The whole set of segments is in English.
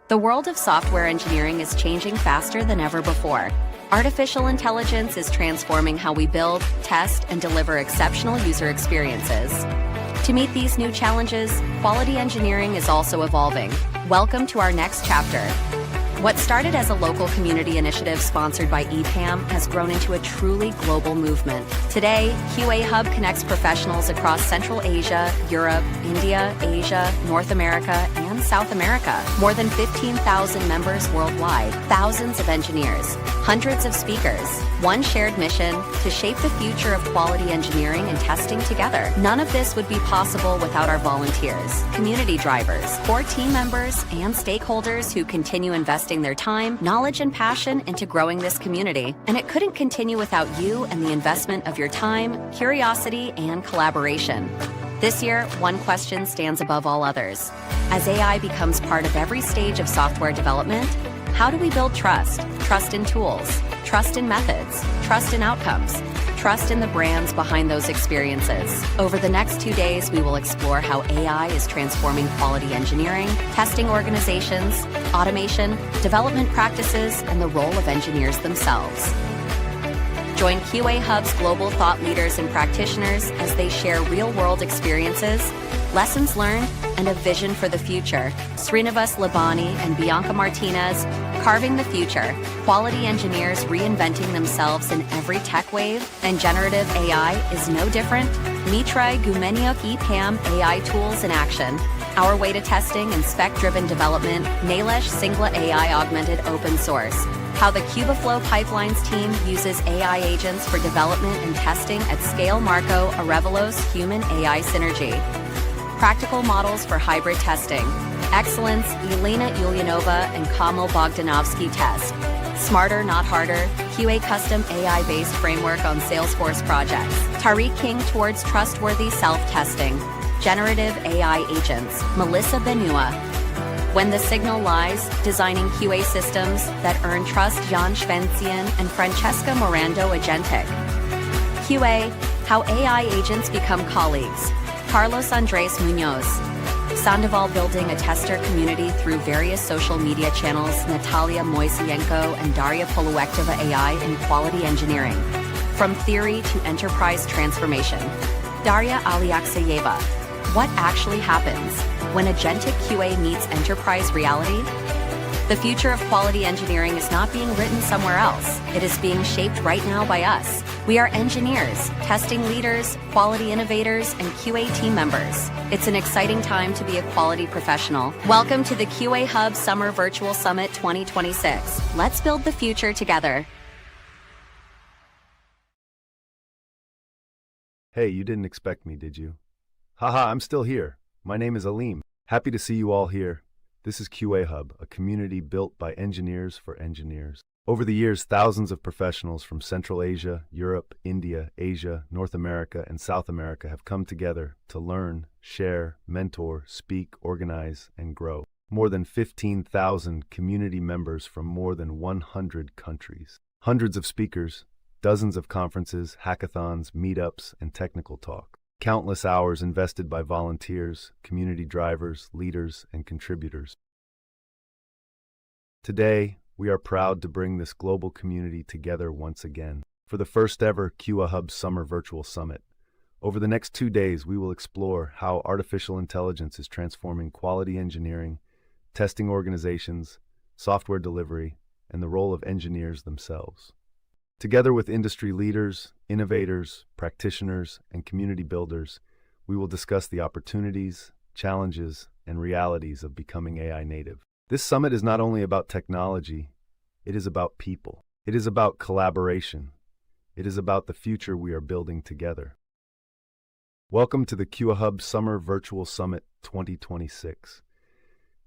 The world of software engineering is changing faster than ever before. Artificial intelligence is transforming how we build, test, and deliver exceptional user experiences. To meet these new challenges, quality engineering is also evolving. Welcome to our next chapter. What started as a local community initiative sponsored by EPAM has grown into a truly global movement. Today, QAHub connects professionals across Central Asia, Europe, India, Asia, North America, and South America. More than 15,000 members worldwide, thousands of engineers, hundreds of speakers, one shared mission to shape the future of quality engineering and testing together. None of this would be possible without our volunteers, community drivers, core team members, and stakeholders who continue investing their time, knowledge, and passion into growing this community. And it couldn't continue without you and the investment of your time, curiosity, and collaboration. This year, one question stands above all others. As AI becomes part of every stage of software development, how do we build trust? Trust in tools, trust in methods, trust in outcomes, trust in the brands behind those experiences. Over the next 2 days, we will explore how AI is transforming quality engineering, testing organizations, automation, development practices, and the role of engineers themselves. Join QAHub's global thought leaders and practitioners as they share real-world experiences, lessons learned, and a vision for the future. Srinivas Labani and Bianca Martinez, carving the future. Quality engineers reinventing themselves in every tech wave, and generative AI is no different. Mitra Gumeniuk EPAM AI tools in action. Our way to testing and spec-driven development. Nailesh Singla AI augmented open source. How the Kubeflow Pipelines team uses AI agents for development and testing at scale. Marco Arevalos Human AI Synergy. Practical models for hybrid testing. Excellence, Elena Ulyanova and Kamil Bogdanovsky test. Smarter, not harder, QA custom AI-based framework on Salesforce projects. Tariq King towards trustworthy self-testing. Generative AI agents. Melissa Benua. When the signal lies, designing QA systems that earn trust. Jan Schwenzian and Francesca Morando Agentic. QA, how AI agents become colleagues. Carlos Andres Munoz. Sandoval building a tester community through various social media channels. Natalia Moiseyenko and Daria Poluektova AI in quality engineering. From theory to enterprise transformation. Daria Alyakseyeva. What actually happens when agentic QA meets enterprise reality? The future of quality engineering is not being written somewhere else. It is being shaped right now by us. We are engineers, testing leaders, quality innovators, and QA team members. It's an exciting time to be a quality professional. Welcome to the QAHub Summer Virtual Summit 2026. Let's build the future together. Hey, you didn't expect me, did you? Haha, I'm still here. My name is Aleem. Happy to see you all here. This is QAHub, a community built by engineers for engineers. Over the years, thousands of professionals from Central Asia, Europe, India, Asia, North America, and South America have come together to learn, share, mentor, speak, organize, and grow. More than 15,000 community members from more than 100 countries. Hundreds of speakers, dozens of conferences, hackathons, meetups, and technical talk. Countless hours invested by volunteers, community drivers, leaders, and contributors. Today, we are proud to bring this global community together once again for the first ever QAHub Summer Virtual Summit. Over the next 2 days, we will explore how artificial intelligence is transforming quality engineering, testing organizations, software delivery, and the role of engineers themselves. Together with industry leaders, innovators, practitioners, and community builders, we will discuss the opportunities, challenges, and realities of becoming AI native. This summit is not only about technology, it is about people. It is about collaboration. It is about the future we are building together. Welcome to the QAHub Summer Virtual Summit 2026.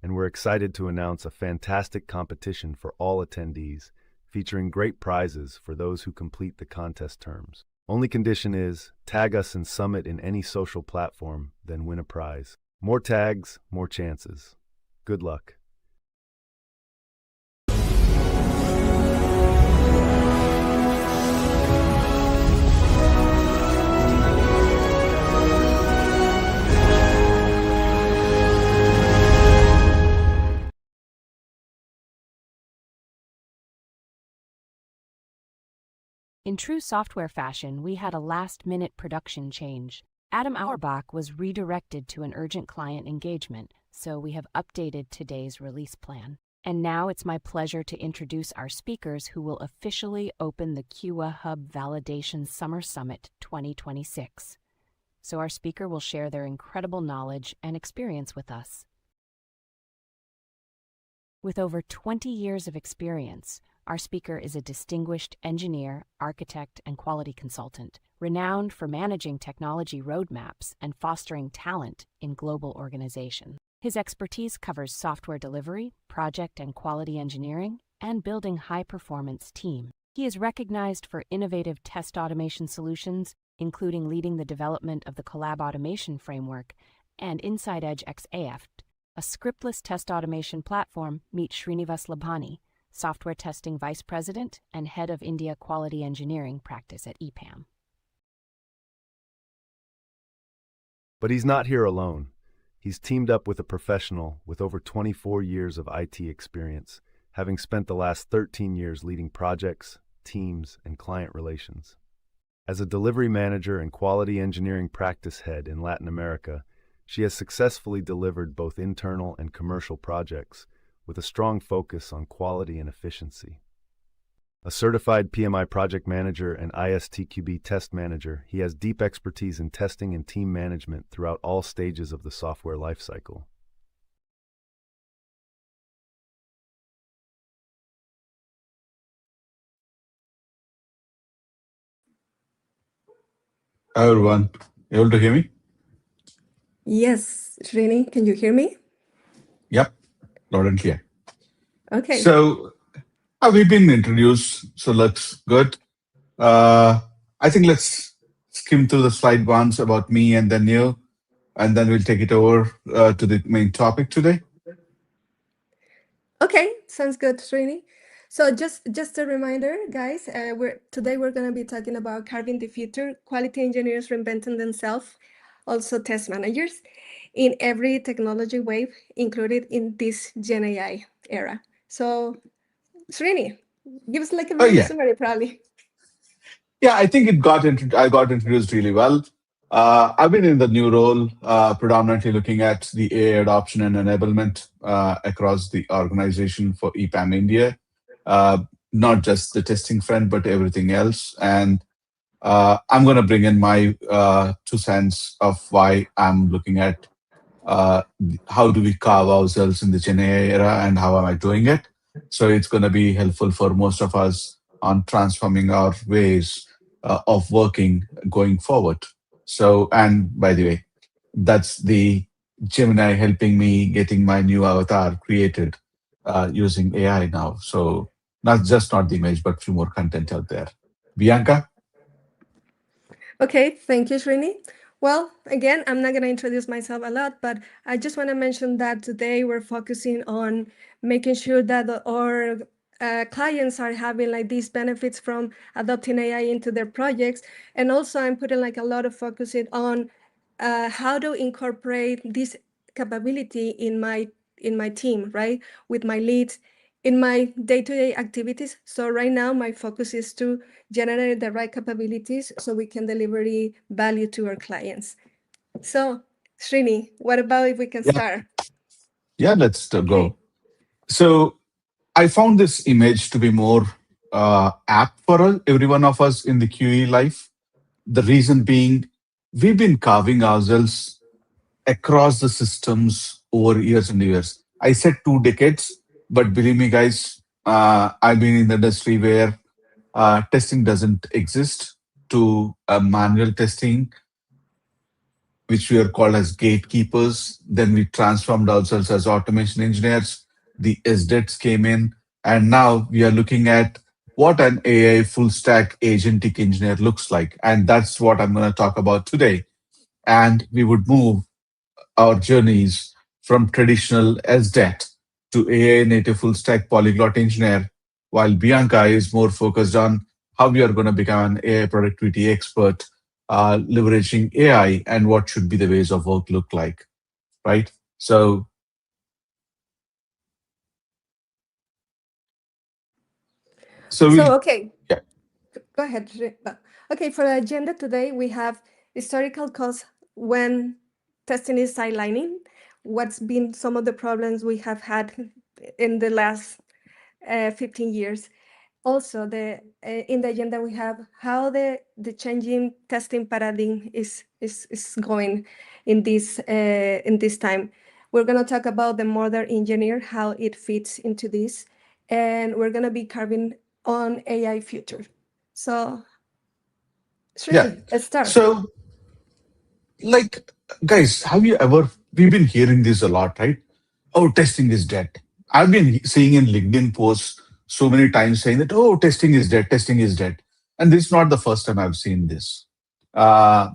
And we're excited to announce a fantastic competition for all attendees, featuring great prizes for those who complete the contest terms. Only condition is, tag us in Summit in any social platform, then win a prize. More tags, more chances. Good luck. In true software fashion, we had a last-minute production change. Adam Auerbach was redirected to an urgent client engagement, so we have updated today's release plan. And now it's my pleasure to introduce our speakers who will officially open the QAHub Validation Summer Summit 2026. So our speaker will share their incredible knowledge and experience with us. With over 20 years of experience, our speaker is a distinguished engineer, architect, and quality consultant, renowned for managing technology roadmaps and fostering talent in global organizations. His expertise covers software delivery, project and quality engineering, and building high-performance teams. He is recognized for innovative test automation solutions, including leading the development of the Collab Automation Framework and Inside Edge XAF, a scriptless test automation platform. Meet Srinivas Labhani, Software Testing Vice President and Head of India Quality Engineering Practice at EPAM. But he's not here alone. He's teamed up with a professional with over 24 years of IT experience, having spent the last 13 years leading projects, teams, and client relations. As a delivery manager and quality engineering practice head in Latin America, she has successfully delivered both internal and commercial projects with a strong focus on quality and efficiency. A certified PMI project manager and ISTQB test manager, he has deep expertise in testing and team management throughout all stages of the software lifecycle. Hi everyone, able to hear me? Yes, Srini, can you hear me? Yep, loud and clear. Okay. So we've been introduced, so looks good. I think let's skim through the slide once about me and then you, and then we'll take it over to the main topic today. Okay, sounds good, Srini. So just a reminder, guys, today we're going to be talking about carving the future, quality engineers reinventing themselves, also test managers in every technology wave included in this Gen AI era. So Srini, give us like a brief summary, probably. Yeah, I think I got introduced really well. I've been in the new role, predominantly looking at the AI adoption and enablement across the organization for EPAM India, not just the testing front, but everything else. And I'm going to bring in my 2 cents of why I'm looking at how do we carve ourselves in the Gen AI era and how am I doing it. So it's going to be helpful for most of us on transforming our ways of working going forward. So, and by the way, that's the Gemini helping me getting my new avatar created using AI now. So not the image, but few more content out there. Bianca? Okay, thank you, Srini. Well, again, I'm not going to introduce myself a lot, but I just want to mention that today we're focusing on making sure that our clients are having like these benefits from adopting AI into their projects. And also I'm putting like a lot of focus on how to incorporate this capability in my team, right? With my leads in my day-to-day activities. So right now my focus is to generate the right capabilities so we can deliver value to our clients. So Srini, what about if we can start? Yeah, let's go. So I found this image to be more apt for every one of us in the QE life. The reason being, we've been carving ourselves across the systems over years and years. I said 2 decades, but believe me, guys, I've been in the industry where testing doesn't exist to manual testing, which we are called as gatekeepers. Then we transformed ourselves as automation engineers. The SDETs came in, and now we are looking at what an AI full stack agentic engineer looks like. And that's what I'm going to talk about today. And we would move our journeys from traditional SDET to AI native full stack polyglot engineer, while Bianca is more focused on how we are going to become an AI productivity expert, leveraging AI and what should be the ways of work look like, right? So okay. Yeah. go ahead. Okay, for the agenda today, we have historical cause when testing is sidelining, what's been some of the problems we have had in the last 15 years. Also, in the agenda we have how the changing testing paradigm is going in this time. We're going to talk about the modern engineer, how it fits into this, and we're going to be carving on AI future. So, Srini, let's start. So, like, guys, we've been hearing this a lot, right? Oh, testing is dead. I've been seeing in LinkedIn posts so many times saying that, oh, testing is dead, testing is dead. And this is not the first time I've seen this. Uh,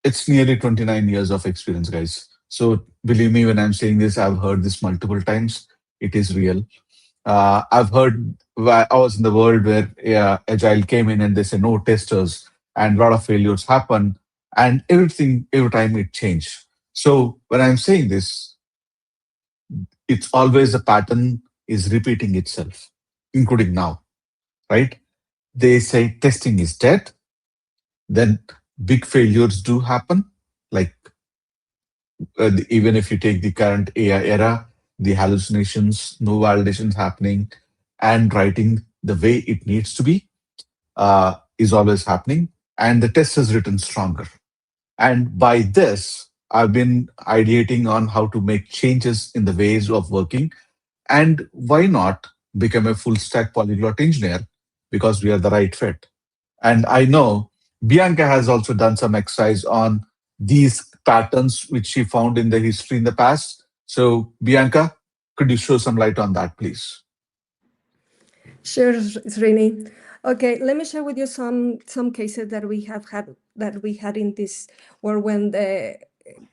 it's nearly 29 years of experience, guys. So believe me, when I'm saying this, I've heard this multiple times. It is real. I've heard, I was in the world where Agile came in and they said no testers, and a lot of failures happen, and every time it changed. So when I'm saying this, it's always the pattern is repeating itself, including now, right? They say testing is dead, then big failures do happen. Like even if you take the current AI era, the hallucinations, no validations happening, and writing the way it needs to be is always happening. And the test is written stronger. And by this, I've been ideating on how to make changes in the ways of working. And why not become a full stack polyglot engineer? Because we are the right fit. And I know Bianca has also done some exercise on these patterns which she found in the history in the past. So, Bianca, could you show some light on that, please? Sure, Srini. Okay, let me share with you some cases that we had in this, or when the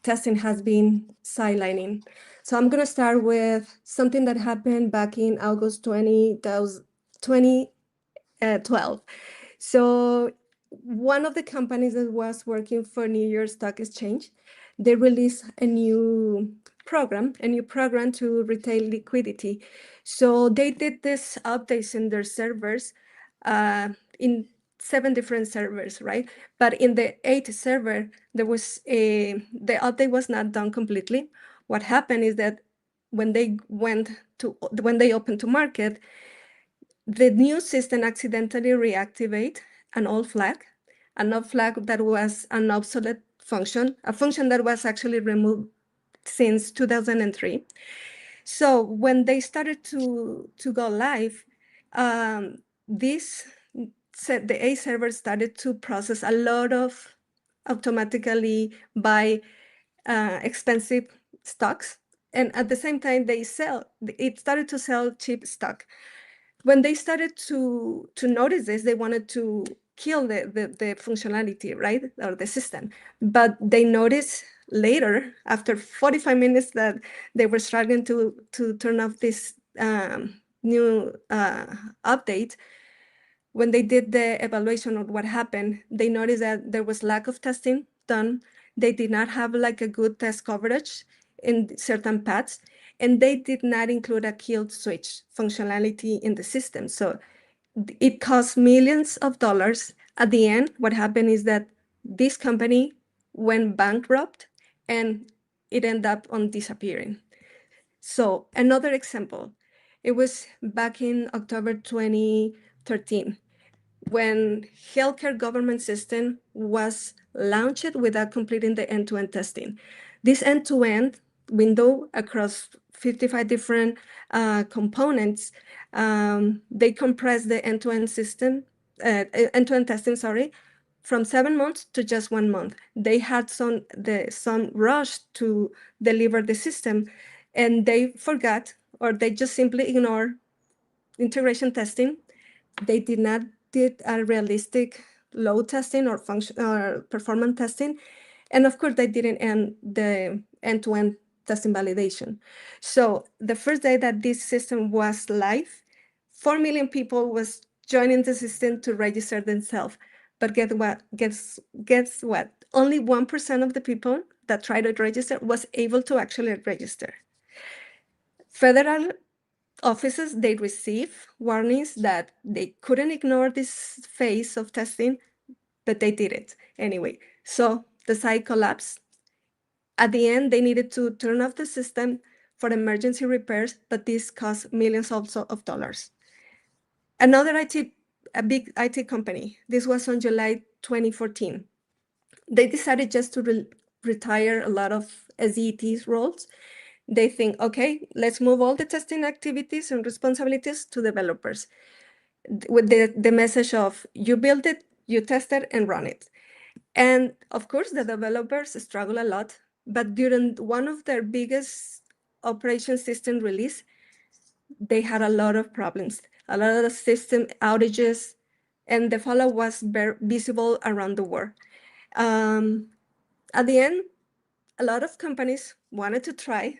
testing has been sidelining. So I'm gonna start with something that happened back in August 2012. So one of the companies that was working for New York Stock Exchange, they released a new program to retail liquidity. So they did this updates in their servers, in 7 different servers, right? But in the 8th server, the update was not done completely. What happened is that when they opened to market, the new system accidentally reactivate an old flag that was an obsolete function, a function that was actually removed since 2003. So when they started to go live, the A server started to process a lot of automatically buy expensive stocks, and at the same time it started to sell cheap stock. When they started to notice this, they wanted to kill the functionality, right, or the system. But they noticed later, after 45 minutes, that they were struggling to turn off this new update. When they did the evaluation of what happened, they noticed that there was lack of testing done. They did not have like a good test coverage in certain paths, and they did not include a kill switch functionality in the system. So it cost millions of dollars. At the end, what happened is that this company went bankrupt and it ended up on disappearing. So another example, it was back in October 2013 when healthcare government system was launched without completing the end-to-end testing. This end-to-end window across 55 different components, they compressed the end-to-end testing, from 7 months to just 1 month. They had some rush to deliver the system, and they forgot, or they just simply ignored integration testing. They did not did a realistic load testing or function or performance testing, and of course they didn't end the end-to-end testing validation. So the first day that this system was live, 4 million people was joining the system to register themselves. But guess what? Only 1% of the people that tried to register was able to actually register. Federal offices, they receive warnings that they couldn't ignore this phase of testing, but they did it anyway. So the site collapsed. At the end, they needed to turn off the system for emergency repairs, but this cost millions also of dollars. Another a big IT company, this was on July 2014. They decided just to retire a lot of SDETs roles. They think, okay, let's move all the testing activities and responsibilities to developers with the message of you build it, you test it, and run it. And of course, the developers struggle a lot, but during one of their biggest operation system release, they had a lot of problems, a lot of system outages, and the fallout was very visible around the world. At the end, a lot of companies wanted to try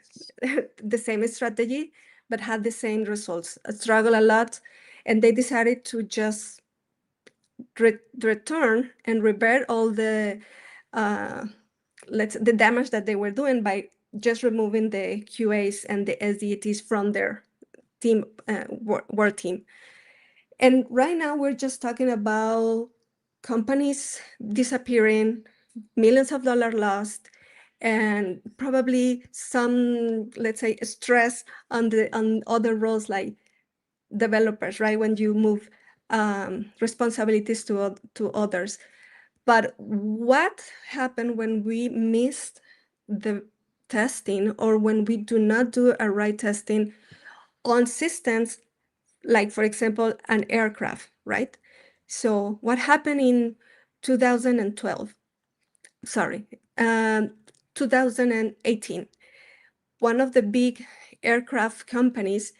the same strategy, but had the same results, struggle a lot, and they decided to just return and repair all the the damage that they were doing by just removing the QAs and the SDETs from their team, work team. And right now we're just talking about companies disappearing, millions of dollars lost, and probably some, let's say, stress on other roles like developers, right? When you move responsibilities to others. But what happened when we missed the testing, or when we do not do a right testing on systems, like, for example, an aircraft, right? So what happened in 2012, sorry, 2018, one of the big aircraft companies,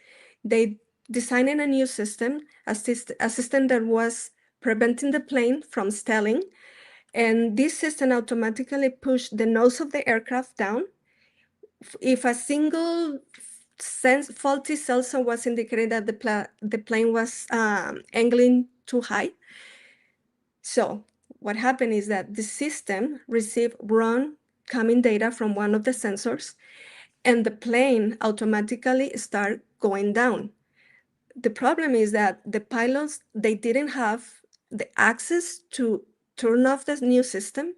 they designed a new system, a system that was preventing the plane from stalling. And this system automatically pushed the nose of the aircraft down. If a single faulty sensor was indicating that the plane was angling too high. So what happened is that the system received wrong coming data from one of the sensors, and the plane automatically start going down. The problem is that the pilots, they didn't have the access to turn off the new system,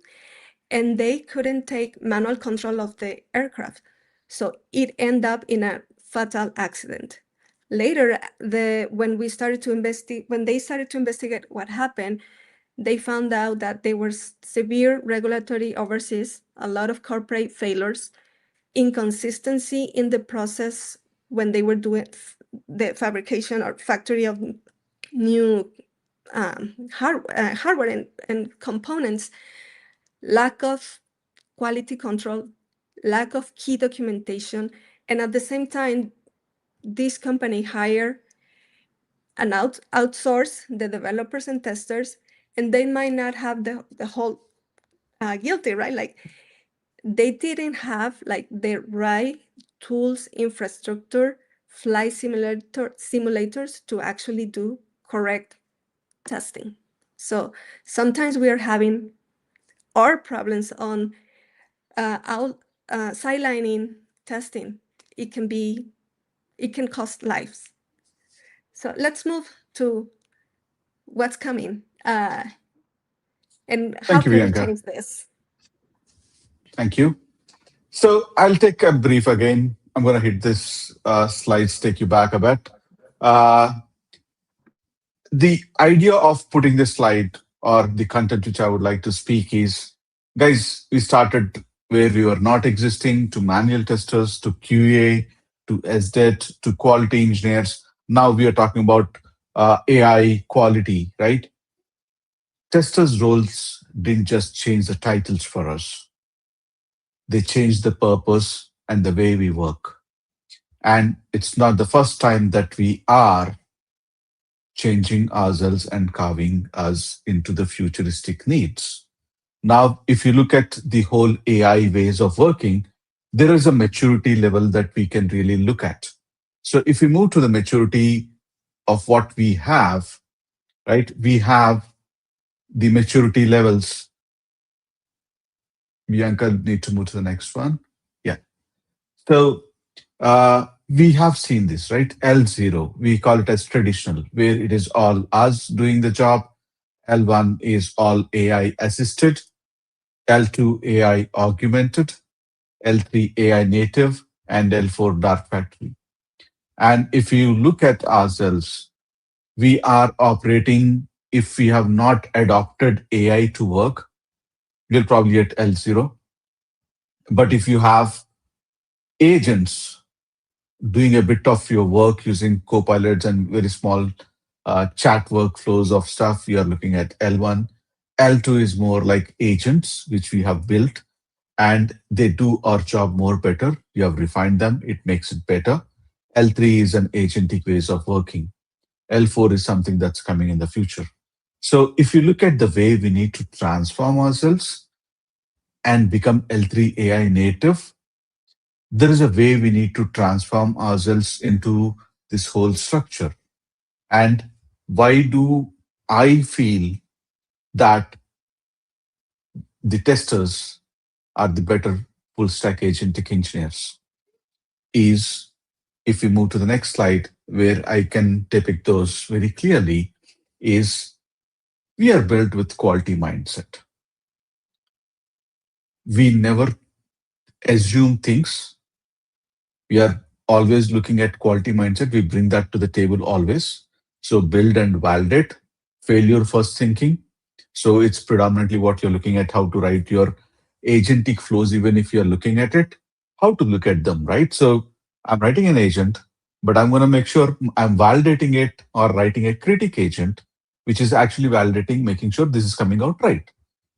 and they couldn't take manual control of the aircraft. So it ended up in a fatal accident. Later, when they started to investigate what happened, they found out that there were severe regulatory overseas, a lot of corporate failures, inconsistency in the process when they were doing the fabrication or factory of new hardware and components, lack of quality control, lack of key documentation, and at the same time, this company hired and outsource the developers and testers, and they might not have the whole guilty, right? Like, they didn't have like the right tools, infrastructure, flight simulators to actually do correct testing. So sometimes we are having our problems on sidelining testing. It can cost lives. So let's move to what's coming and how Thank you, can we Bianca. change this? Thank you. So I'll take a brief again. I'm going to hit this slides, take you back a bit. Uh, the idea of putting this slide or the content which I would like to speak is, guys, we started where we were not existing, to manual testers, to QA, to SDET, to quality engineers. Now we are talking about AI quality, right? Testers' roles didn't just change the titles for us. They changed the purpose and the way we work. And it's not the first time that we are changing ourselves and carving us into the futuristic needs. Now, if you look at the whole AI ways of working, there is a maturity level that we can really look at. So if we move to the maturity of what we have, right, we have the maturity levels. Bianca, need to move to the next one. Yeah. So We have seen this, right? L0, we call it as traditional, where it is all us doing the job. L1 is all AI assisted. L2 AI augmented. L3 AI native, and L4 dark factory. And if you look at ourselves, we are operating, if we have not adopted AI to work, we're probably at L0. But if you have agents doing a bit of your work using copilots and very small chat workflows of stuff, we are looking at L1. L2 is more like agents, which we have built, and they do our job more better. We have refined them, it makes it better. L3 is an agentic ways of working. L4 is something that's coming in the future. So if you look at the way we need to transform ourselves and become L3 AI native, there is a way we need to transform ourselves into this whole structure. And why do I feel that the testers are the better full stack agentic engineers? Is if we move to the next slide, where I can depict those very clearly, is we are built with quality mindset. We never assume things. We are always looking at quality mindset. We bring that to the table always. So build and validate, failure first thinking. So it's predominantly what you're looking at, how to write your agentic flows, even if you're looking at it, how to look at them, right? So I'm writing an agent, but I'm going to make sure I'm validating it or writing a critic agent, which is actually validating, making sure this is coming out right.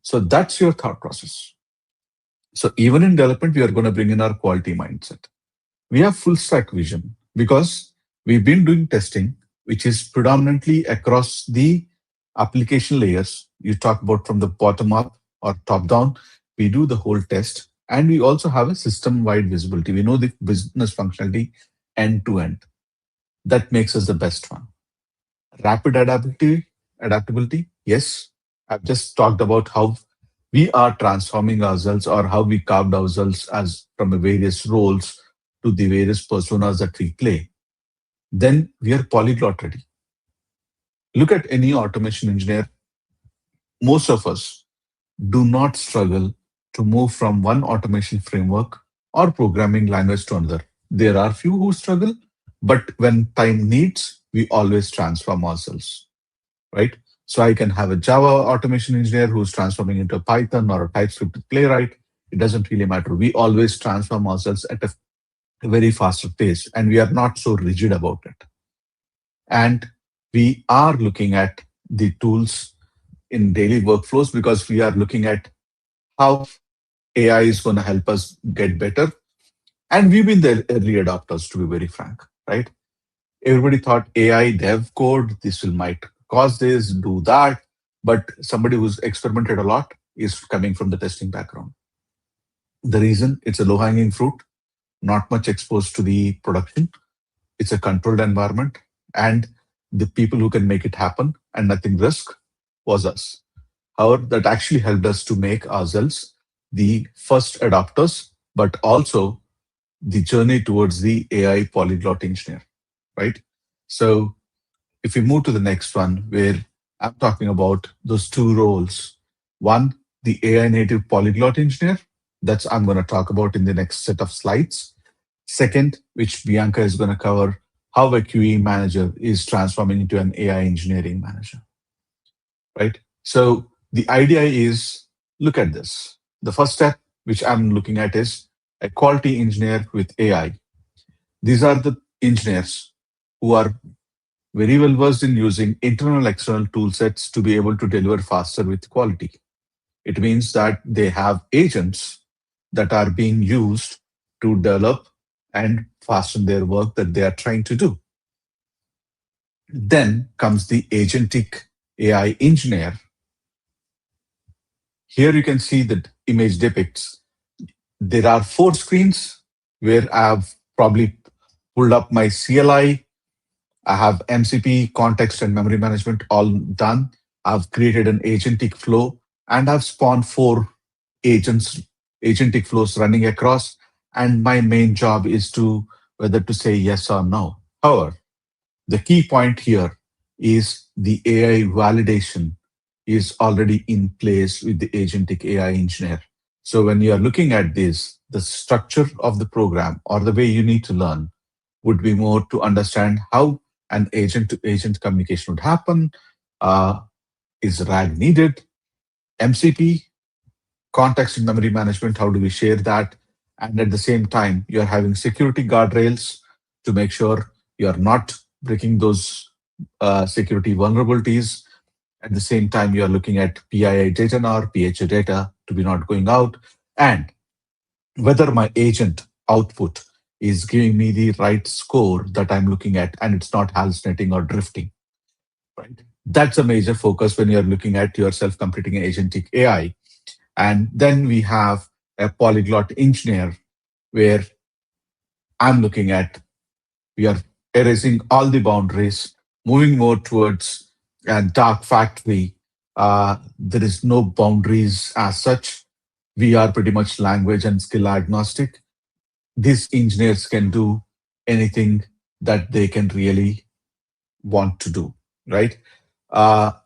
So that's your thought process. So even in development, we are going to bring in our quality mindset. We have full stack vision because we've been doing testing, which is predominantly across the application layers. You talk about from the bottom up or top down, we do the whole test. And we also have a system wide visibility. We know the business functionality end to end. That makes us the best one. Rapid adaptability, yes. I've just talked about how we are transforming ourselves or how we carved ourselves as from the various roles to the various personas that we play. Then we are polyglot ready. Look at any automation engineer. Most of us do not struggle to move from one automation framework or programming language to another. There are few who struggle, but when time needs, we always transform ourselves, right? So I can have a Java automation engineer who's transforming into a Python or a TypeScript playwright. It doesn't really matter. We always transform ourselves at a very faster pace, and we are not so rigid about it. And we are looking at the tools in daily workflows because we are looking at how AI is going to help us get better. And we've been the early adopters, to be very frank, right? Everybody thought AI dev code, this will might cause this, do that. But somebody who's experimented a lot is coming from the testing background. The reason it's a low hanging fruit, not much exposed to the production. It's a controlled environment. And the people who can make it happen and nothing risk was us. However, that actually helped us to make ourselves the first adopters, but also the journey towards the AI polyglot engineer, right? So if we move to the next one, where I'm talking about those two roles. One, the AI native polyglot engineer. That's I'm going to talk about in the next set of slides. Second, which Bianca is going to cover, how a QE manager is transforming into an AI engineering manager, right? So the idea is, look at this. The first step, which I'm looking at, is a quality engineer with AI. These are the engineers who are very well versed in using internal external tool sets to be able to deliver faster with quality. It means that they have agents that are being used to develop and fasten their work that they are trying to do. Then comes the agentic AI engineer. Here you can see that image depicts. There are 4 screens where I've probably pulled up my CLI. I have MCP, context and memory management all done. I've created an agentic flow and I've spawned 4 agents, agentic flows running across. And my main job is to whether to say yes or no. However, the key point here is the AI validation is already in place with the agentic AI engineer. So when you are looking at this, the structure of the program or the way you need to learn would be more to understand how an agent to agent communication would happen. Is RAG needed? MCP, context and memory management, how do we share that? And at the same time, you're having security guardrails to make sure you're not breaking those security vulnerabilities. At the same time, you're looking at PII data or PHA data to be not going out, and whether my agent output is giving me the right score that I'm looking at, and it's not hallucinating or drifting. Right? That's a major focus when you're looking at your self-completing agentic AI. And then we have a polyglot engineer where I'm looking at we are erasing all the boundaries, moving more towards a dark factory. There is no boundaries as such. We are pretty much language and skill agnostic. These engineers can do anything that they can really want to do, right?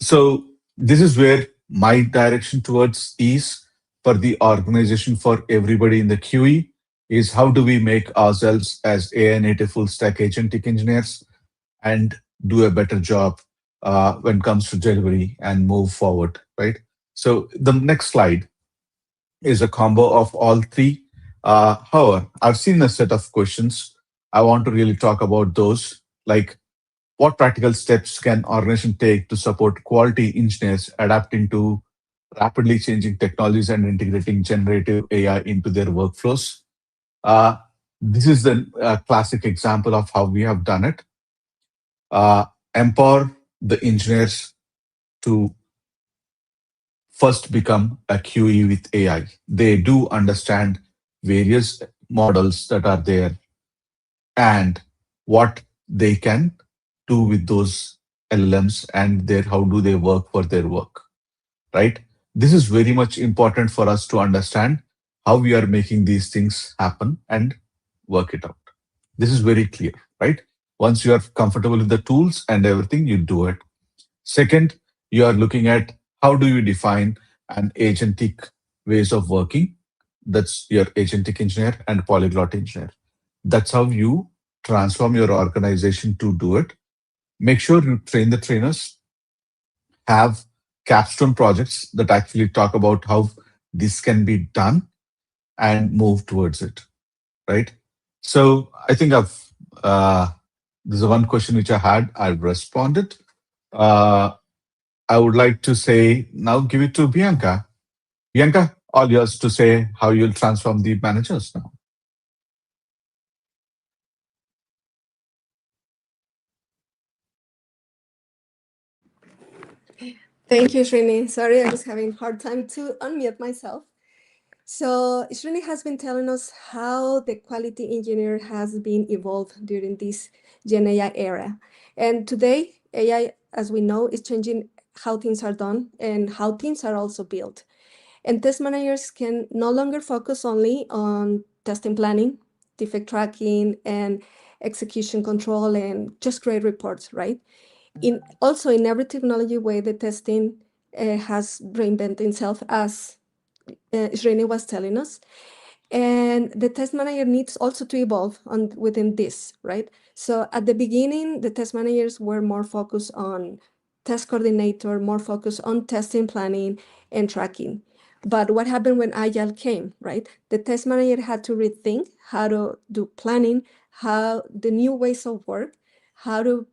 So this is where my direction towards is for the organization, for everybody in the QE, is how do we make ourselves as AI native full stack agentic engineers and do a better job when it comes to delivery and move forward, right? So the next slide is a combo of all three. However, I've seen a set of questions. I want to really talk about those, like what practical steps can organization take to support quality engineers adapting to rapidly changing technologies and integrating generative AI into their workflows? Uh, this is the classic example of how we have done it. Empower the engineers to first become a QE with AI. They do understand various models that are there and what they can do with those LLMs and their how do they work for their work, right? This is very much important for us to understand how we are making these things happen and work it out. This is very clear, right? Once you are comfortable with the tools and everything, you do it. Second, you are looking at how do you define an agentic ways of working. That's your agentic engineer and polyglot engineer. That's how you transform your organization to do it. Make sure you train the trainers, have capstone projects that actually talk about how this can be done and move towards it, right? So I think there's one question which I had, I've responded. I would like to say, now give it to Bianca. Bianca, all yours to say how you'll transform the managers now. Thank you, Srini. Sorry, I was having a hard time to unmute myself. So Srini has been telling us how the quality engineer has been evolved during this Gen AI era. And today, AI, as we know, is changing how things are done and how teams are also built. And test managers can no longer focus only on testing planning, defect tracking, and execution control, and just create reports, right? Also in every technology way, the testing has reinvented itself, as Srini was telling us. And the test manager needs also to evolve within this, right? So at the beginning, the test managers were more focused on test coordinator, more focused on testing planning and tracking. But what happened when Agile came, right? The test manager had to rethink how to do planning, how the new ways of work, how to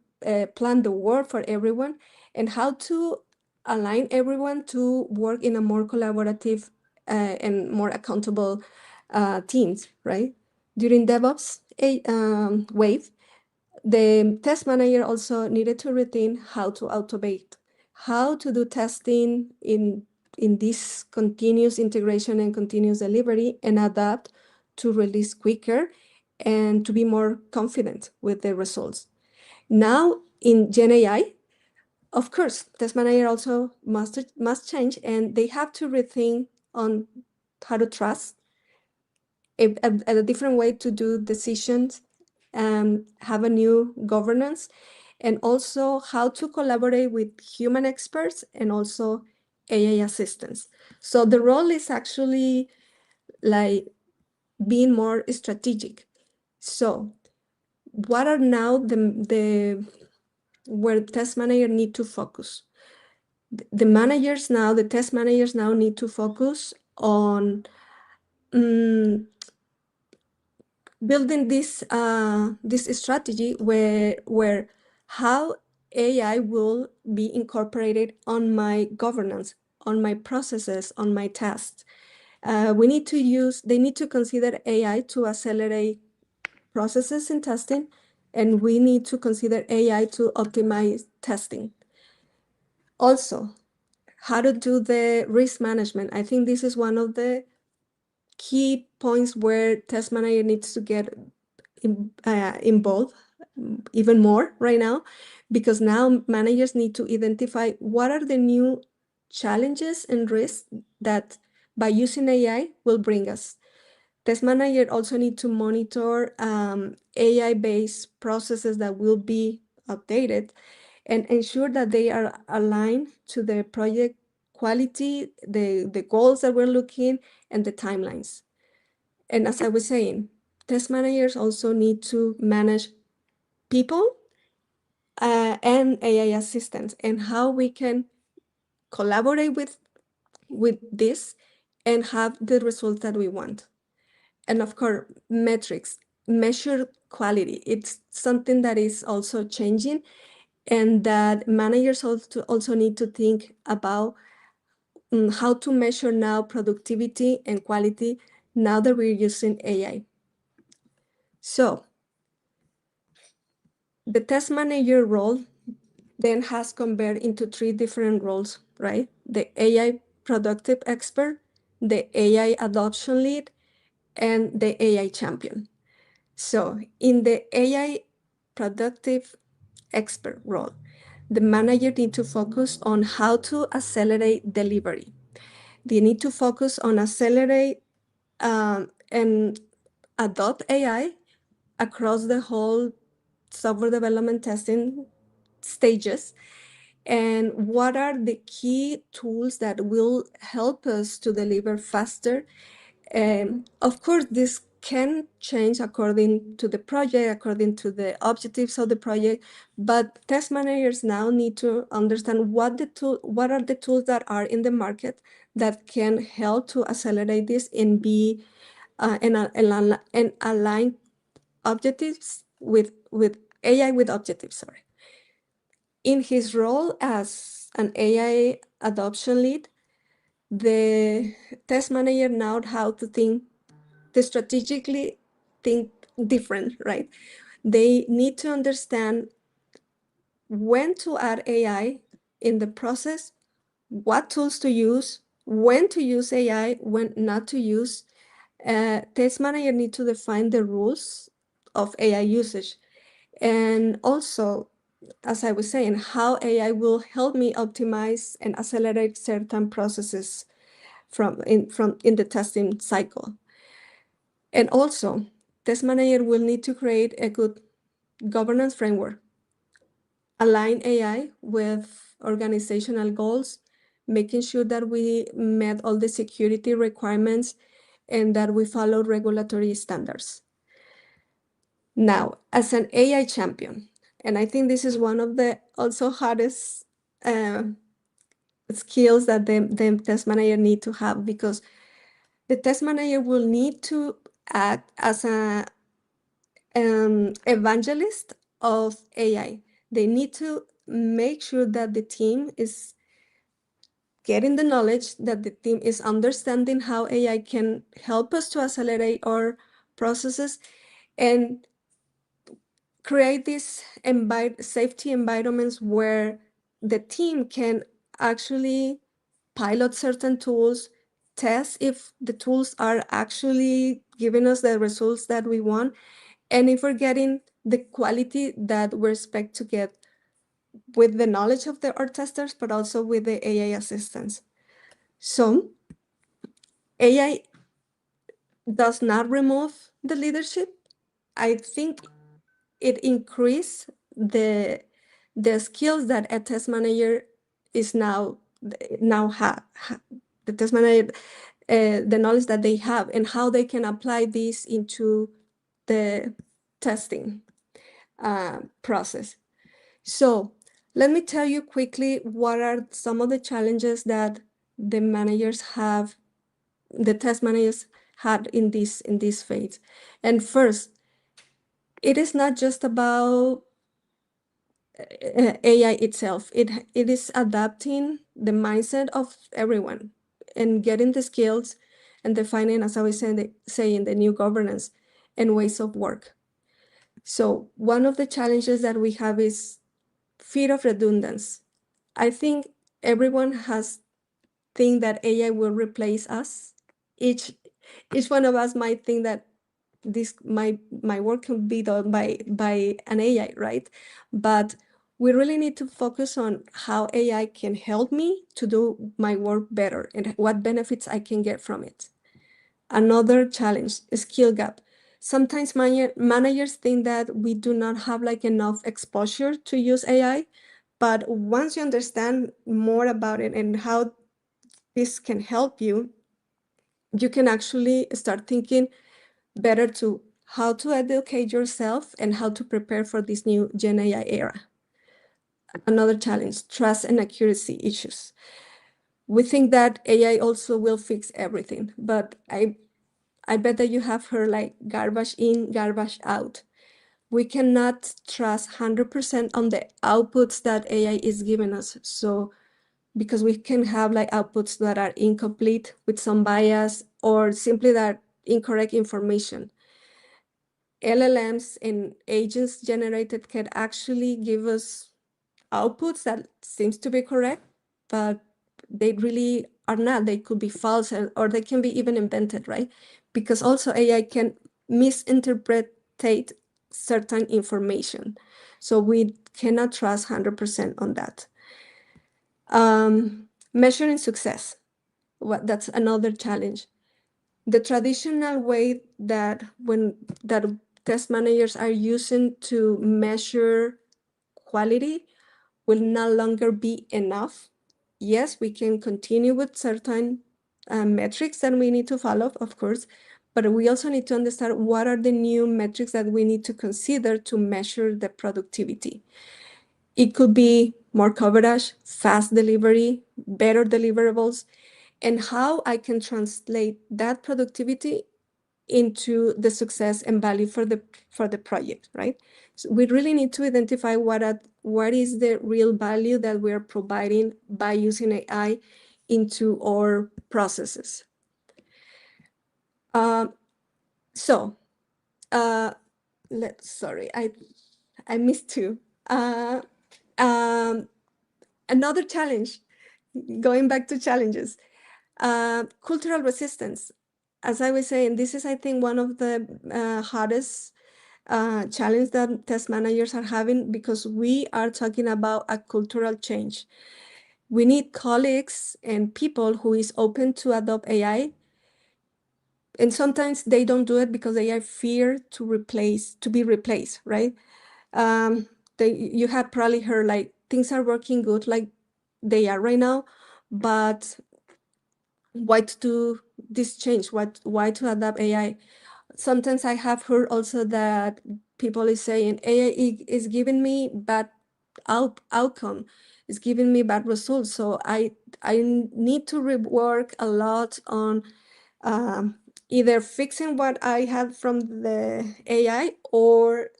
plan the work for everyone, and how to align everyone to work in a more collaborative and more accountable teams, right? During DevOps wave, the test manager also needed to rethink how to automate, how to do testing in this continuous integration and continuous delivery, and adapt to release quicker and to be more confident with the results. Now in Gen AI, of course, test manager also must change, and they have to rethink on how to trust, a different way to do decisions, have a new governance, and also how to collaborate with human experts and also AI assistants. So the role is actually like being more strategic. So what are now the where test manager need to focus? The test managers now need to focus on building this strategy where how AI will be incorporated on my governance, on my processes, on my tasks. They need to consider AI to accelerate processes in testing, and we need to consider AI to optimize testing. Also, how to do the risk management. I think this is one of the key points where test manager needs to get involved even more right now, because now managers need to identify what are the new challenges and risks that by using AI will bring us. Test manager also need to monitor AI-based processes that will be updated and ensure that they are aligned to the project quality, the goals that we're looking, and the timelines. And as I was saying, test managers also need to manage people and AI assistants, and how we can collaborate with this and have the results that we want. And of course, metrics, measure quality. It's something that is also changing, and that managers also need to think about how to measure now productivity and quality now that we're using AI. So the test manager role then has converted into three different roles, right? The AI productive expert, the AI adoption lead, and the AI champion. So in the AI productive expert role, the manager need to focus on how to accelerate delivery. They need to focus on accelerate and adopt AI across the whole software development testing stages, and what are the key tools that will help us to deliver faster. Of course, this can change according to the project, according to the objectives of the project, but test managers now need to understand what are the tools that are in the market that can help to accelerate this and be and align objectives with AI with objectives. Sorry. In his role as an AI adoption lead, the test manager now how to strategically think different, right? They need to understand when to add AI in the process, what tools to use, when to use AI, when not to use. Test manager need to define the rules of AI usage. And also, as I was saying, how AI will help me optimize and accelerate certain processes from in the testing cycle. And also, test manager will need to create a good governance framework, align AI with organizational goals, making sure that we met all the security requirements and that we follow regulatory standards. Now, as an AI champion, and I think this is one of the also hardest skills that the test manager need to have, because the test manager will need to act as a evangelist of AI. They need to make sure that the team is getting the knowledge, that the team is understanding how AI can help us to accelerate our processes and create these safety environments where the team can actually pilot certain tools, test if the tools are actually giving us the results that we want, and if we're getting the quality that we expect to get with the knowledge of our testers, but also with the AI assistants. So AI does not remove the leadership. I think it increase the skills that a test manager is now the test manager, the knowledge that they have and how they can apply this into the testing process. So let me tell you quickly what are some of the challenges that the test managers had in this phase. And first, it is not just about AI itself. It is adapting the mindset of everyone and getting the skills and defining, as I was saying, the new governance and ways of work. So one of the challenges that we have is fear of redundancy. I think everyone has think that AI will replace us. Each one of us might think that my work can be done by an AI, right? But we really need to focus on how AI can help me to do my work better and what benefits I can get from it. Another challenge, a skill gap. Sometimes managers think that we do not have like enough exposure to use AI, but once you understand more about it and how this can help you, you can actually start thinking better to how to educate yourself and how to prepare for this new Gen AI era. Another challenge, trust and accuracy issues. We think that AI also will fix everything, but I bet that you have heard like garbage in, garbage out. We cannot trust 100% on the outputs that AI is giving us. So because we can have like outputs that are incomplete with some bias or simply that incorrect information. LLMs and agents generated can actually give us outputs that seems to be correct, but they really are not. They could be false or they can be even invented, right? Because also AI can misinterpret certain information. So we cannot trust 100% on that. Measuring success, that's another challenge. The traditional way that test managers are using to measure quality will no longer be enough. Yes, we can continue with certain metrics that we need to follow, of course, but we also need to understand what are the new metrics that we need to consider to measure the productivity. It could be more coverage, fast delivery, better deliverables, and how I can translate that productivity into the success and value for the project, right? So we really need to identify what is the real value that we are providing by using AI into our processes. Sorry, I missed two. Another challenge, going back to challenges, cultural resistance. As I was saying, this is, I think, one of the hardest challenge that test managers are having because we are talking about a cultural change. We need colleagues and people who is open to adopt AI. And sometimes they don't do it because they are fear to be replaced, right? You have probably heard like things are working good like they are right now, but why to do this change? Why to adapt AI? Sometimes I have heard also that people is saying AI is giving me bad outcome, is giving me bad results. So I need to rework a lot on either fixing what I had from the AI or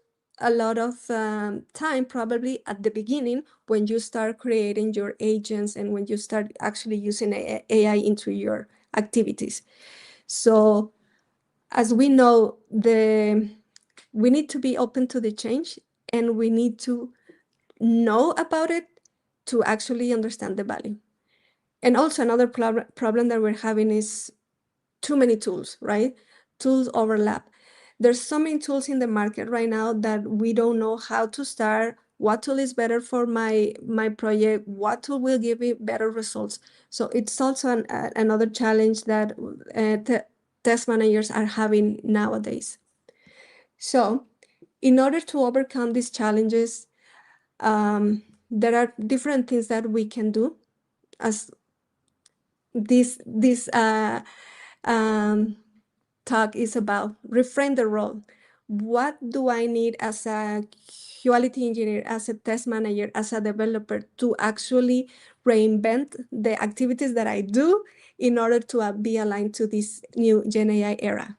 a lot of time probably at the beginning when you start creating your agents and when you start actually using AI into your activities. So as we know, we need to be open to the change and we need to know about it to actually understand the value. And also another problem that we're having is too many tools, right? Tools overlap. There's so many tools in the market right now that we don't know how to start, what tool is better for my project, what tool will give me better results. So it's also another challenge that test managers are having nowadays. So In order to overcome these challenges, there are different things that we can do. As this talk is about, reframe the role. What do I need as a quality engineer, as a test manager, as a developer to actually reinvent the activities that I do in order to be aligned to this new Gen AI era?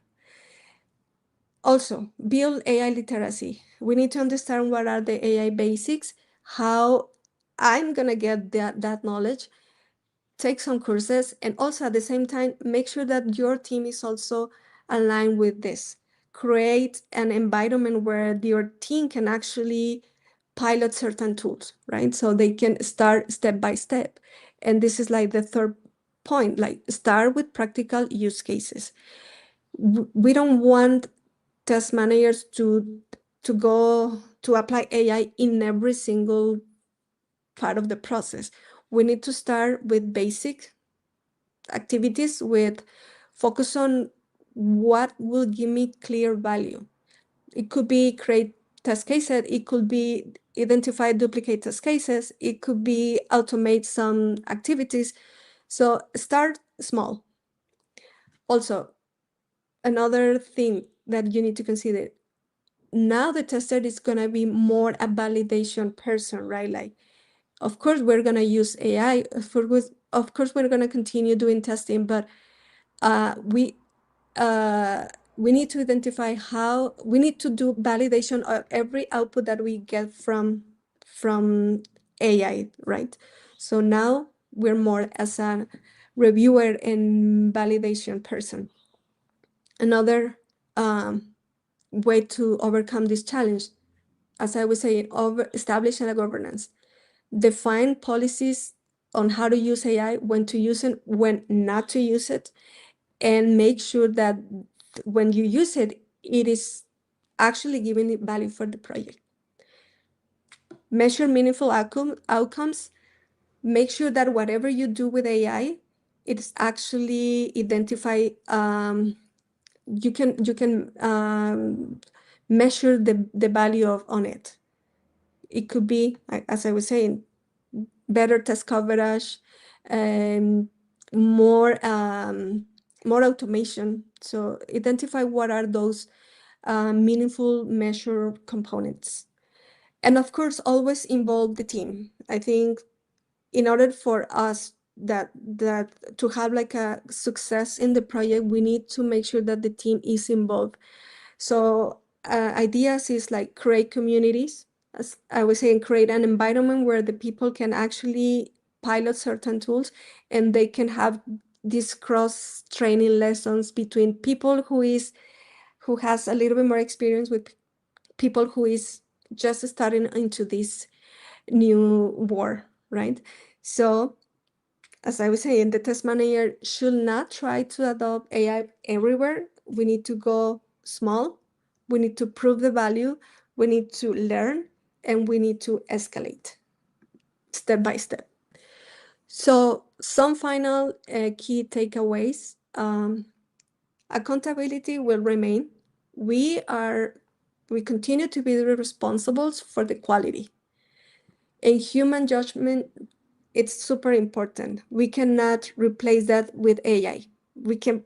Also, build AI literacy. We need to understand what are the AI basics, how I'm going to get that knowledge, take some courses, and also at the same time, make sure that your team is also aligned with this. Create an environment where your team can actually pilot certain tools, right? So they can start step by step. And this is like the third point, like start with practical use cases. We don't want test managers to go to apply AI in every single part of the process. We need to start with basic activities, with focus on what will give me clear value. It could be create test cases, it could be identify duplicate test cases, it could be automate some activities. So start small. Also, another thing that you need to consider, now the tester is going to be more a validation person, right? Like, of course, we're going to use AI. Of course, we're going to continue doing testing, but we need to identify how we need to do validation of every output that we get from AI, right? So now we're more as a reviewer and validation person. Another way to overcome this challenge, as I was saying, establishing a governance, define policies on how to use AI, when to use it, when not to use it, and make sure that when you use it, it is actually giving value for the project. Measure meaningful outcomes. Make sure that whatever you do with AI, it's actually identify. You can measure the value on it. It could be, as I was saying, better test coverage, more automation. So identify what are those meaningful measure components. And of course, always involve the team. I think in order for us that to have like a success in the project, we need to make sure that the team is involved. So ideas is like create communities. As I was saying, create an environment where the people can actually pilot certain tools, and they can have these cross training lessons between people who has a little bit more experience with people who is just starting into this new war, right? So as I was saying, the test manager should not try to adopt AI everywhere. We need to go small. We need to prove the value. We need to learn, and we need to escalate step by step. So some final key takeaways. Accountability will remain. We continue to be responsible for the quality. And human judgment, it's super important. We cannot replace that with AI. We can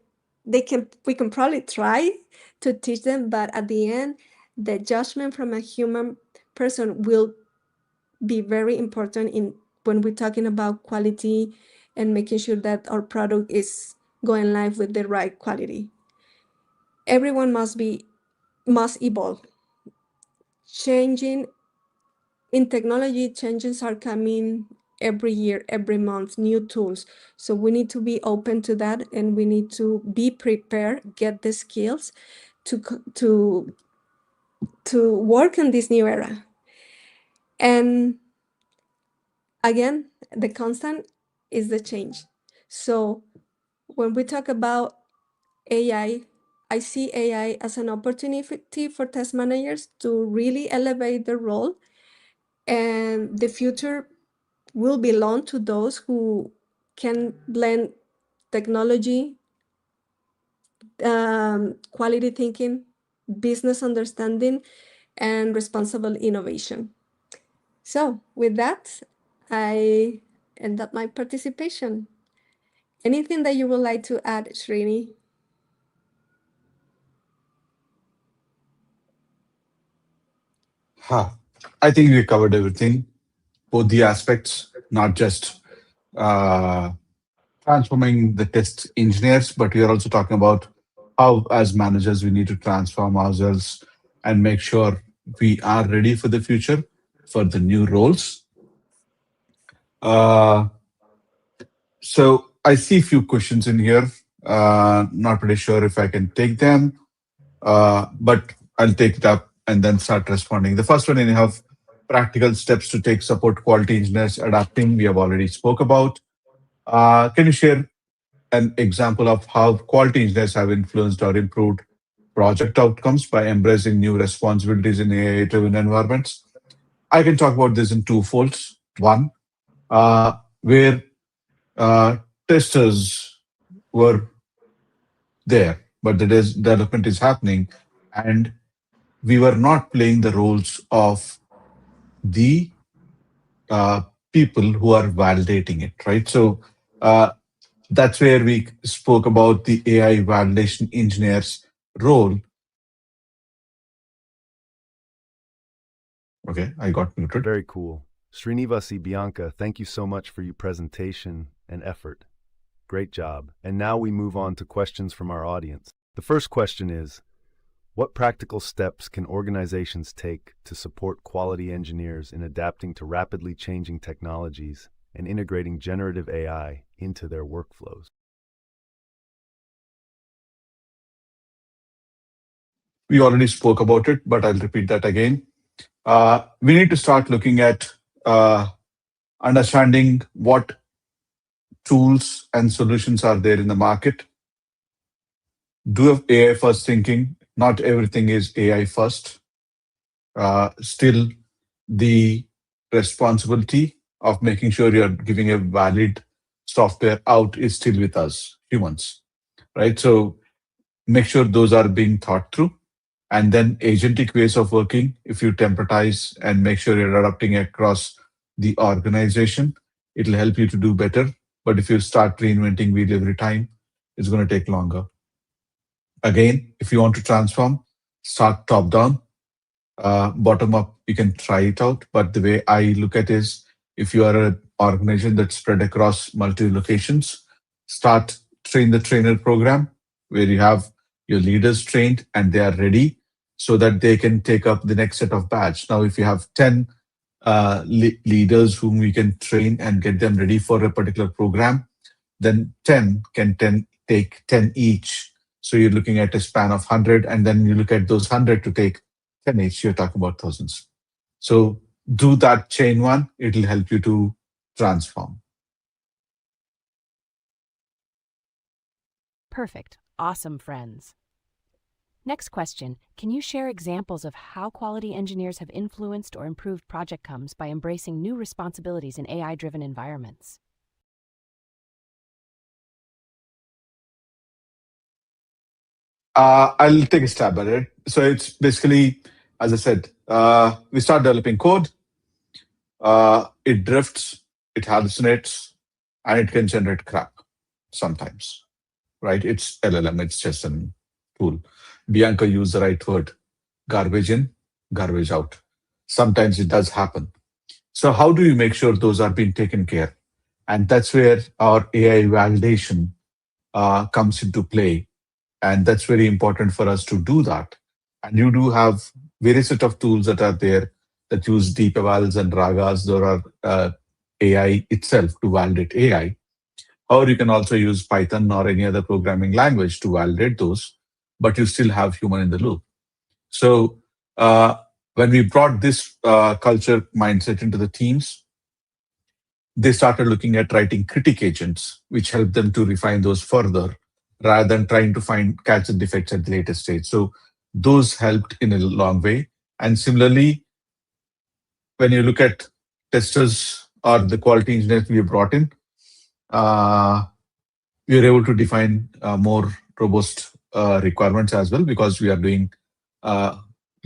probably try to teach them, but at the end, the judgment from a human person will be very important when we're talking about quality and making sure that our product is going live with the right quality. Everyone must evolve. Changing in technology, changes are coming every year, every month, new tools. So we need to be open to that, and we need to be prepared, get the skills to work in this new era. And again, the constant is the change. So when we talk about AI, I see AI as an opportunity for test managers to really elevate their role, and the future will belong to those who can blend technology, quality thinking, business understanding, and responsible innovation. So with that, I end up my participation. Anything that you would like to add, Srini? I think we covered everything, both the aspects, not just uh, transforming the test engineers, but we are also talking about how, as managers, we need to transform ourselves and make sure we are ready for the future, for the new roles. Uh, so I see a few questions in here. Not pretty sure if I can take them, but I'll take it up and then start responding. The first one, you have practical steps to take support quality engineers adapting. We have already spoke about. Can you share an example of how quality engineers have influenced or improved project outcomes by embracing new responsibilities in AI-driven environments? I can talk about this in two folds. One, where uh, testers were there, but the development is happening, and we were not playing the roles of the uh, people who are validating it, right? So that's where we spoke about the AI validation engineer's role. Okay, I got muted. Very cool. Srinivasi Bianca, thank you so much for your presentation and effort. Great job. And now we move on to questions from our audience. The first question is, what practical steps can organizations take to support quality engineers in adapting to rapidly changing technologies and integrating generative AI into their workflows? We already spoke about it, but I'll repeat that again. We need to start looking at understanding what tools and solutions are there in the market. Do have AI first thinking. Not everything is AI first. Still, the responsibility of making sure you're giving a valid software out is still with us, humans, right? So make sure those are being thought through. And then agentic ways of working, if you templatize and make sure you're adapting across the organization, it'll help you to do better. But if you start reinventing wheel every time, it's going to take longer. Again, if you want to transform, start top down, bottom up, you can try it out. But the way I look at it is, if you are an organization that's spread across multi locations, start train the trainer program where you have your leaders trained and they are ready so that they can take up the next set of batch. Now, if you have 10 leaders whom we can train and get them ready for a particular program, then 10 can take 10 each. So you're looking at a span of 100, and then you look at those 100 to take 10 each, you're talking about thousands. So do that chain one, it'll help you to transform. Perfect. Awesome, friends. Next question. Can you share examples of how quality engineers have influenced or improved project outcomes by embracing new responsibilities in AI-driven environments? I'll take a stab at it. So it's basically, as I said, we start developing code, it drifts, it hallucinates, and it can generate crap sometimes, right? It's LLM, it's just a tool. Bianca used the right word, garbage in, garbage out. Sometimes it does happen. So how do you make sure those are being taken care? And that's where our AI validation comes into play. And that's very important for us to do that. And you do have various set of tools that are there that use deep evals and ragas. There are AI itself to validate AI. Or you can also use Python or any other programming language to validate those, but you still have human in the loop. So when we brought this culture mindset into the teams, they started looking at writing critic agents, which helped them to refine those further rather than trying to catch the defects at the later stage. So those helped in a long way. And similarly, when you look at testers or the quality engineers we brought in, we are able to define more robust requirements as well, because we are doing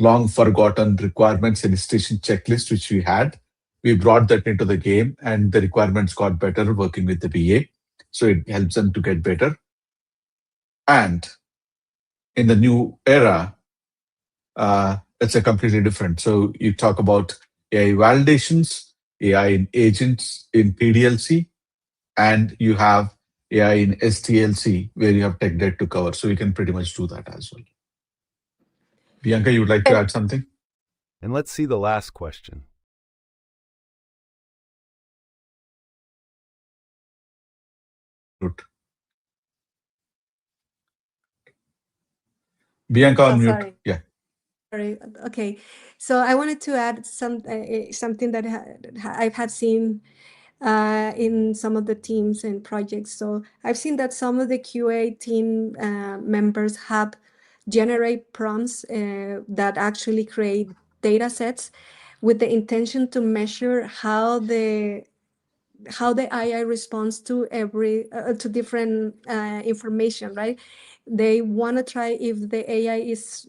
long forgotten requirements elicitation checklist, which we had. We brought that into the game, and the requirements got better working with the BA. So it helps them to get better. And in the new era, it's a completely different. So you talk about AI validations, AI in agents in PDLC, and you have AI in STLC, where you have tech debt to cover. So we can pretty much do that as well. Bianca, you would like to add something? And let's see the last question. Good. Bianca, on mute. Sorry. Yeah. Sorry. Okay. So I wanted to add something that I've had seen in some of the teams and projects. So I've seen that some of the QA team members have generate prompts that actually create data sets with the intention to measure how the AI responds to to different information, right? They want to try if the AI is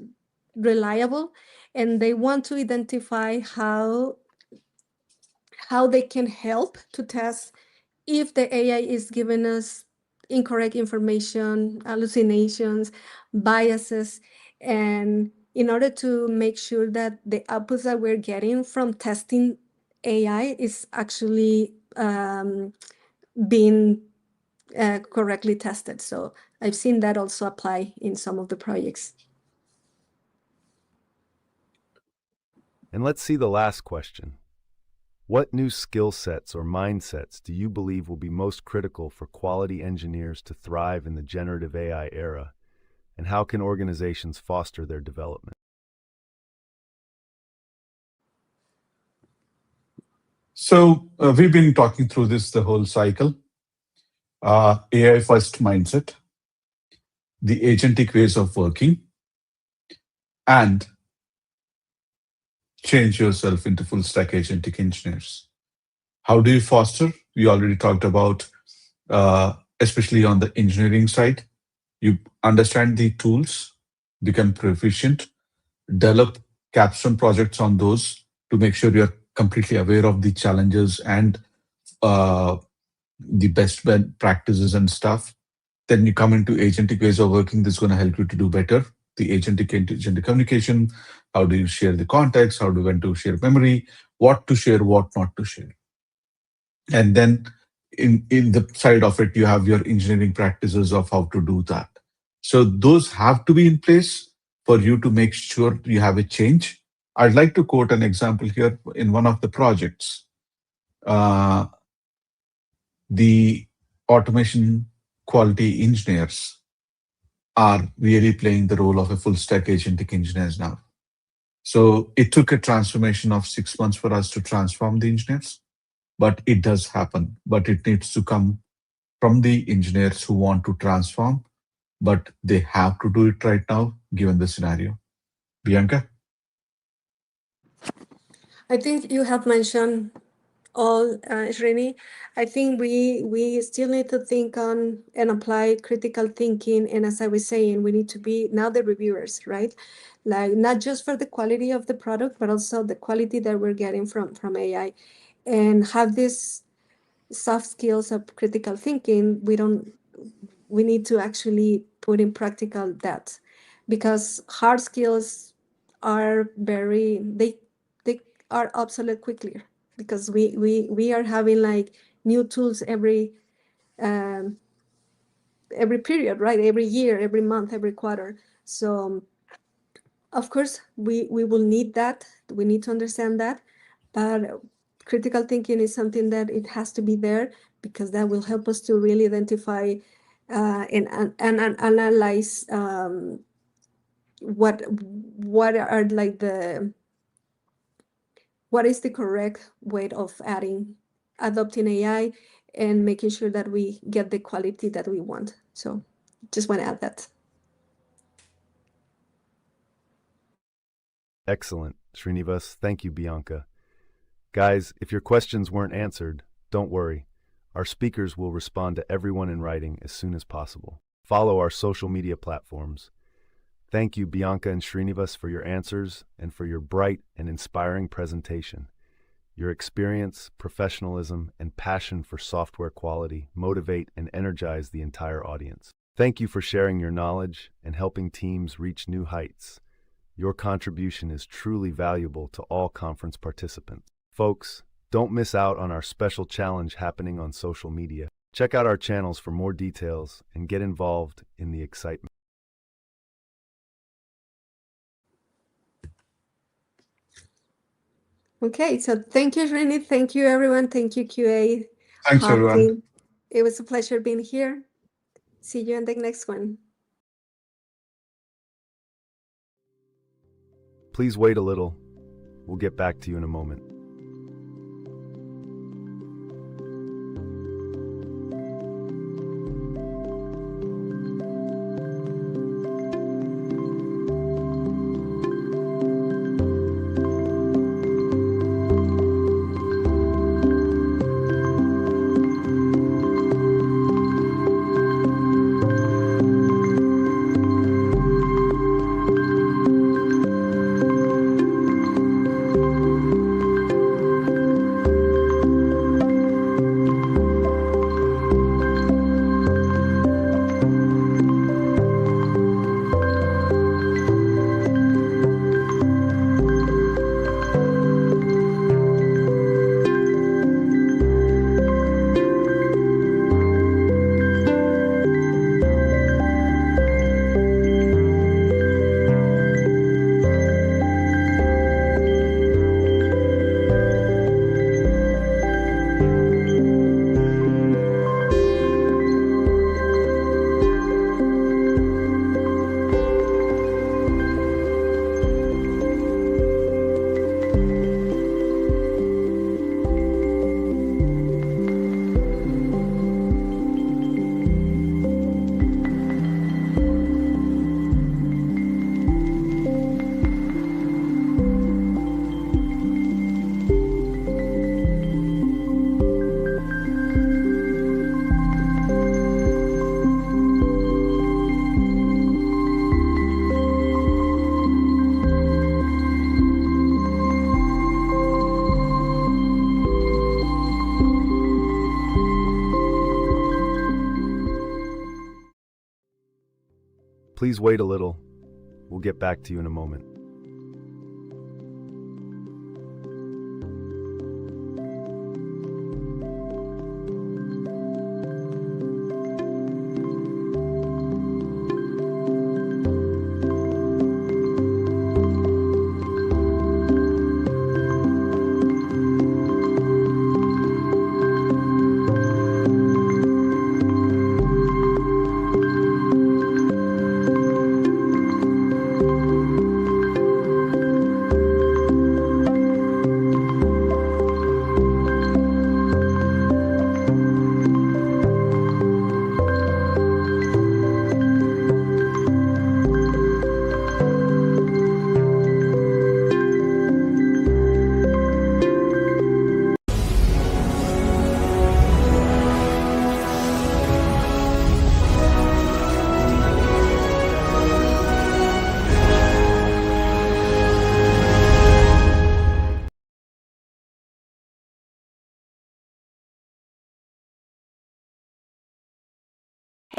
reliable, and they want to identify how they can help to test if the AI is giving us incorrect information, hallucinations, biases, and in order to make sure that the outputs that we're getting from testing AI is actually being correctly tested. So I've seen that also apply in some of the projects. And let's see the last question. What new skill sets or mindsets do you believe will be most critical for quality engineers to thrive in the generative AI era? And how can organizations foster their development? So we've been talking through this the whole cycle. AI first mindset, the agentic ways of working, and change yourself into full stack agentic engineers. How do you foster? We already talked about, especially on the engineering side, you understand the tools, become proficient, develop capstone projects on those to make sure you're completely aware of the challenges and the best practices and stuff. Then you come into agentic ways of working that's going to help you to do better. The agentic communication, how do you share the context, how do you when to share memory, what to share, what not to share. And then in the side of it, you have your engineering practices of how to do that. So those have to be in place for you to make sure you have a change. I'd like to quote an example here in one of the projects. The automation quality engineers are really playing the role of a full stack agentic engineers now. So it took a transformation of 6 months for us to transform the engineers, but it does happen. But it needs to come from the engineers who want to transform, but they have to do it right now, given the scenario. Bianca? I think you have mentioned all, Srini. I think we still need to think on and apply critical thinking. And as I was saying, we need to be now the reviewers, right? Like not just for the quality of the product, but also the quality that we're getting from AI, and have this soft skills of critical thinking. We need to actually put in practical that, because hard skills are they are obsolete quickly, because we are having like new tools um, every period, right? Every year, every month, every quarter. So of course we will need that. We need to understand that, but critical thinking is something that it has to be there, because that will help us to really identify and analyze what are like what is the correct way of adopting AI and making sure that we get the quality that we want. So just want to add that. Excellent, Srinivas. Thank you, Bianca. Guys, if your questions weren't answered, don't worry. Our speakers will respond to everyone in writing as soon as possible. Follow our social media platforms. Thank you, Bianca and Srinivas, for your answers and for your bright and inspiring presentation. Your experience, professionalism, and passion for software quality motivate and energize the entire audience. Thank you for sharing your knowledge and helping teams reach new heights. Your contribution is truly valuable to all conference participants. Folks, don't miss out on our special challenge happening on social media. Check out our channels for more details and get involved in the excitement. Okay, so thank you, Rini. Thank you, everyone. Thank you, QA. Thanks, Hub everyone. team. It was a pleasure being here. See you in the next one. Please wait a little. We'll get back to you in a moment. Please wait a little. We'll get back to you in a moment.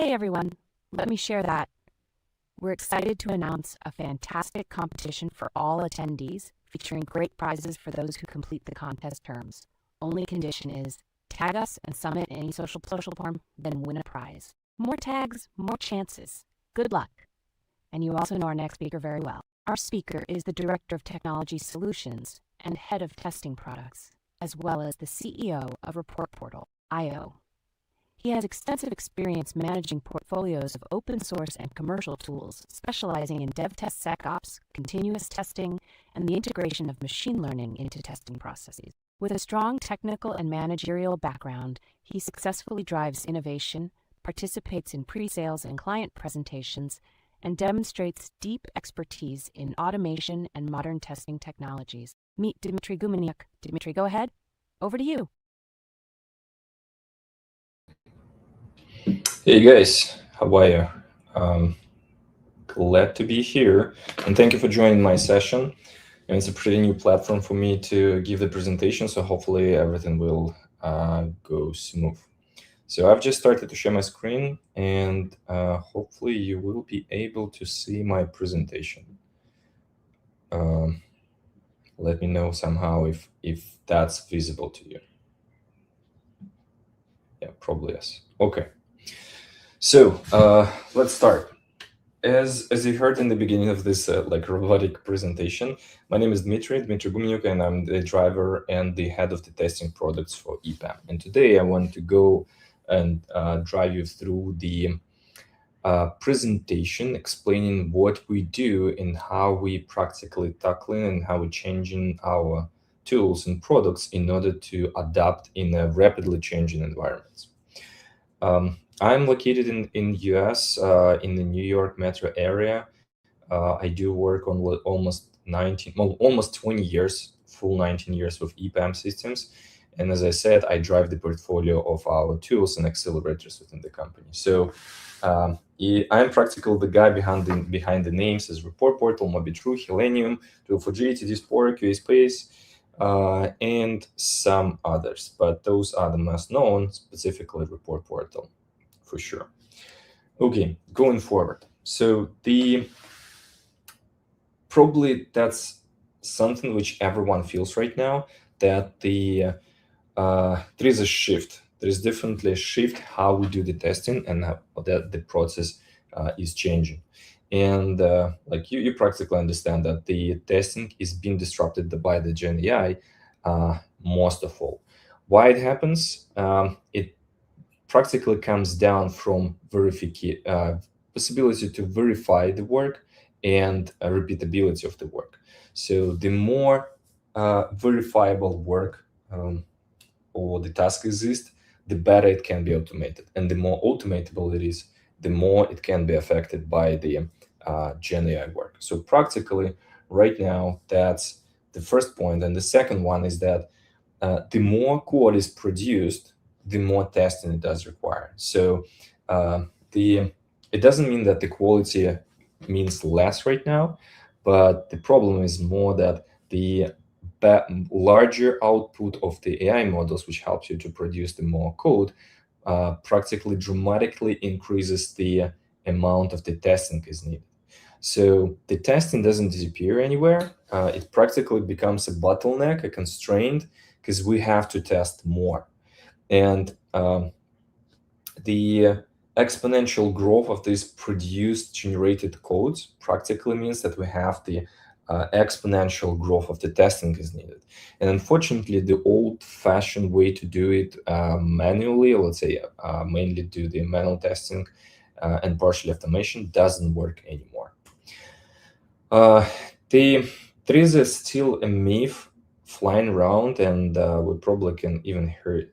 Hey everyone, let me share that we're excited to announce a fantastic competition for all attendees featuring great prizes for those who complete the contest terms. Only condition is tag us and submit any social platform, then win a prize. More tags, more chances. Good luck. And you also know our next speaker very well. Our speaker is the Director of Technology Solutions and Head of Testing Products, as well as the CEO of Report Portal, IO. He has extensive experience managing portfolios of open source and commercial tools, specializing in DevTestSecOps, continuous testing, and the integration of machine learning into testing processes. With a strong technical and managerial background, he successfully drives innovation, participates in pre-sales and client presentations, and demonstrates deep expertise in automation and modern testing technologies. Meet Dmitry Gumeniuk. Dmitry, go ahead. Over to you. Hey guys, how are you? glad to be here, and thank you for joining my session. And it's a pretty new platform for me to give the presentation, so hopefully everything will go smooth. So I've just started to share my screen, and hopefully you will be able to see my presentation. Let me know somehow if that's visible to you. Yeah, probably yes. Okay. So let's start. As you heard in the beginning of this robotic presentation, my name is Dmitry Gumenyuk, and I'm the driver and the head of the testing products for EPAM. And today I want to go and drive you through the presentation explaining what we do and how we practically tackling and how we're changing our tools and products in order to adapt in a rapidly changing environment. I'm located in US, in the New York metro area. I do work on almost 20 years, full 19 years with EPAM systems. And as I said, I drive the portfolio of our tools and accelerators within the company. So I'm practically the guy behind the names as Report Portal, MobiTrue, Helenium, Tool4j, TD-Spore, QASpace, and some others. But those are the most known, specifically Report Portal, for sure. Okay, going forward. So probably that's something which everyone feels right now, that there is a shift. There is definitely a shift how we do the testing, and how that the process is changing. And you practically understand that the testing is being disrupted by the Gen AI most of all. Why it happens? It practically comes down from possibility to verify the work and repeatability of the work. So the more verifiable work or the task exists, the better it can be automated. And the more automatable it is, the more it can be affected by the Gen AI work. So practically, right now, that's the first point. And the second one is that the more code is produced, the more testing it does require. So it doesn't mean that the quality means less right now, but the problem is more that the larger output of the AI models, which helps you to produce the more code, practically dramatically increases the amount of the testing is needed. So the testing doesn't disappear anywhere. It practically becomes a bottleneck, a constraint, because we have to test more. And the exponential growth of these produced generated codes practically means that we have the exponential growth of the testing is needed. And unfortunately, the old-fashioned way to do it manually, or let's say mainly do the manual testing and partial automation, doesn't work anymore. There is still a myth flying around, and we probably can even hear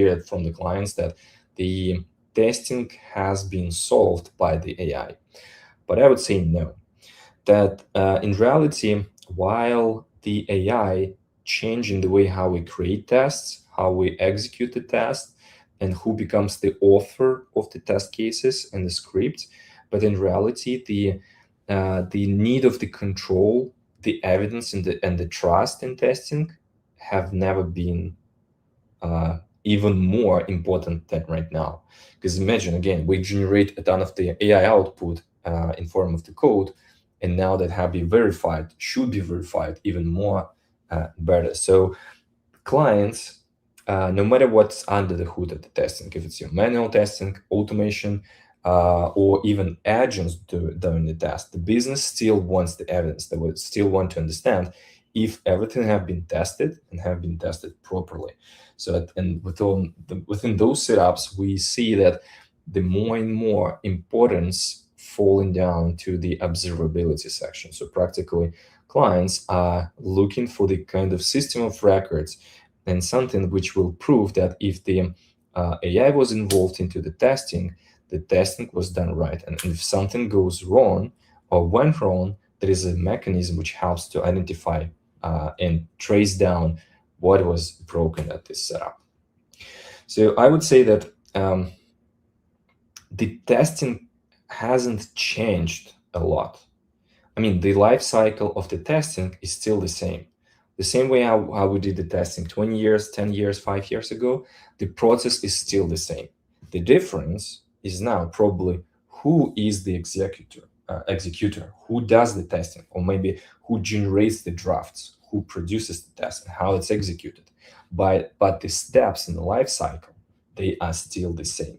it from the clients, that the testing has been solved by the AI. But I would say no. That in reality, while the AI changing the way how we create tests, how we execute the test, and who becomes the author of the test cases and the scripts, but in reality, the need of the control, the evidence, and the trust in testing have never been even more important than right now. Because imagine, again, we generate a ton of the AI output in form of the code, and now that have been verified, should be verified even more better. So clients, no matter what's under the hood of the testing, if it's your manual testing, automation, or even agents doing the test, the business still wants the evidence. They would still want to understand if everything have been tested and have been tested properly. So, and within those setups, we see that the more and more importance falling down to the observability section. So practically, clients are looking for the kind of system of records and something which will prove that if the AI was involved into the testing was done right. And if something goes wrong or went wrong, there is a mechanism which helps to identify and trace down what was broken at this setup. So I would say that the testing hasn't changed a lot. I mean, the life cycle of the testing is still the same. The same way how we did the testing 20 years, 10 years, 5 years ago, the process is still the same. The difference is now probably who is the executor, who does the testing, or maybe who generates the drafts, who produces the test, and how it's executed. But the steps in the life cycle, they are still the same.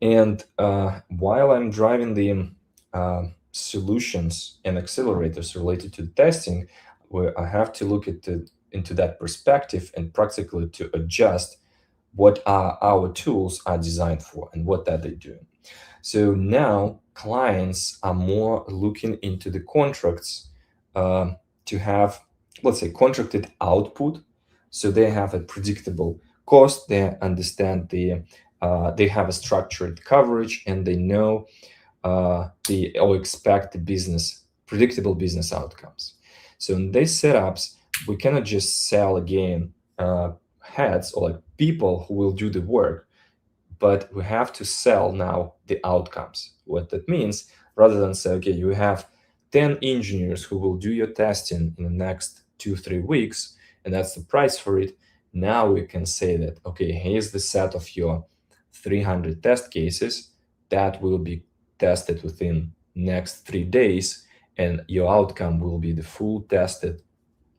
And while I'm driving the solutions and accelerators related to testing, where I have to look into that perspective and practically to adjust what our tools are designed for and what are they doing. So now clients are more looking into the contracts to have, let's say, contracted output. So they have a predictable cost, they understand they have a structured coverage, and they know or expect the predictable business outcomes. So in these setups, we cannot just sell again heads or like people who will do the work, but we have to sell now the outcomes. What that means, rather than say, okay, you have 10 engineers who will do your testing in the next 2-3 weeks, and that's the price for it. Now we can say that, okay, here's the set of your 300 test cases that will be tested within next 3 days, and your outcome will be the full tested,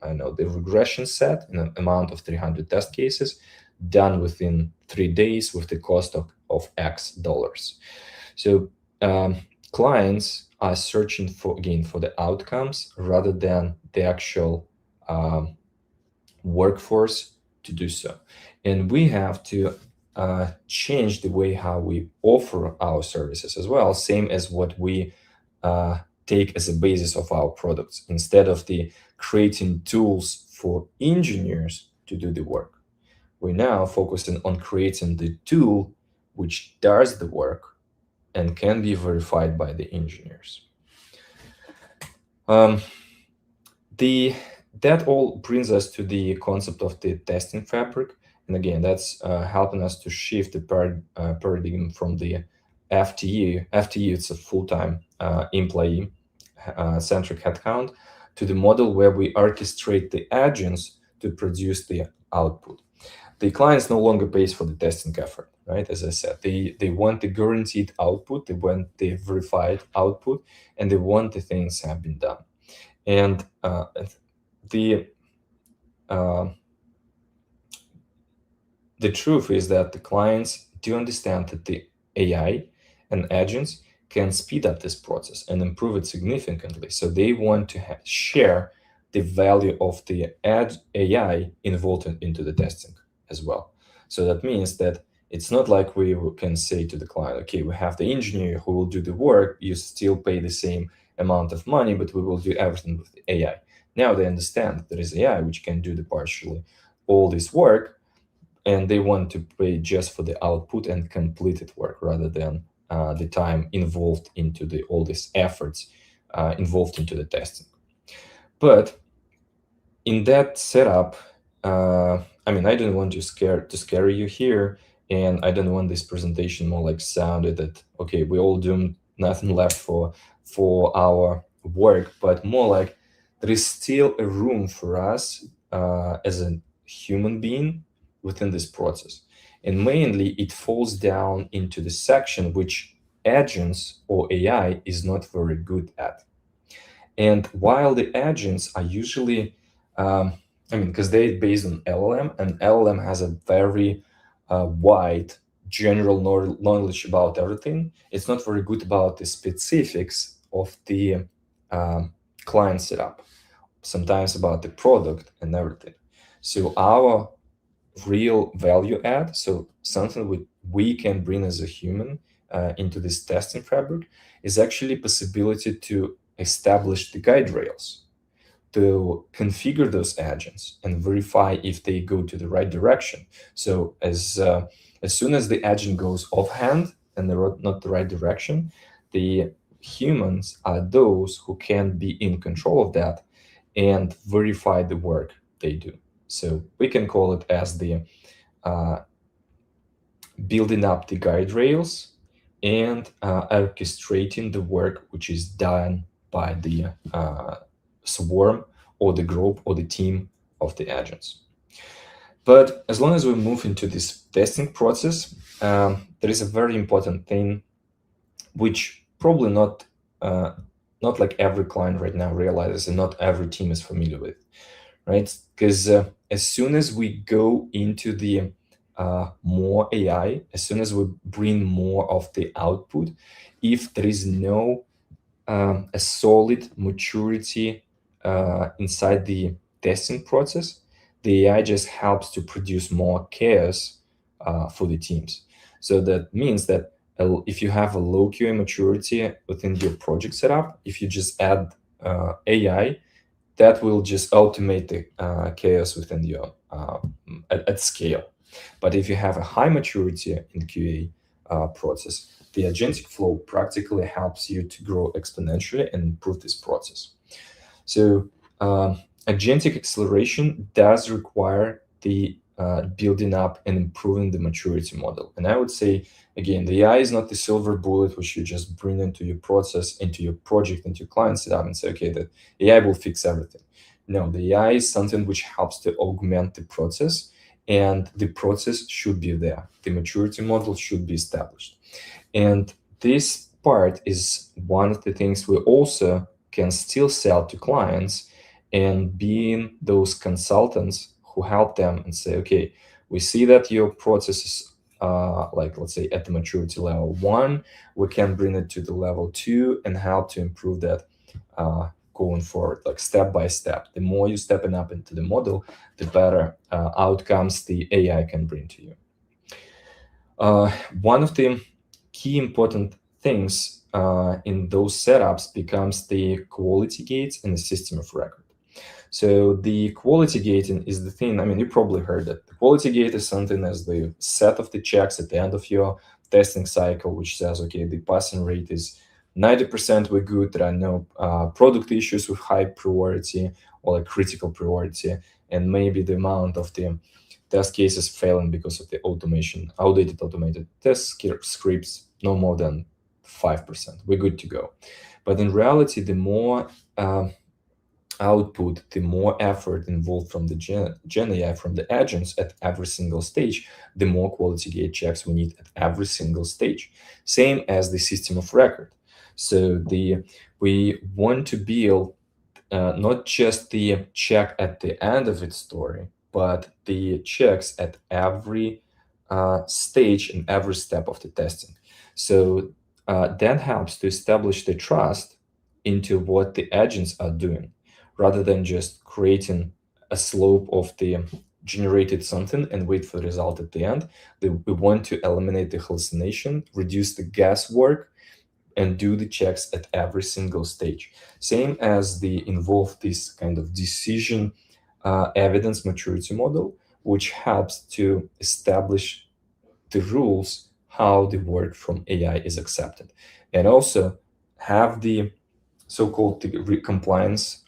the regression set in an amount of 300 test cases done within 3 days with the cost of X dollars. So clients are searching for the outcomes rather than the actual workforce to do so. And we have to change the way how we offer our services as well, same as what we take as a basis of our products. Instead of creating tools for engineers to do the work, we're now focusing on creating the tool which does the work and can be verified by the engineers. That all brings us to the concept of the testing fabric. And again, that's helping us to shift the paradigm from the FTE. FTE, it's a full-time employee centric headcount, to the model where we orchestrate the agents to produce the output. The clients no longer pays for the testing effort, right? As I said, they want the guaranteed output, they want the verified output, and they want the things have been done. And the truth is that the clients do understand that the AI and agents can speed up this process and improve it significantly. So they want to share the value of the AI involved into the testing as well. So that means that it's not like we can say to the client, okay, we have the engineer who will do the work, you still pay the same amount of money, but we will do everything with the AI. Now they understand that there is AI which can do partially all this work, and they want to pay just for the output and completed work rather than the time involved into all these efforts involved into the testing. But in that setup, I don't want to scare you here, and I don't want this presentation more like sounded that, okay, we all doomed, nothing left for our work, but more like there is still a room for us as a human being within this process. And mainly it falls down into the section which agents or AI is not very good at. And while the agents are usually, because they're based on LLM, and LLM has a very wide general knowledge about everything, it's not very good about the specifics of the client setup, sometimes about the product and everything. So our real value add, so something we can bring as a human into this testing fabric, is actually possibility to establish the guide rails, to configure those agents and verify if they go to the right direction. So as soon as the agent goes offhand and they're not the right direction, the humans are those who can be in control of that and verify the work they do. So we can call it as the building up the guide rails and orchestrating the work which is done by the swarm or the group or the team of the agents. But as long as we move into this testing process, there is a very important thing which probably not like every client right now realizes and not every team is familiar with, right? Because as soon as we go into the more AI, as soon as we bring more of the output, if there is no a solid maturity inside the testing process, the AI just helps to produce more chaos for the teams. So that means that if you have a low QA maturity within your project setup, if you just add AI, that will just automate the chaos within your at scale. But if you have a high maturity in QA process, the agentic flow practically helps you to grow exponentially and improve this process. So agentic acceleration does require the building up and improving the maturity model. And I would say, again, the AI is not the silver bullet which you just bring into your process, into your project, into your client setup and say, okay, the AI will fix everything. No, the AI is something which helps to augment the process, and the process should be there. The maturity model should be established. And this part is one of the things we also can still sell to clients, and being those consultants who help them and say, okay, we see that your process is like, let's say, at the maturity level 1, we can bring it to the level 2 and help to improve that going forward, like step by step. The more you stepping up into the model, the better outcomes the AI can bring to you. One of the key important things in those setups becomes the quality gates and the system of record. So the quality gating is the thing, I mean, you probably heard that. The quality gate is something as the set of the checks at the end of your testing cycle, which says, okay, the passing rate is 90%, we're good, there are no product issues with high priority or like critical priority, and maybe the amount of the test cases failing because of the outdated automated test scripts, no more than 5%. We're good to go. But in reality, the more output, the more effort involved from the Gen AI, from the agents at every single stage, the more quality gate checks we need at every single stage. Same as the system of record. So we want to build not just the check at the end of its story, but the checks at every stage and every step of the testing. So that helps to establish the trust into what the agents are doing, rather than just creating a slope of the generated something and wait for the result at the end. We want to eliminate the hallucination, reduce the guesswork, and do the checks at every single stage. Same as the involve this kind of decision evidence maturity model, which helps to establish the rules how the work from AI is accepted, and also have the so-called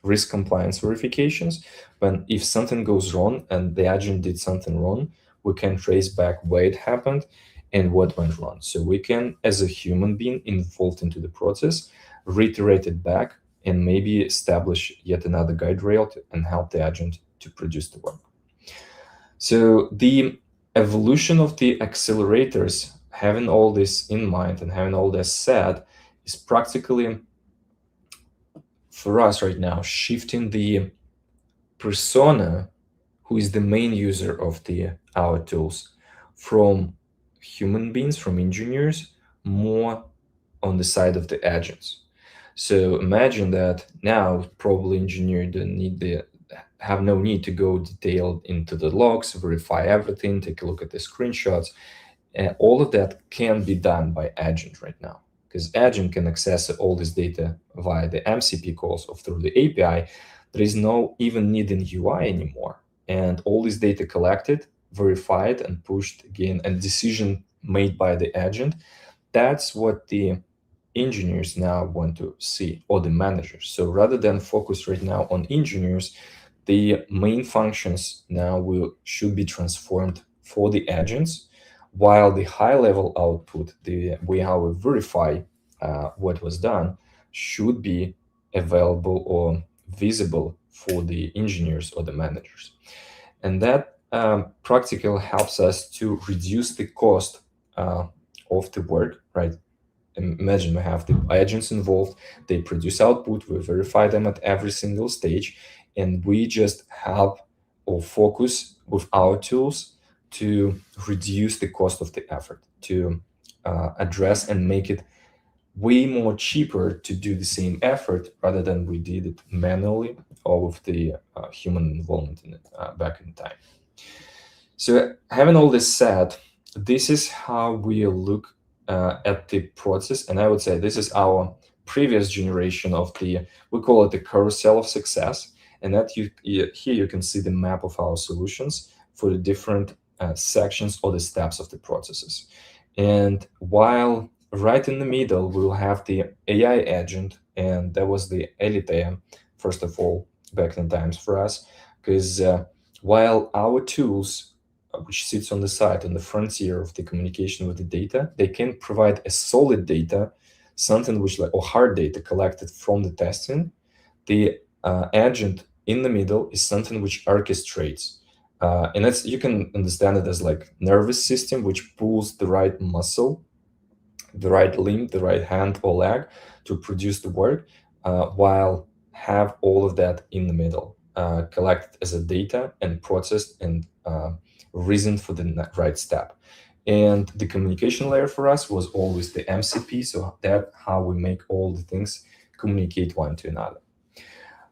risk compliance verifications. When if something goes wrong and the agent did something wrong, we can trace back where it happened and what went wrong. So we can, as a human being involved into the process, reiterate it back and maybe establish yet another guide rail and help the agent to produce the work. So the evolution of the accelerators, having all this in mind and having all this said, is practically, for us right now, shifting the persona who is the main user of our tools from human beings, from engineers, more on the side of the agents. So imagine that now probably engineer have no need to go detailed into the logs, verify everything, take a look at the screenshots. And all of that can be done by agent right now, because agent can access all this data via the MCP calls or through the API. There is no even need in UI anymore. And all this data collected, verified, and pushed again, and decision made by the agent. That's what the engineers now want to see, or the managers. So rather than focus right now on engineers, the main functions now should be transformed for the agents, while the high-level output, the way how we verify what was done, should be available or visible for the engineers or the managers. And that practical helps us to reduce the cost of the work, right? Imagine we have the agents involved, they produce output, we verify them at every single stage, and we just help or focus with our tools to reduce the cost of the effort, to address and make it way more cheaper to do the same effort rather than we did it manually or with the human involvement in it back in time. So having all this said, this is how we look at the process, and I would say this is our previous generation of the, we call it the carousel of success, and that here you can see the map of our solutions for the different sections or the steps of the processes. And while right in the middle we will have the AI agent, and that was the elite first of all back in times for us, because while our tools which sits on the side, on the frontier of the communication with the data, they can provide a solid data, something which or hard data collected from the testing. The agent in the middle is something which orchestrates, and that's, you can understand it as like nervous system, which pulls the right muscle, the right limb, the right hand or leg to produce the work, while have all of that in the middle, collected as a data and processed and reasoned for the right step. And the communication layer for us was always the MCP, so that's how we make all the things communicate one to another.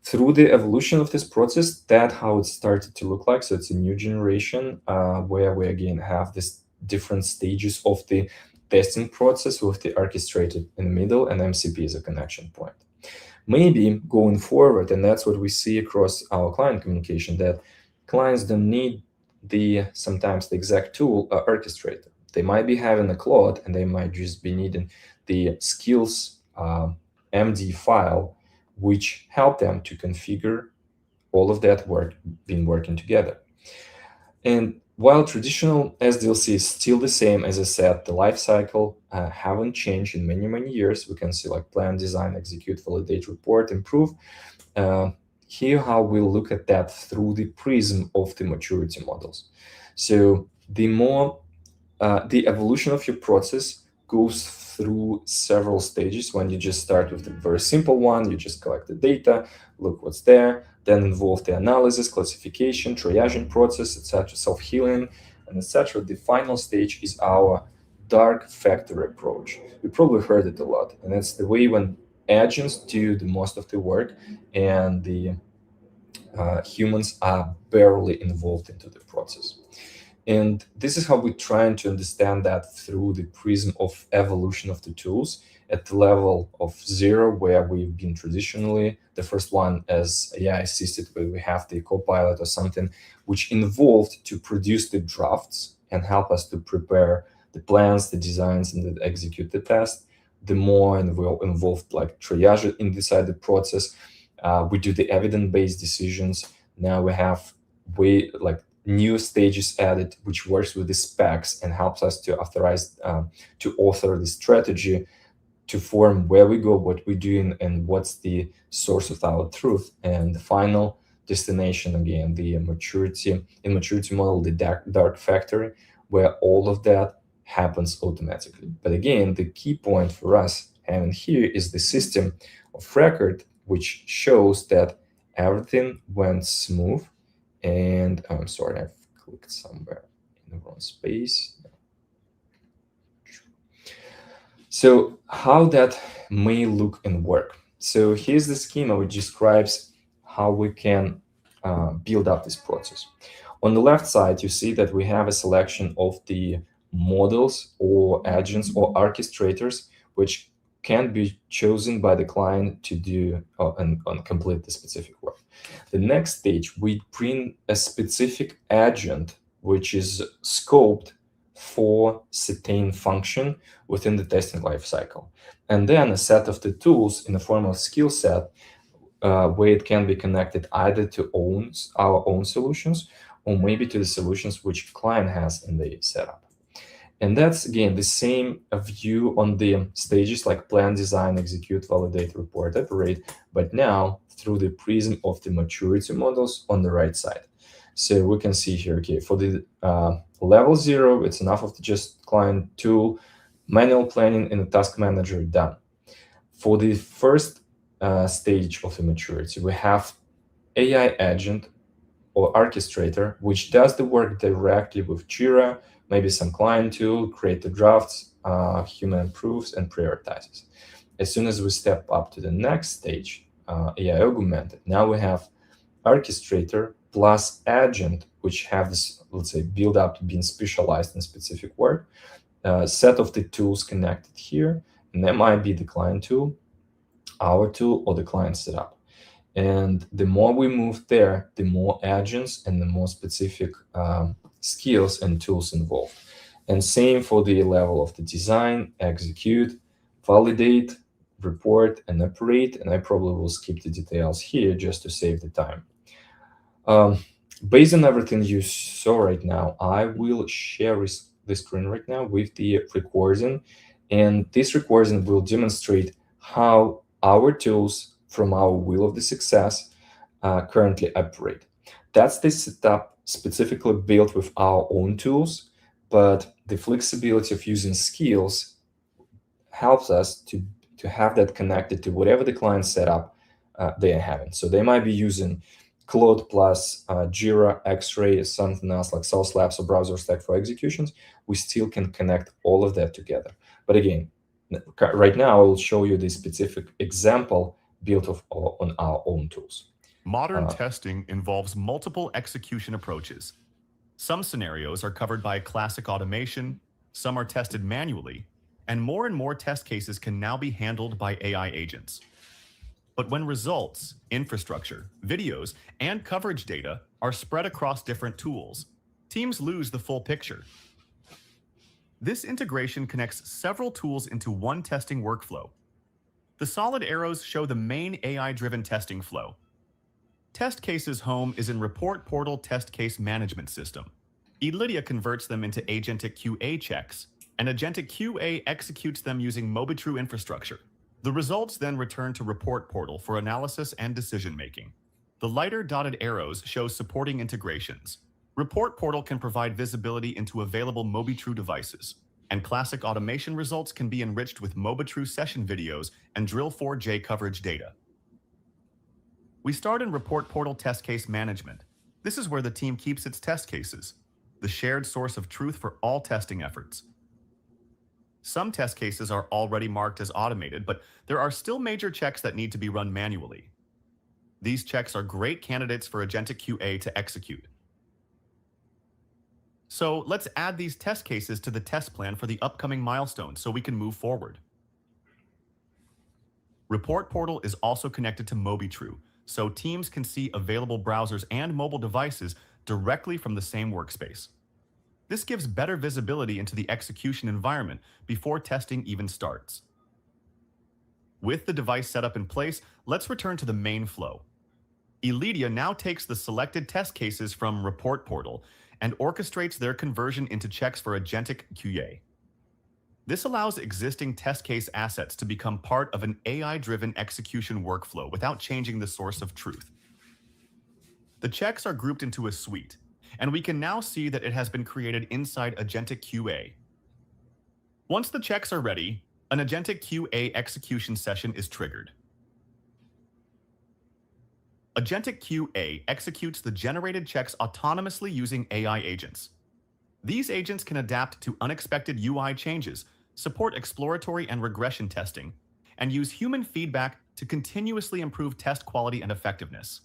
Through the evolution of this process, that's how it started to look like. So it's a new generation where we again have this different stages of the testing process with the orchestrated in the middle and MCP as a connection point. Maybe going forward, and that's what we see across our client communication, that clients don't need sometimes the exact tool orchestrator. They might be having a Claude and they might just be needing the skills MD file, which help them to configure all of that work being working together. And while traditional SDLC is still the same, as I said, the life cycle haven't changed in many, many years. We can see like plan, design, execute, validate, report, improve. Here, how we look at that through the prism of the maturity models. So the more the evolution of your process goes through several stages. When you just start with the very simple one, you just collect the data, look what's there, then involve the analysis, classification, triaging process, etc., self-healing, and etc. The final stage is our dark factory approach. You probably heard it a lot, and it's the way when agents do the most of the work and the humans are barely involved into the process. And this is how we're trying to understand that through the prism of evolution of the tools at the level of 0, where we've been traditionally the first one as AI assisted, where we have the copilot or something which involved to produce the drafts and help us to prepare the plans, the designs, and then execute the test. The more involved like triage inside the process, we do the evidence-based decisions. Now we have new stages added, which works with the specs and helps us to author the strategy to form where we go, what we're doing, and what's the source of our truth. And the final destination, again, the maturity model, the dark factory, where all of that happens automatically. But again, the key point for us having here is the system of record, which shows that everything went smooth. And I'm sorry, I've clicked somewhere in the wrong space. So how that may look and work. So here's the schema which describes how we can build up this process. On the left side, you see that we have a selection of the models or agents or orchestrators, which can be chosen by the client to do and complete the specific work. The next stage, we bring a specific agent which is scoped for certain function within the testing lifecycle, and then a set of the tools in the form of skill set, where it can be connected either to our own solutions or maybe to the solutions which client has in the setup. And that's, again, the same view on the stages like plan, design, execute, validate, report, operate, but now through the prism of the maturity models on the right side. So we can see here, okay, for the level 0, it's enough of just client tool, manual planning in the task manager, done. For the first stage of the maturity, we have AI agent or orchestrator, which does the work directly with Jira, maybe some client tool, create the drafts, human improves and prioritizes. As soon as we step up to the next stage, AI augmented, now we have orchestrator plus agent, which have this, let's say, build up to being specialized in specific work, set of the tools connected here, and that might be the client tool, our tool, or the client setup. And the more we move there, the more agents and the more specific skills and tools involved. And same for the level of the design, execute, validate, report, and operate. And I probably will skip the details here just to save the time. Based on everything you saw right now, I will share the screen right now with the recording. And this recording will demonstrate how our tools from our wheel of the success currently operate. That's the setup specifically built with our own tools, but the flexibility of using skills helps us to have that connected to whatever the client setup they are having. So they might be using Claude plus Jira, X-Ray, something else like Sales Labs or Browser Stack for executions. We still can connect all of that together. But again, right now I will show you the specific example built on our own tools. Modern testing involves multiple execution approaches. Some scenarios are covered by classic automation, some are tested manually, and more test cases can now be handled by AI agents. But when results, infrastructure, videos, and coverage data are spread across different tools, teams lose the full picture. This integration connects several tools into one testing workflow. The solid arrows show the main AI-driven testing flow. Test Cases Home is in Report Portal Test Case Management System. eLydia converts them into agentic QA checks, and agentic QA executes them using MobiTrue infrastructure. The results then return to Report Portal for analysis and decision-making. The lighter dotted arrows show supporting integrations. Report Portal can provide visibility into available MobiTrue devices, and classic automation results can be enriched with MobiTrue session videos and Drill4j coverage data. We start in Report Portal Test Case Management. This is where the team keeps its test cases, the shared source of truth for all testing efforts. Some test cases are already marked as automated, but there are still major checks that need to be run manually. These checks are great candidates for agentic QA to execute. So let's add these test cases to the test plan for the upcoming milestones so we can move forward. Report Portal is also connected to MobiTrue, so teams can see available browsers and mobile devices directly from the same workspace. This gives better visibility into the execution environment before testing even starts. With the device setup in place, let's return to the main flow. eLydia now takes the selected test cases from Report Portal and orchestrates their conversion into checks for agentic QA. This allows existing test case assets to become part of an AI-driven execution workflow without changing the source of truth. The checks are grouped into a suite, and we can now see that it has been created inside agentic QA. Once the checks are ready, an agentic QA execution session is triggered. Agentic QA executes the generated checks autonomously using AI agents. These agents can adapt to unexpected UI changes, support exploratory and regression testing, and use human feedback to continuously improve test quality and effectiveness.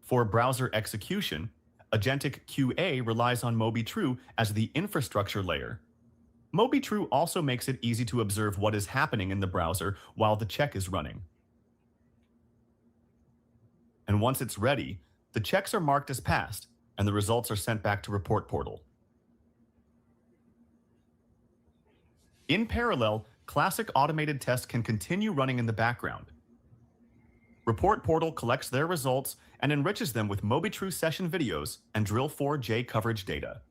For browser execution, agentic QA relies on MobiTrue as the infrastructure layer. MobiTrue also makes it easy to observe what is happening in the browser while the check is running. And once it's ready, the checks are marked as passed, and the results are sent back to Report Portal. In parallel, classic automated tests can continue running in the background. Report Portal collects their results and enriches them with MobiTrue session videos and Drill4j coverage data.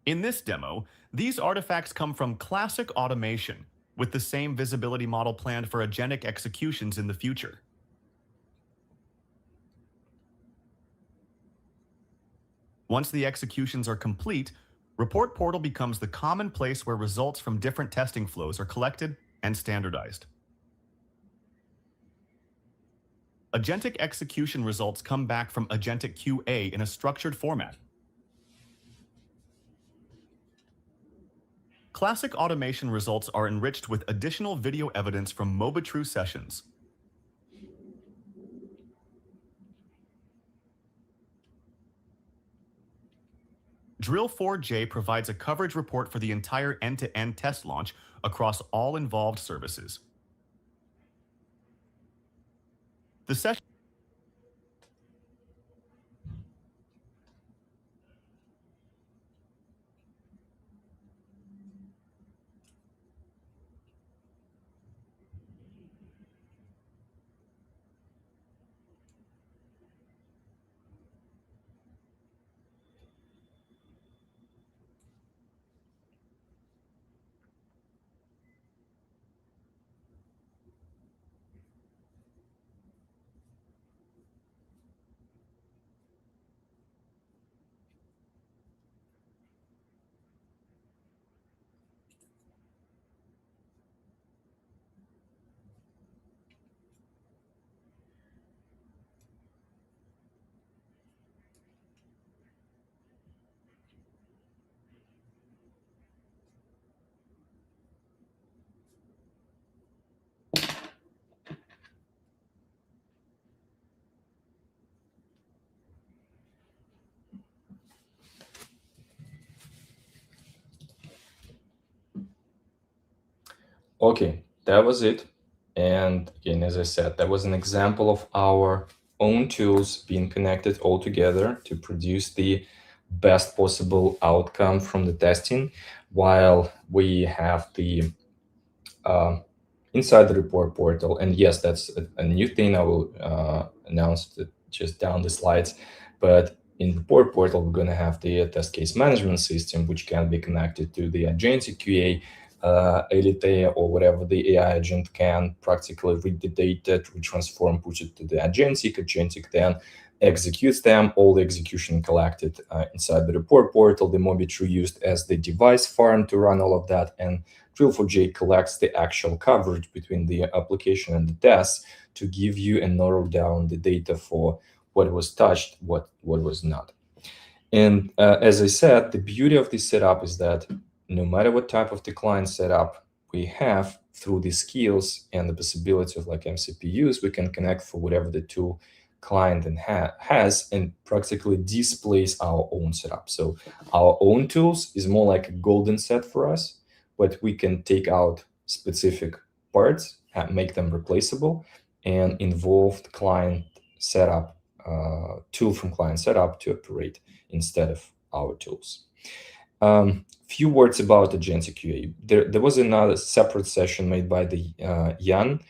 In this demo, these artifacts come from classic automation, with the same visibility model planned for agentic executions in the future. Once the executions are complete, Report Portal becomes the common place where results from different testing flows are collected and standardized. Agentic execution results come back from Agentic QA in a structured format. Classic automation results are enriched with additional video evidence from MobiTrue sessions. Drill4j provides a coverage report for the entire end-to-end test launch across all involved services. The session Okay, that was it. And again, as I said, that was an example of our own tools being connected all together to produce the best possible outcome from the testing, while we have the inside the report portal. And yes, that's a new thing. I will announce it just down the slides. But in the report portal, we're going to have the test case management system, which can be connected to the agentic QA, Elite, or whatever the AI agent can practically read the data, retransform, push it to the agentic. Agentic then executes them, all the execution collected inside the report portal. The MobiTrue used as the device farm to run all of that, and Drill4j collects the actual coverage between the application and the tests to give you and narrow down the data for what was touched, what was not. And as I said, the beauty of this setup is that no matter what type of the client setup we have, through the skills and the possibility of like MCPUs, we can connect for whatever the tool client and has and practically displace our own setup. So our own tools is more like a golden set for us, but we can take out specific parts, make them replaceable, and involve the client setup, tool from client setup to operate instead of our tools. Few words about agentic QA. There was another separate session made by the Jan,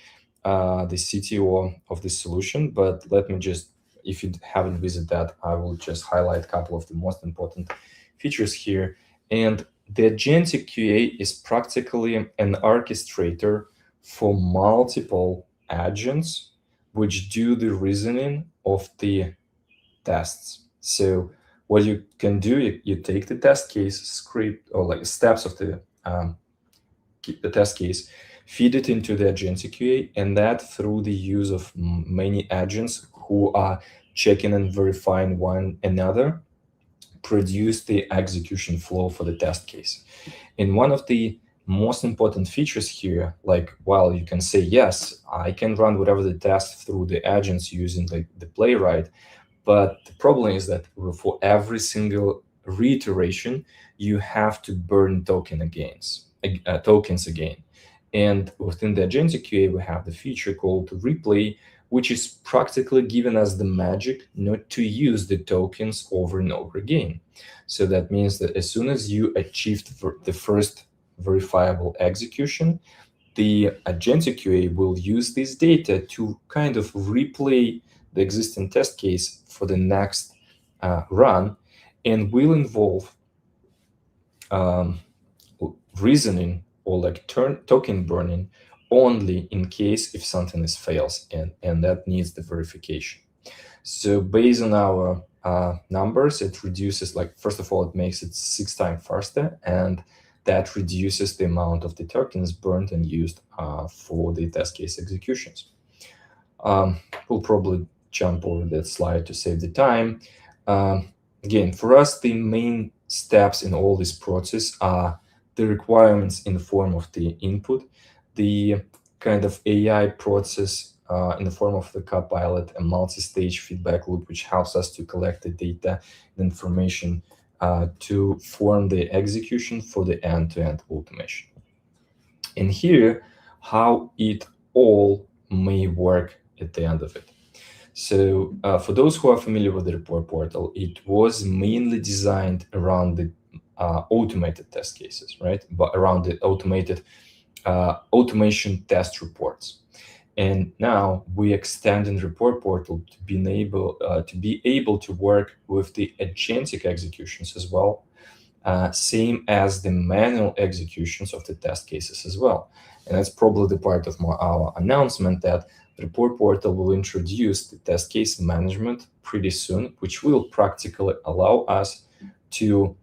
the CTO of this solution, but let me just, if you haven't visited that, I will just highlight a couple of the most important features here. And the agentic QA is practically an orchestrator for multiple agents which do the reasoning of the tests. So what you can do, you take the test case script or like steps of the test case, feed it into the agentic QA, and that through the use of many agents who are checking and verifying one another, produce the execution flow for the test case. And one of the most important features here, like, while you can say, yes, I can run whatever the test through the agents using the playwright, but the problem is that for every single reiteration, you have to burn tokens again. And within the agentic QA, we have the feature called replay, which is practically giving us the magic not to use the tokens over and over again. So that means that as soon as you achieved the first verifiable execution, the agentic QA will use this data to kind of replay the existing test case for the next run, and will involve reasoning or like token burning only in case if something is fails and that needs the verification. So based on our numbers, it reduces, like, first of all, it makes it 6 times faster, and that reduces the amount of the tokens burned and used for the test case executions. We'll probably jump over that slide to save the time. Again, for us, the main steps in all this process are the requirements in the form of the input, the kind of AI process in the form of the Copilot, a multi-stage feedback loop, which helps us to collect the data and information to form the execution for the end-to-end automation. And here, how it all may work at the end of it. So for those who are familiar with the report portal, it was mainly designed around the automated test cases, right? But around the automated automation test reports. And now we extend in the report portal to be able to work with the agentic executions as well, same as the manual executions of the test cases as well. And that's probably the part of our announcement that the report portal will introduce the test case management pretty soon, which will practically allow us to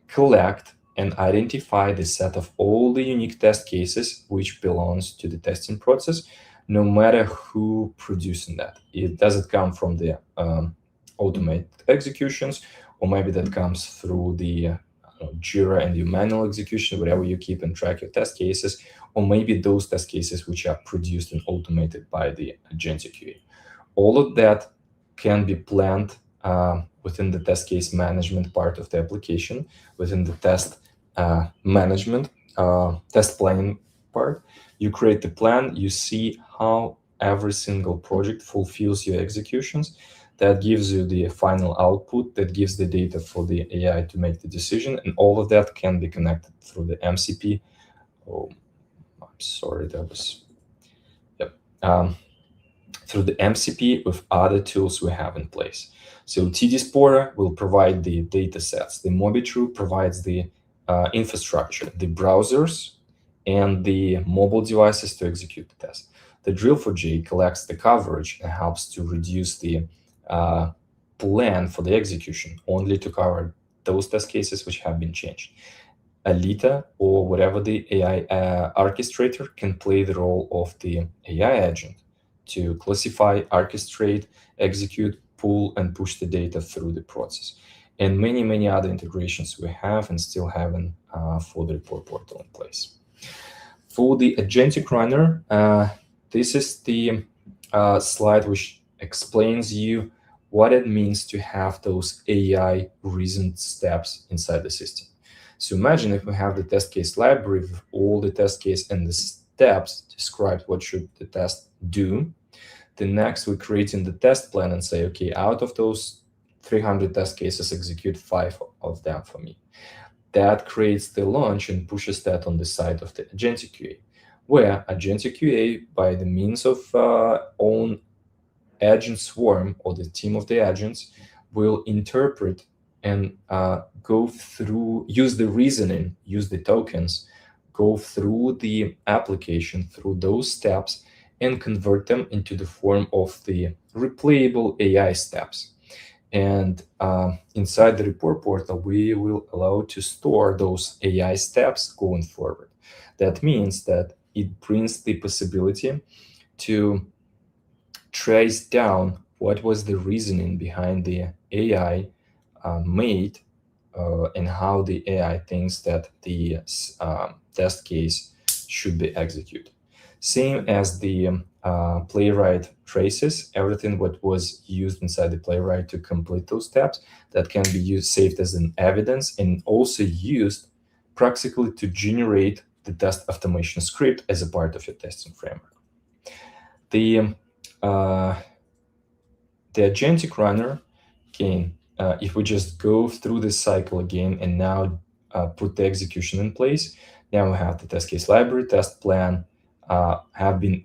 collect and identify the set of all the unique test cases which belongs to the testing process, no matter who producing that. Does it come from the automated executions, or maybe that comes through the Jira and your manual execution, whatever you keep and track your test cases, or maybe those test cases which are produced and automated by the agentic QA. All of that can be planned within the test case management part of the application, within the test management, test planning part. You create the plan, you see how every single project fulfills your executions. That gives you the final output, that gives the data for the AI to make the decision, and all of that can be connected through the MCP. Oh, I'm sorry, that was, yep. Through the MCP with other tools we have in place. So TD Spora will provide the data sets. The MobiTrue provides the infrastructure, the browsers, and the mobile devices to execute the test. The Drill4j collects the coverage and helps to reduce the plan for the execution only to cover those test cases which have been changed. Alita, or whatever the AI orchestrator, can play the role of the AI agent to classify, orchestrate, execute, pull, and push the data through the process. And many, many other integrations we have and still haven't for the report portal in place. For the agentic runner, this is the slide which explains you what it means to have those AI reasoned steps inside the system. So imagine if we have the test case library with all the test case and the steps described what should the test do. The next, we create in the test plan and say, okay, out of those 300 test cases, execute 5 of them for me. That creates the launch and pushes that on the side of the agentic QA, where agentic QA, by the means of own agent swarm or the team of the agents, will interpret and go through, use the reasoning, use the tokens, go through the application, through those steps, and convert them into the form of the replayable AI steps. And inside the report portal, we will allow to store those AI steps going forward. That means that it brings the possibility to trace down what was the reasoning behind the AI made and how the AI thinks that the test case should be executed. Same as the playwright traces, everything what was used inside the playwright to complete those steps, that can be used, saved as an evidence, and also used practically to generate the test automation script as a part of your testing framework. The agentic runner, again, if we just go through this cycle again and now put the execution in place, Now we have the test case library, test plan have been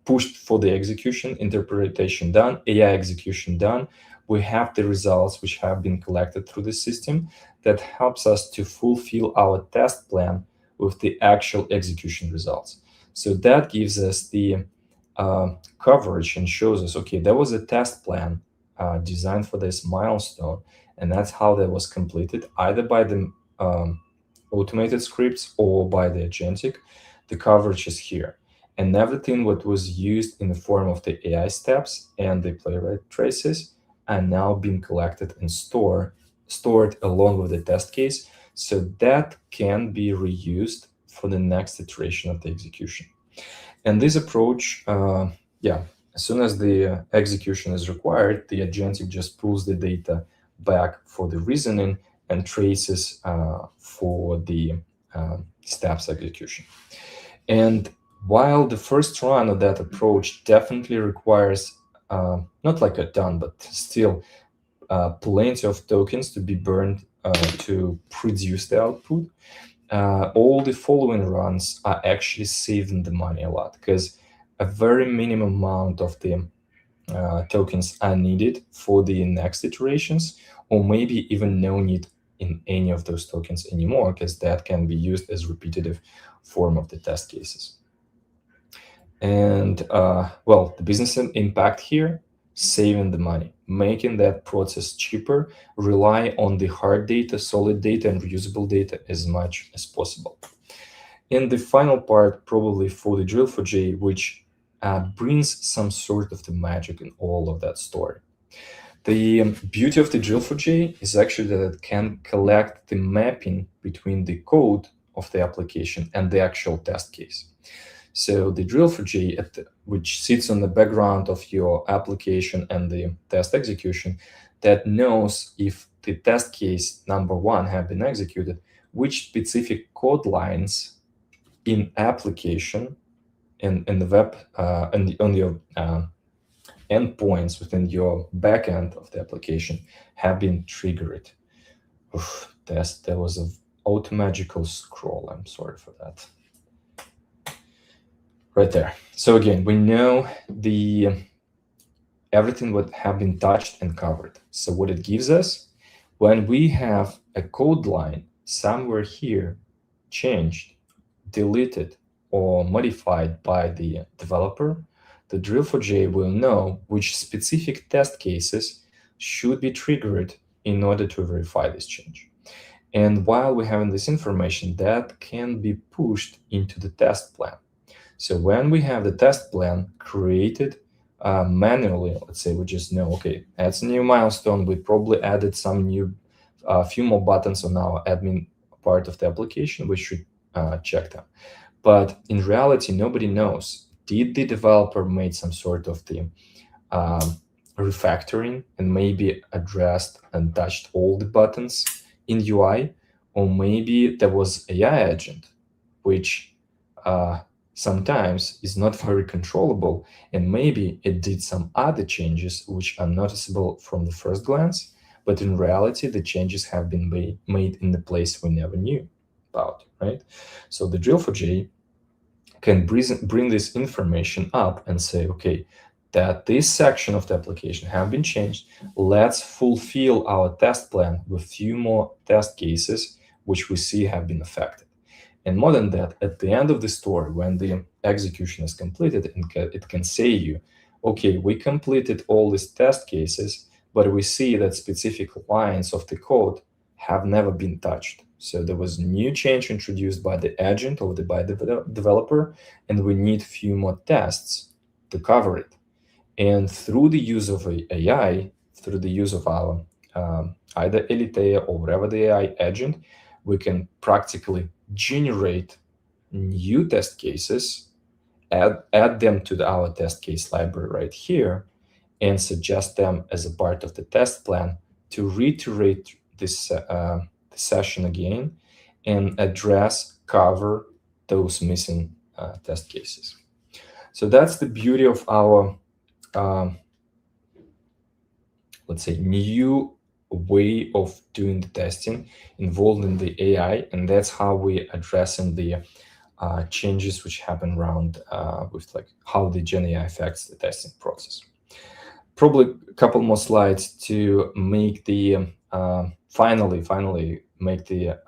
pushed for the execution, interpretation done, AI execution done. We have the results which have been collected through the system that helps us to fulfill our test plan with the actual execution results. So that gives us the coverage and shows us, okay, there was a test plan designed for this milestone, and that's how that was completed, either by the automated scripts or by the agentic. The coverage is here. And everything what was used in the form of the AI steps and the playwright traces are now being collected and stored along with the test case, so that can be reused for the next iteration of the execution. And this approach, as soon as the execution is required, the agentic just pulls the data back for the reasoning and traces for the steps execution. And while the first run of that approach definitely requires not like a ton, but still plenty of tokens to be burned to produce the output, all the following runs are actually saving the money a lot, because a very minimum amount of the tokens are needed for the next iterations, or maybe even no need in any of those tokens anymore, because that can be used as repetitive form of the test cases. And the business impact here, saving the money, making that process cheaper, rely on the hard data, solid data, and reusable data as much as possible. And the final part, probably for the Drill4j, which brings some sort of the magic in all of that story. The beauty of the Drill4j is actually that it can collect the mapping between the code of the application and the actual test case. So the Drill4j, which sits on the background of your application and the test execution, that knows if the test case number 1 have been executed, which specific code lines in application and in the web on your endpoints within your backend of the application have been triggered. That was an automagical scroll. I'm sorry for that. Right there. So again, we know everything would have been touched and covered. So what it gives us, when we have a code line somewhere here changed, deleted, or modified by the developer, the Drill4j will know which specific test cases should be triggered in order to verify this change. And while we're having this information, that can be pushed into the test plan. So when we have the test plan created manually, let's say we just know, okay, that's a new milestone. We probably added some new, few more buttons on our admin part of the application. We should check them. But in reality, nobody knows. Did the developer made some sort of the refactoring and maybe addressed and touched all the buttons in UI? Or maybe there was AI agent, which sometimes is not very controllable, and maybe it did some other changes which are noticeable from the first glance, but in reality, the changes have been made in the place we never knew about, right? So the Drill4j can bring this information up and say, okay, that this section of the application have been changed. Let's fulfill our test plan with few more test cases which we see have been affected. And more than that, at the end of the story, when the execution is completed, it can say you, okay, we completed all these test cases, but we see that specific lines of the code have never been touched. So there was new change introduced by the agent or by the developer, and we need few more tests to cover it. And through the use of AI, through the use of our either Elite or whatever the AI agent, we can practically generate new test cases, add them to our test case library right here, and suggest them as a part of the test plan to reiterate this session again and cover those missing test cases. So that's the beauty of our, let's say, new way of doing the testing involved in the AI, and that's how we addressing the changes which happen around with like how the Gen AI affects the testing process. Probably a couple more slides to make the finally make the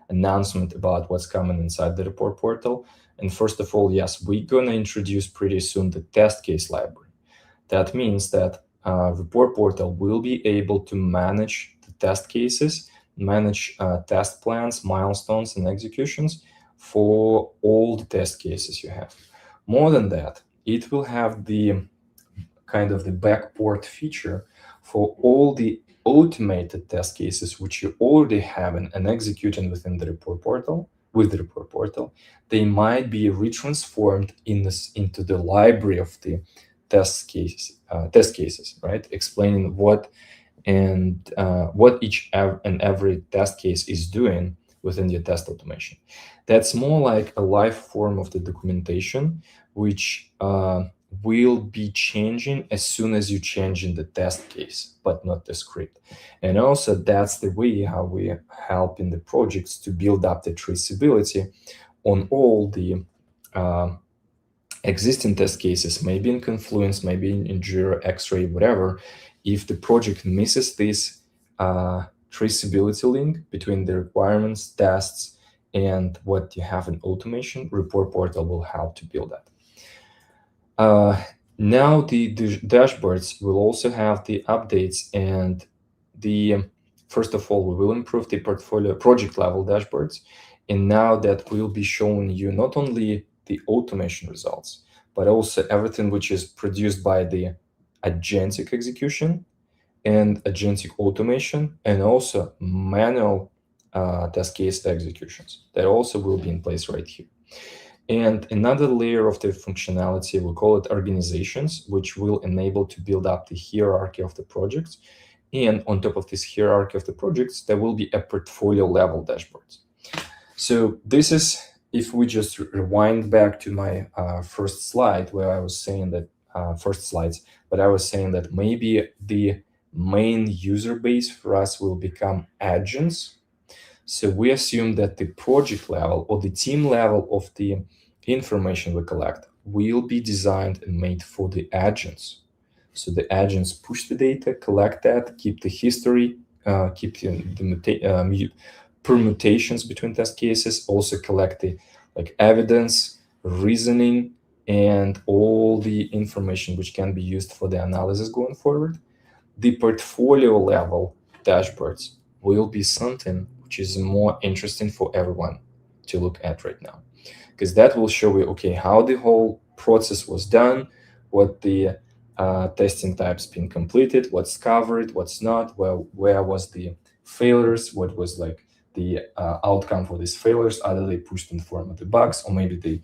announcement about what's coming inside the report portal. And first of all, yes, we're gonna introduce pretty soon the test case library. That means that report portal will be able to manage the test cases, manage test plans, milestones, and executions for all the test cases you have. More than that, it will have the kind of the backport feature for all the automated test cases which you already have and executing within the report portal. With the report portal, they might be retransformed into the library of the test cases, right? Explaining what each and every test case is doing within your test automation. That's more like a live form of the documentation, which will be changing as soon as you change in the test case, but not the script. And also that's the way how we help in the projects to build up the traceability on all the existing test cases, maybe in Confluence, maybe in Jira, X-Ray, whatever. If the project misses this traceability link between the requirements, tests, and what you have in automation, report portal will help to build that. Now the dashboards will also have the updates, and first of all, we will improve the portfolio project level dashboards. And now that will be showing you not only the automation results, but also everything which is produced by the agentic execution and agentic automation, and also manual test case executions that also will be in place right here. And another layer of the functionality, we call it organizations, which will enable to build up the hierarchy of the projects. And on top of this hierarchy of the projects, there will be a portfolio level dashboard. So this is, if we just rewind back to my first slide where I was saying that, but I was saying that maybe the main user base for us will become agents. So we assume that the project level or the team level of the information we collect will be designed and made for the agents. So the agents push the data, collect that, keep the history, keep the permutations between test cases, also collect the evidence, reasoning, and all the information which can be used for the analysis going forward. The portfolio level dashboards will be something which is more interesting for everyone to look at right now, because that will show you, okay, how the whole process was done, what the testing types being completed, what's covered, what's not, where was the failures, what was the outcome for these failures, either they pushed in the form of the bugs, or maybe they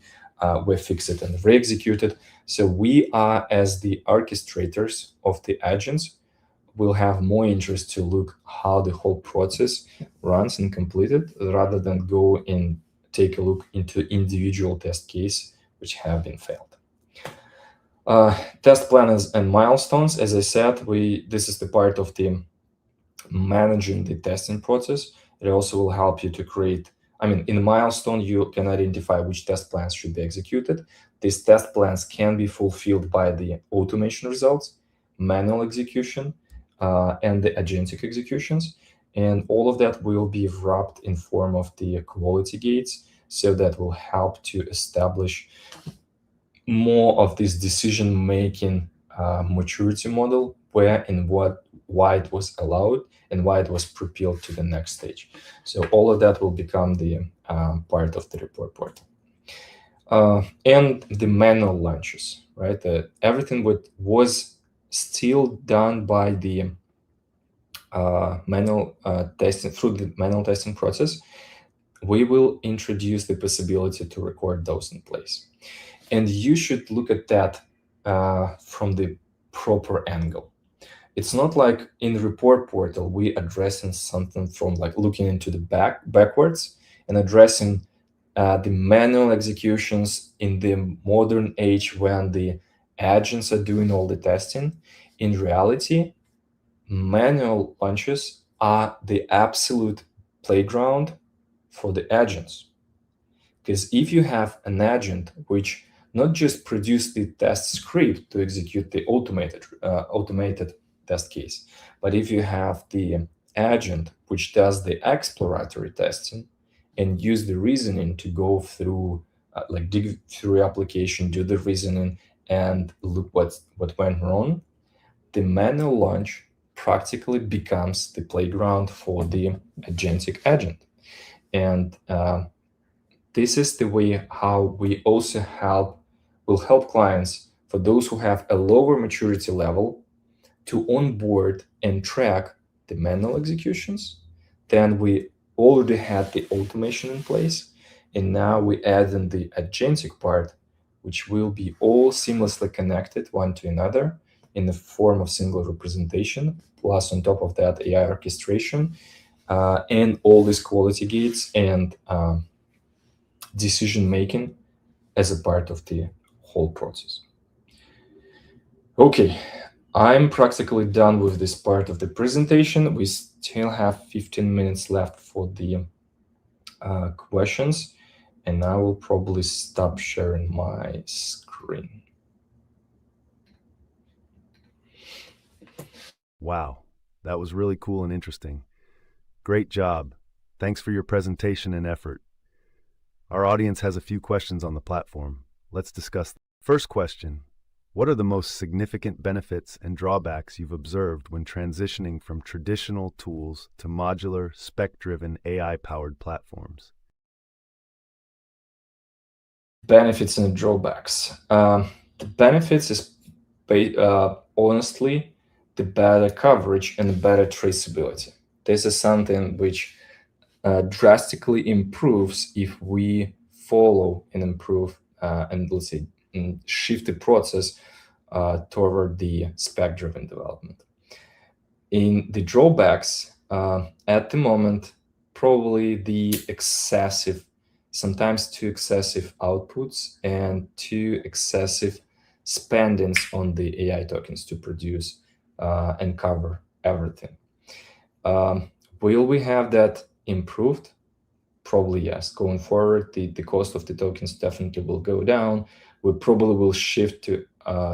were fixed and re-executed. So we are, as the orchestrators of the agents, will have more interest to look how the whole process runs and completed, rather than go and take a look into individual test case which have been failed. Test plans and milestones, as I said, this is the part of the managing the testing process. It also will help you to create, in milestone, you can identify which test plans should be executed. These test plans can be fulfilled by the automation results, manual execution, and the agentic executions. And all of that will be wrapped in form of the quality gates, so that will help to establish more of this decision-making maturity model, where and why it was allowed and why it was propelled to the next stage. So all of that will become the part of the report portal. And the manual launches, right? Everything was still done by the manual testing, through the manual testing process. We will introduce the possibility to record those in place. And you should look at that from the proper angle. It's not like in the report portal, we addressing something from looking into the backwards and addressing the manual executions in the modern age when the agents are doing all the testing. In reality, manual launches are the absolute playground for the agents. Because if you have an agent which not just produce the test script to execute the automated test case, but if you have the agent which does the exploratory testing and use the reasoning to go through, like dig through application, do the reasoning, and look what went wrong, the manual launch practically becomes the playground for the agentic agent. And this is the way how we also will help clients, for those who have a lower maturity level, to onboard and track the manual executions. Then we already had the automation in place, and now we add in the agentic part, which will be all seamlessly connected one to another in the form of single representation, plus on top of that AI orchestration, and all these quality gates and decision making as a part of the whole process. Okay, I'm practically done with this part of the presentation. We still have 15 minutes left for the questions, and I will probably stop sharing my screen. Wow, that was really cool and interesting. Great job. Thanks for your presentation and effort. Our audience has a few questions on the platform. Let's discuss them. First question, what are the most significant benefits and drawbacks you've observed when transitioning from traditional tools to modular, spec-driven, AI-powered platforms? Benefits and drawbacks. The benefits is honestly the better coverage and the better traceability. This is something which drastically improves if we follow and improve and let's say shift the process toward the spec-driven development. In the drawbacks, at the moment, probably the sometimes too excessive outputs and too excessive spendings on the AI tokens to produce and cover everything. Will we have that improved? Probably yes. Going forward, the cost of the tokens definitely will go down. We probably will shift to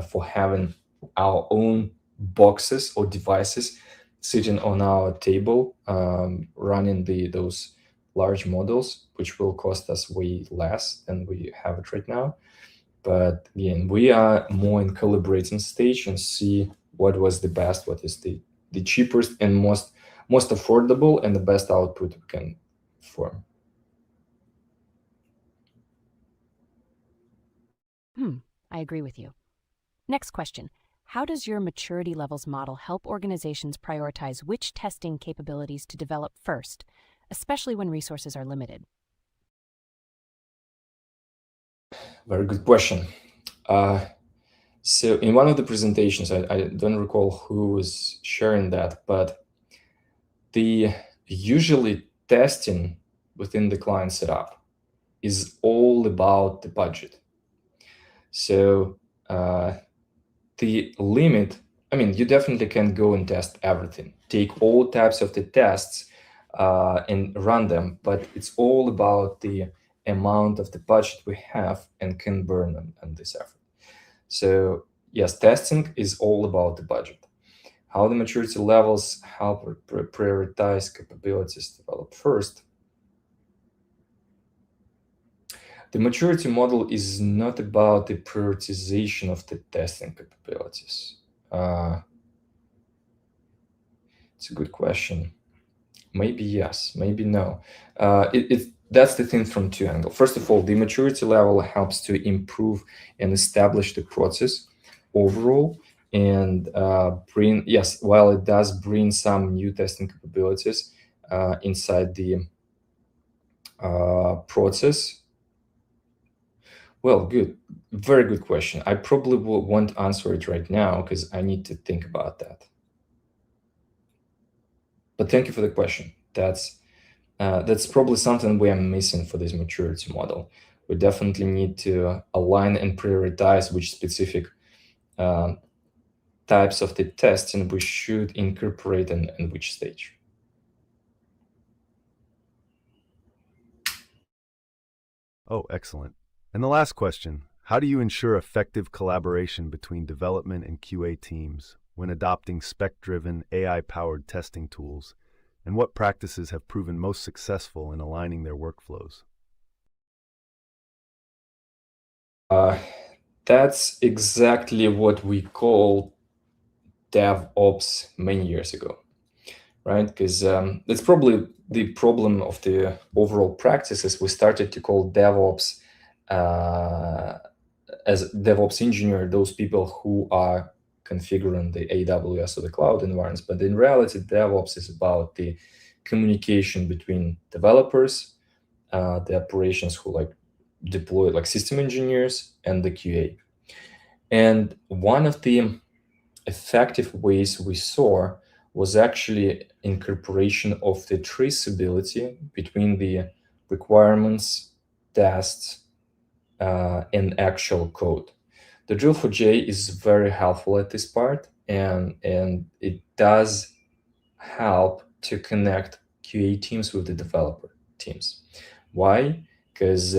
for having our own boxes or devices sitting on our table, running those large models, which will cost us way less than we have it right now. But again, we are more in calibrating stage and see what was the best, what is the cheapest and most affordable and the best output we can form. I agree with you. Next question. How does your maturity levels model help organizations prioritize which testing capabilities to develop first, especially when resources are limited? Very good question. So in one of the presentations, I don't recall who was sharing that, but usually testing within the client setup is all about the budget. So the limit, I mean, you definitely can go and test everything, take all types of the tests and run them, but it's all about the amount of the budget we have and can burn on this effort. So yes, testing is all about the budget. How the maturity levels help prioritize capabilities developed first. The maturity model is not about the prioritization of the testing capabilities. It's a good question. Maybe yes, maybe no. That's the thing from two angles. First of all, the maturity level helps to improve and establish the process overall, and while it does bring some new testing capabilities inside the process. Well, good, very good question. I probably won't answer it right now because I need to think about that. But thank you for the question. That's probably something we are missing for this maturity model. We definitely need to align and prioritize which specific types of the testing we should incorporate and which stage. Oh, excellent. And the last question, how do you ensure effective collaboration between development and QA teams when adopting spec-driven, AI-powered testing tools? And what practices have proven most successful in aligning their workflows? That's exactly what we called DevOps many years ago, right? Because that's probably the problem of the overall practices. We started to call DevOps as DevOps engineer, those people who are configuring the AWS or the cloud environments. But in reality, DevOps is about the communication between developers, the operations who like deploy, like system engineers, and the QA. And one of the effective ways we saw was actually incorporation of the traceability between the requirements, tests, and actual code. The Drill4j is very helpful at this part, and it does help to connect QA teams with the developer teams. Why? Because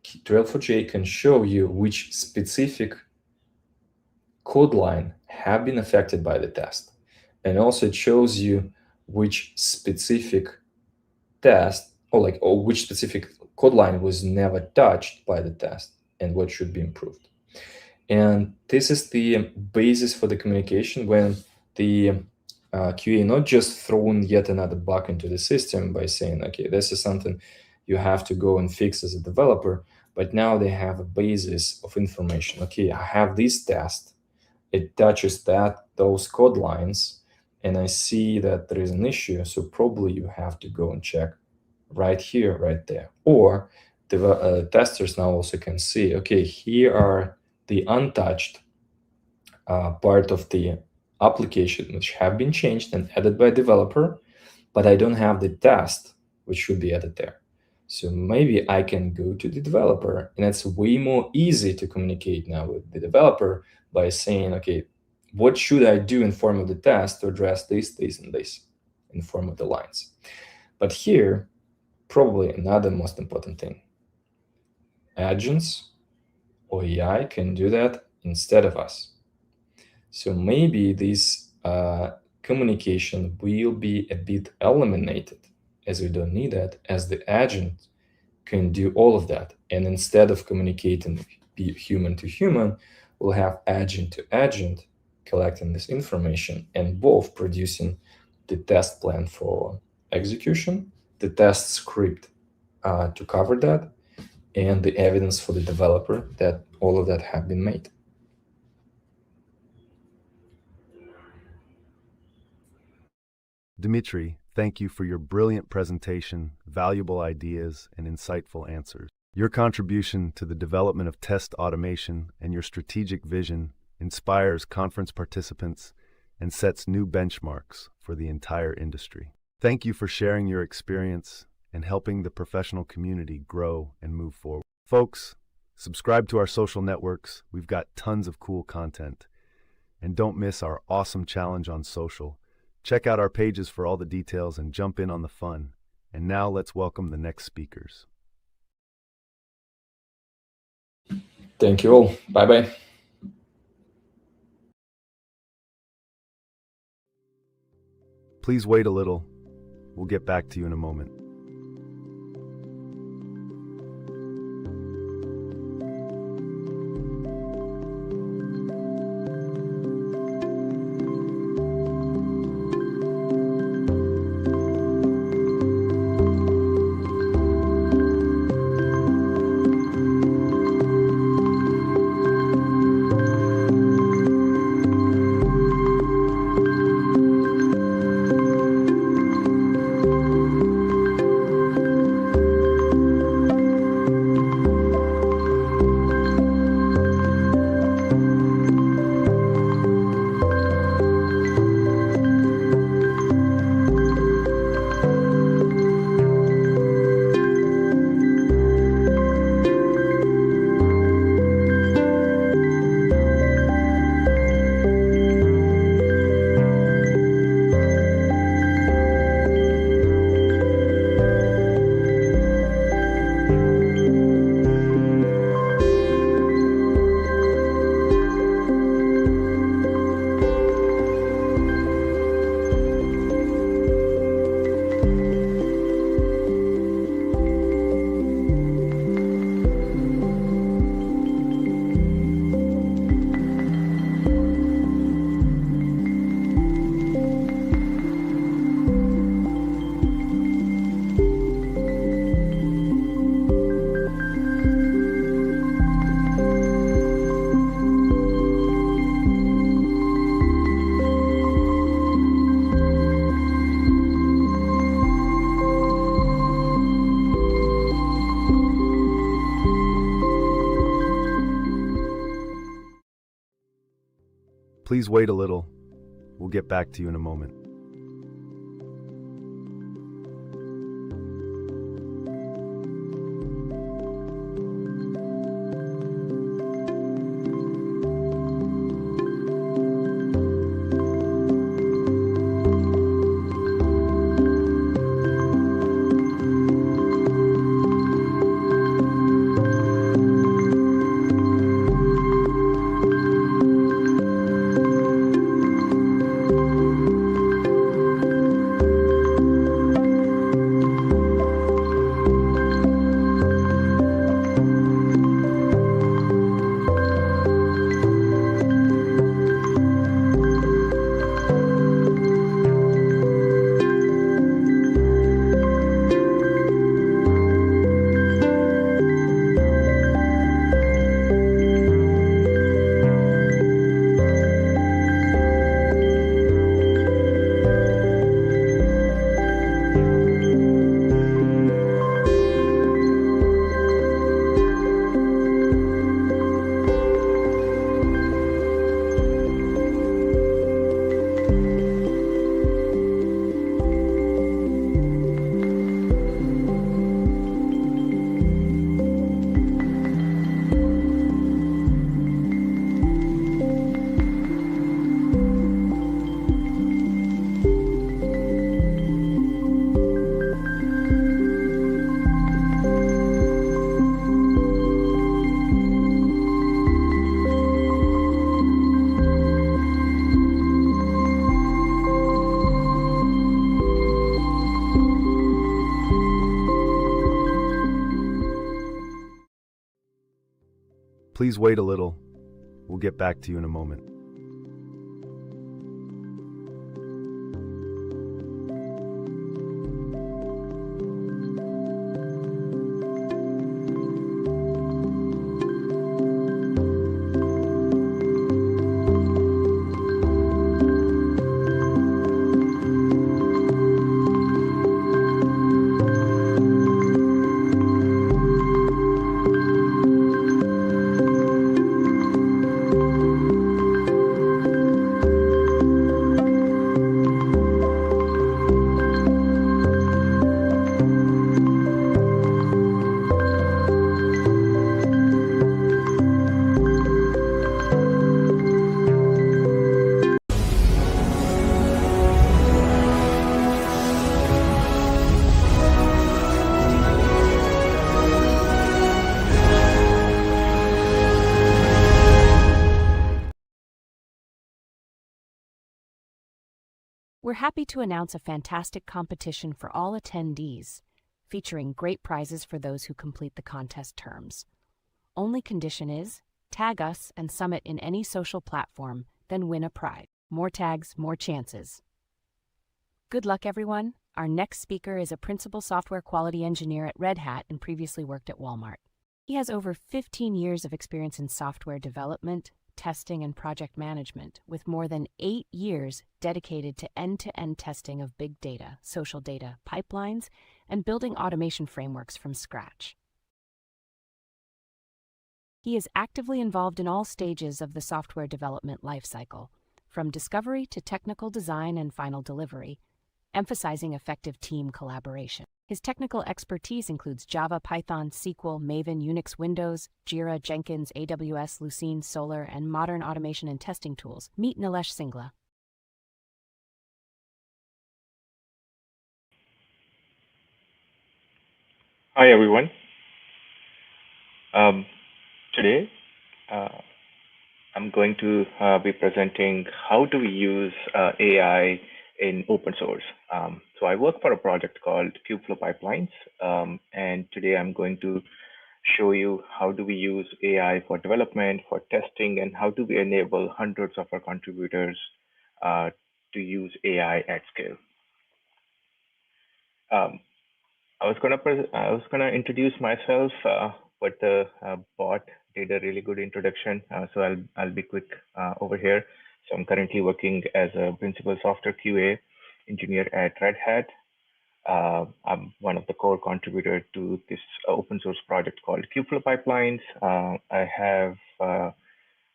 Drill4j can show you which specific code line have been affected by the test. And also it shows you which specific test or which specific code line was never touched by the test and what should be improved. And this is the basis for the communication when the QA not just throwing yet another bug into the system by saying, okay, this is something you have to go and fix as a developer, but now they have a basis of information. Okay, I have this test, it touches those code lines, and I see that there is an issue, so probably you have to go and check right here, right there. Or the testers now also can see, okay, here are the untouched part of the application which have been changed and added by developer, but I don't have the test which should be added there. So maybe I can go to the developer, and it's way more easy to communicate now with the developer by saying, okay, what should I do in form of the test to address this, this, and this in form of the lines? But here, probably another most important thing, agents or AI can do that instead of us. So maybe this communication will be a bit eliminated, as we don't need that, as the agent can do all of that. And instead of communicating human to human, we'll have agent to agent collecting this information and both producing the test plan for execution, the test script to cover that, and the evidence for the developer that all of that have been made. Dmitry, thank you for your brilliant presentation, valuable ideas, and insightful answers. Your contribution to the development of test automation and your strategic vision inspires conference participants and sets new benchmarks for the entire industry. Thank you for sharing your experience and helping the professional community grow and move forward. Folks, subscribe to our social networks. We've got tons of cool content. And don't miss our awesome challenge on social. Check out our pages for all the details and jump in on the fun. And now let's welcome the next speakers. Thank you all. Bye-bye. Please wait a little. We'll get back to you in a moment. Please wait a little. We'll get back to you in a moment. Please wait a little. We'll get back to you in a moment. We're happy to announce a fantastic competition for all attendees, featuring great prizes for those who complete the contest terms. Only condition is, tag us and Summit in any social platform, then win a prize. More tags, more chances. Good luck, everyone. Our next speaker is a principal software quality engineer at Red Hat and previously worked at Walmart. He has over 15 years of experience in software development, testing, and project management, with more than 8 years dedicated to end-to-end testing of big data, social data, pipelines, and building automation frameworks from scratch. He is actively involved in all stages of the software development lifecycle, from discovery to technical design and final delivery, emphasizing effective team collaboration. His technical expertise includes Java, Python, SQL, Maven, Unix, Windows, Jira, Jenkins, AWS, Lucene, Solar, and modern automation and testing tools. Meet Nilesh Singla. Hi, everyone. Today, I'm going to be presenting how do we use AI in open source. So I work for a project called QAHub Pipelines, and today I'm going to show you how do we use AI for development, for testing, and how do we enable hundreds of our contributors to use AI at scale. I was gonna introduce myself, but the bot did a really good introduction, so I'll be quick over here. So I'm currently working as a principal software QA engineer at Red Hat. I'm one of the core contributors to this open source project called QAHub Pipelines. I have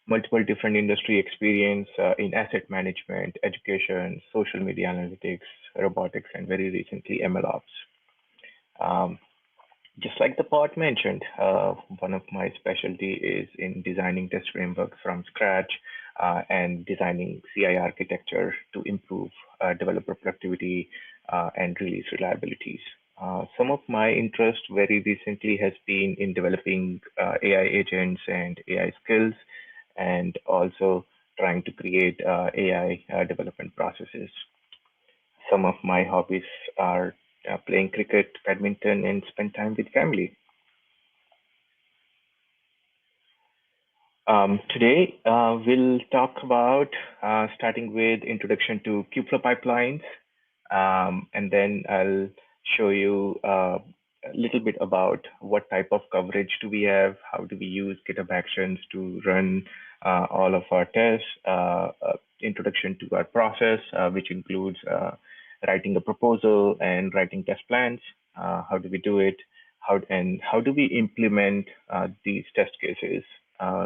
multiple different industry experience in asset management, education, social media analytics, robotics, and very recently MLOps. Um, just like the part mentioned, one of my specialty is in designing test frameworks from scratch and designing CI architecture to improve developer productivity and release reliabilities. Some of my interest very recently has been in developing AI agents and AI skills, and also trying to create AI development processes. Some of my hobbies are playing cricket, badminton, and spend time with family. Today, we'll talk about starting with introduction to Kubeflow pipelines, and then I'll show you a little bit about what type of coverage do we have, how do we use GitHub Actions to run all of our tests, introduction to our process, which includes writing a proposal and writing test plans. How do we do it? How do we implement these test cases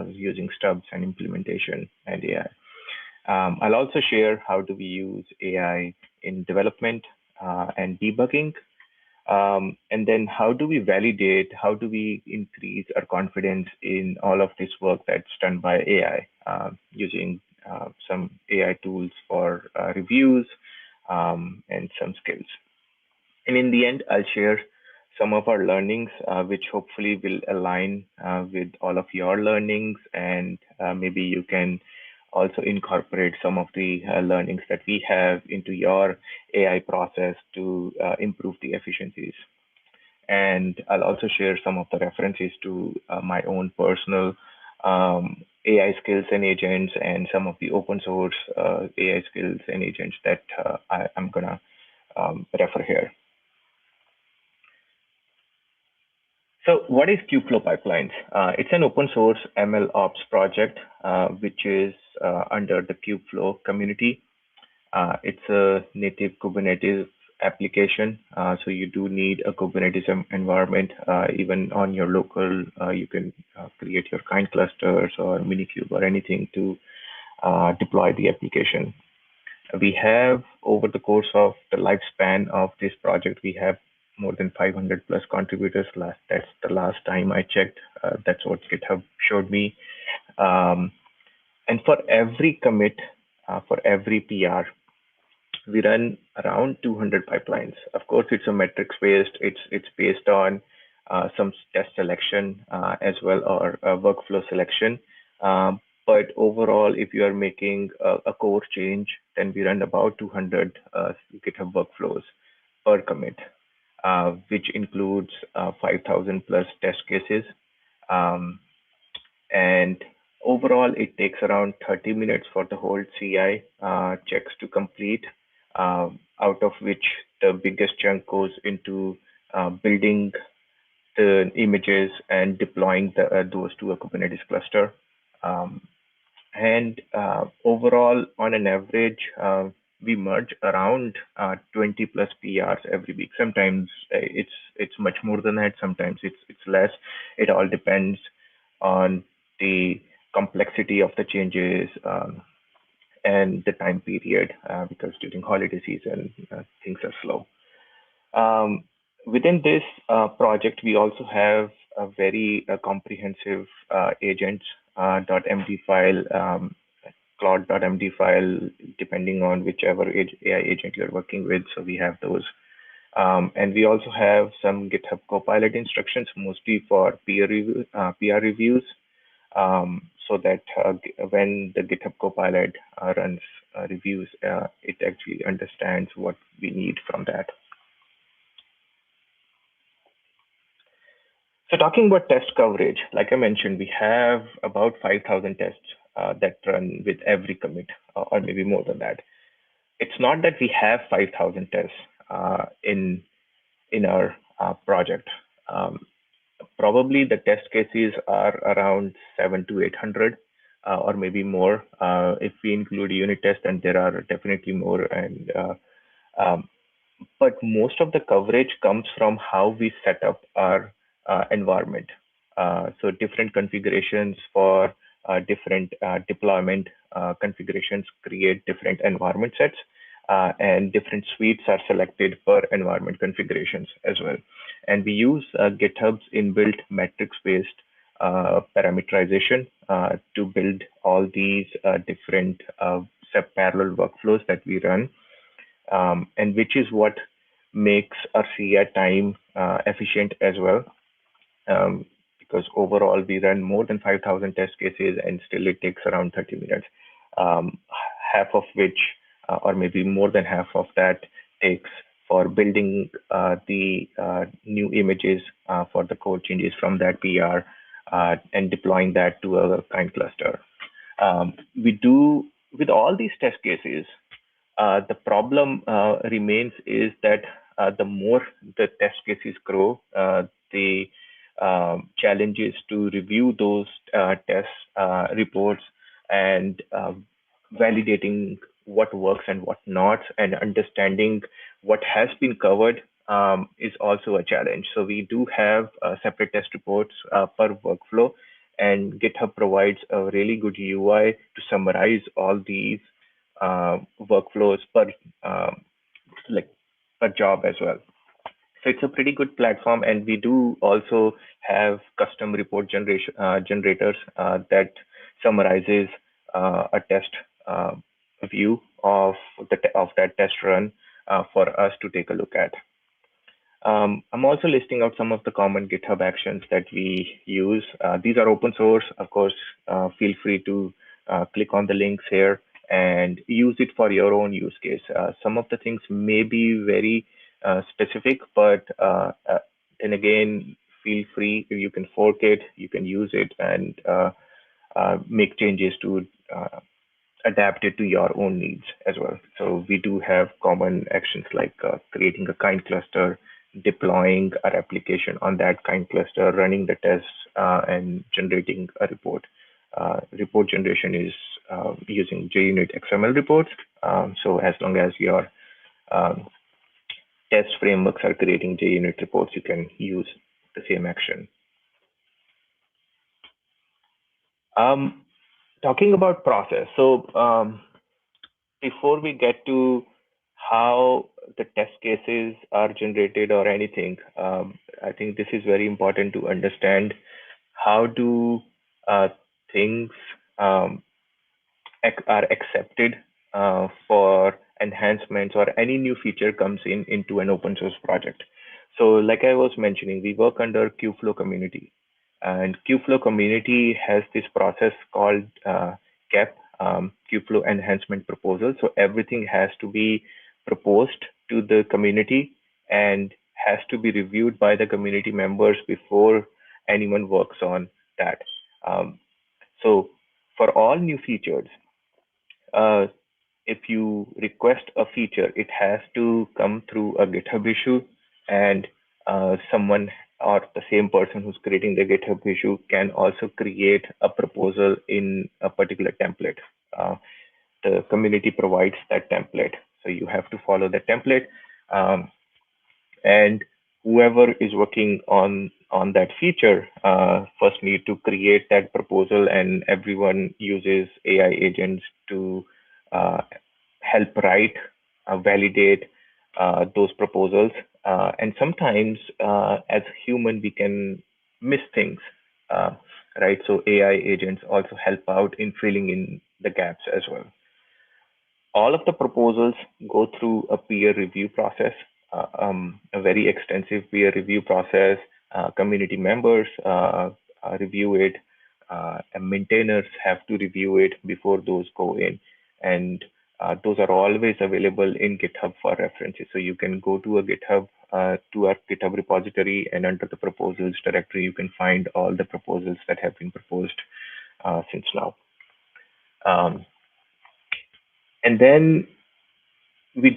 using stubs and implementation and AI? I'll also share how do we use AI in development and debugging. And then how do we validate, how do we increase our confidence in all of this work that's done by AI using some AI tools for reviews and some skills. And in the end, I'll share some of our learnings, which hopefully will align with all of your learnings, and maybe you can also incorporate some of the learnings that we have into your AI process to improve the efficiencies. And I'll also share some of the references to my own personal AI skills and agents, and some of the open source AI skills and agents that I'm gonna refer here. So what is Kubeflow Pipelines? It's an open source ML ops project, which is under the Kubeflow community. It's a native Kubernetes application. So you do need a Kubernetes environment. Even on your local, you can create your kind clusters or Minikube or anything to deploy the application. We have, over the course of the lifespan of this project, we have more than 500 plus contributors. That's the last time I checked. That's what GitHub showed me. And for every commit, for every PR, we run around 200 pipelines. Of course, it's a metrics based. It's based on some test selection as well, or workflow selection. But overall, if you are making a core change, then we run about 200 GitHub workflows per commit, which includes 5,000 plus test cases. And overall, it takes around 30 minutes for the whole CI checks to complete, out of which the biggest chunk goes into building the images and deploying those to a Kubernetes cluster. And overall, on an average, we merge around 20 plus PRs every week. Sometimes it's much more than that. Sometimes it's less. It all depends on the complexity of the changes and the time period, because during holiday season, things are slow. Within this project, we also have a very comprehensive agents .md file, Claude.md file, depending on whichever AI agent you're working with. So we have those. And we also have some GitHub Copilot instructions, mostly for peer reviews, so that when the GitHub Copilot runs reviews, it actually understands what we need from that. So talking about test coverage, like I mentioned, we have about 5,000 tests that run with every commit, or maybe more than that. It's not that we have 5,000 tests in our project. Probably the test cases are around 700 to 800, or maybe more. If we include unit tests, then there are definitely more. And but most of the coverage comes from how we set up our environment. So different configurations for different deployment configurations create different environment sets, and different suites are selected per environment configurations as well. And we use GitHub's inbuilt metrics-based parameterization to build all these different parallel workflows that we run, and which is what makes our CI time efficient as well. Because overall we run more than 5,000 test cases and still it takes around 30 minutes, half of which, or maybe more than half of that, takes for building the new images for the code changes from that PR and deploying that to a kind cluster. We do, with all these test cases, the problem remains is that the more the test cases grow, the challenges to review those test reports and validating what works and what not, and understanding what has been covered is also a challenge. So we do have separate test reports per workflow, and GitHub provides a really good UI to summarize all these workflows per per job as well. So it's a pretty good platform, and we do also have custom report generators that summarizes a test view of that test run for us to take a look at. I'm also listing out some of the common GitHub actions that we use. These are open source, of course. Feel free to click on the links here and use it for your own use case. Some of the things may be very specific, but and again, feel free. You can fork it, you can use it, and make changes to adapt it to your own needs as well. So we do have common actions like creating a kind cluster, deploying our application on that kind cluster, running the tests, and generating a report. Report generation is using JUnit XML reports. So as long as your test frameworks are creating JUnit reports, you can use the same action. Talking about process. So before we get to how the test cases are generated or anything, I think this is very important to understand how do things are accepted for enhancements or any new feature comes into an open source project. So like I was mentioning, we work under Kubeflow community, and Kubeflow community has this process called KEP, Kubeflow Enhancement Proposal. So everything has to be proposed to the community and has to be reviewed by the community members before anyone works on that. So for all new features, if you request a feature, it has to come through a GitHub issue, and someone or the same person who's creating the GitHub issue can also create a proposal in a particular template. The community provides that template, so you have to follow the template, and whoever is working on that feature first need to create that proposal, and everyone uses AI agents to help write, validate those proposals. And sometimes as a human, we can miss things, right? So AI agents also help out in filling in the gaps as well. All of the proposals go through a peer review process, a very extensive peer review process. Community members review it, and maintainers have to review it before those go in. And those are always available in GitHub for references. So you can go to a GitHub, to our GitHub repository, and under the proposals directory, you can find all the proposals that have been proposed since now. And then we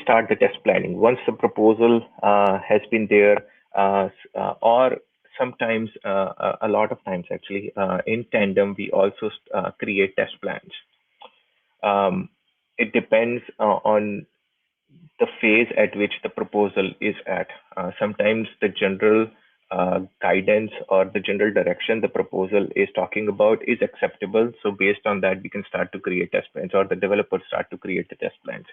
start the test planning. Once the proposal has been there, or sometimes, a lot of times actually, in tandem, we also create test plans. It depends on the phase at which the proposal is at. Sometimes the general guidance or the general direction the proposal is talking about is acceptable. So based on that, we can start to create test plans, or the developers start to create the test plans.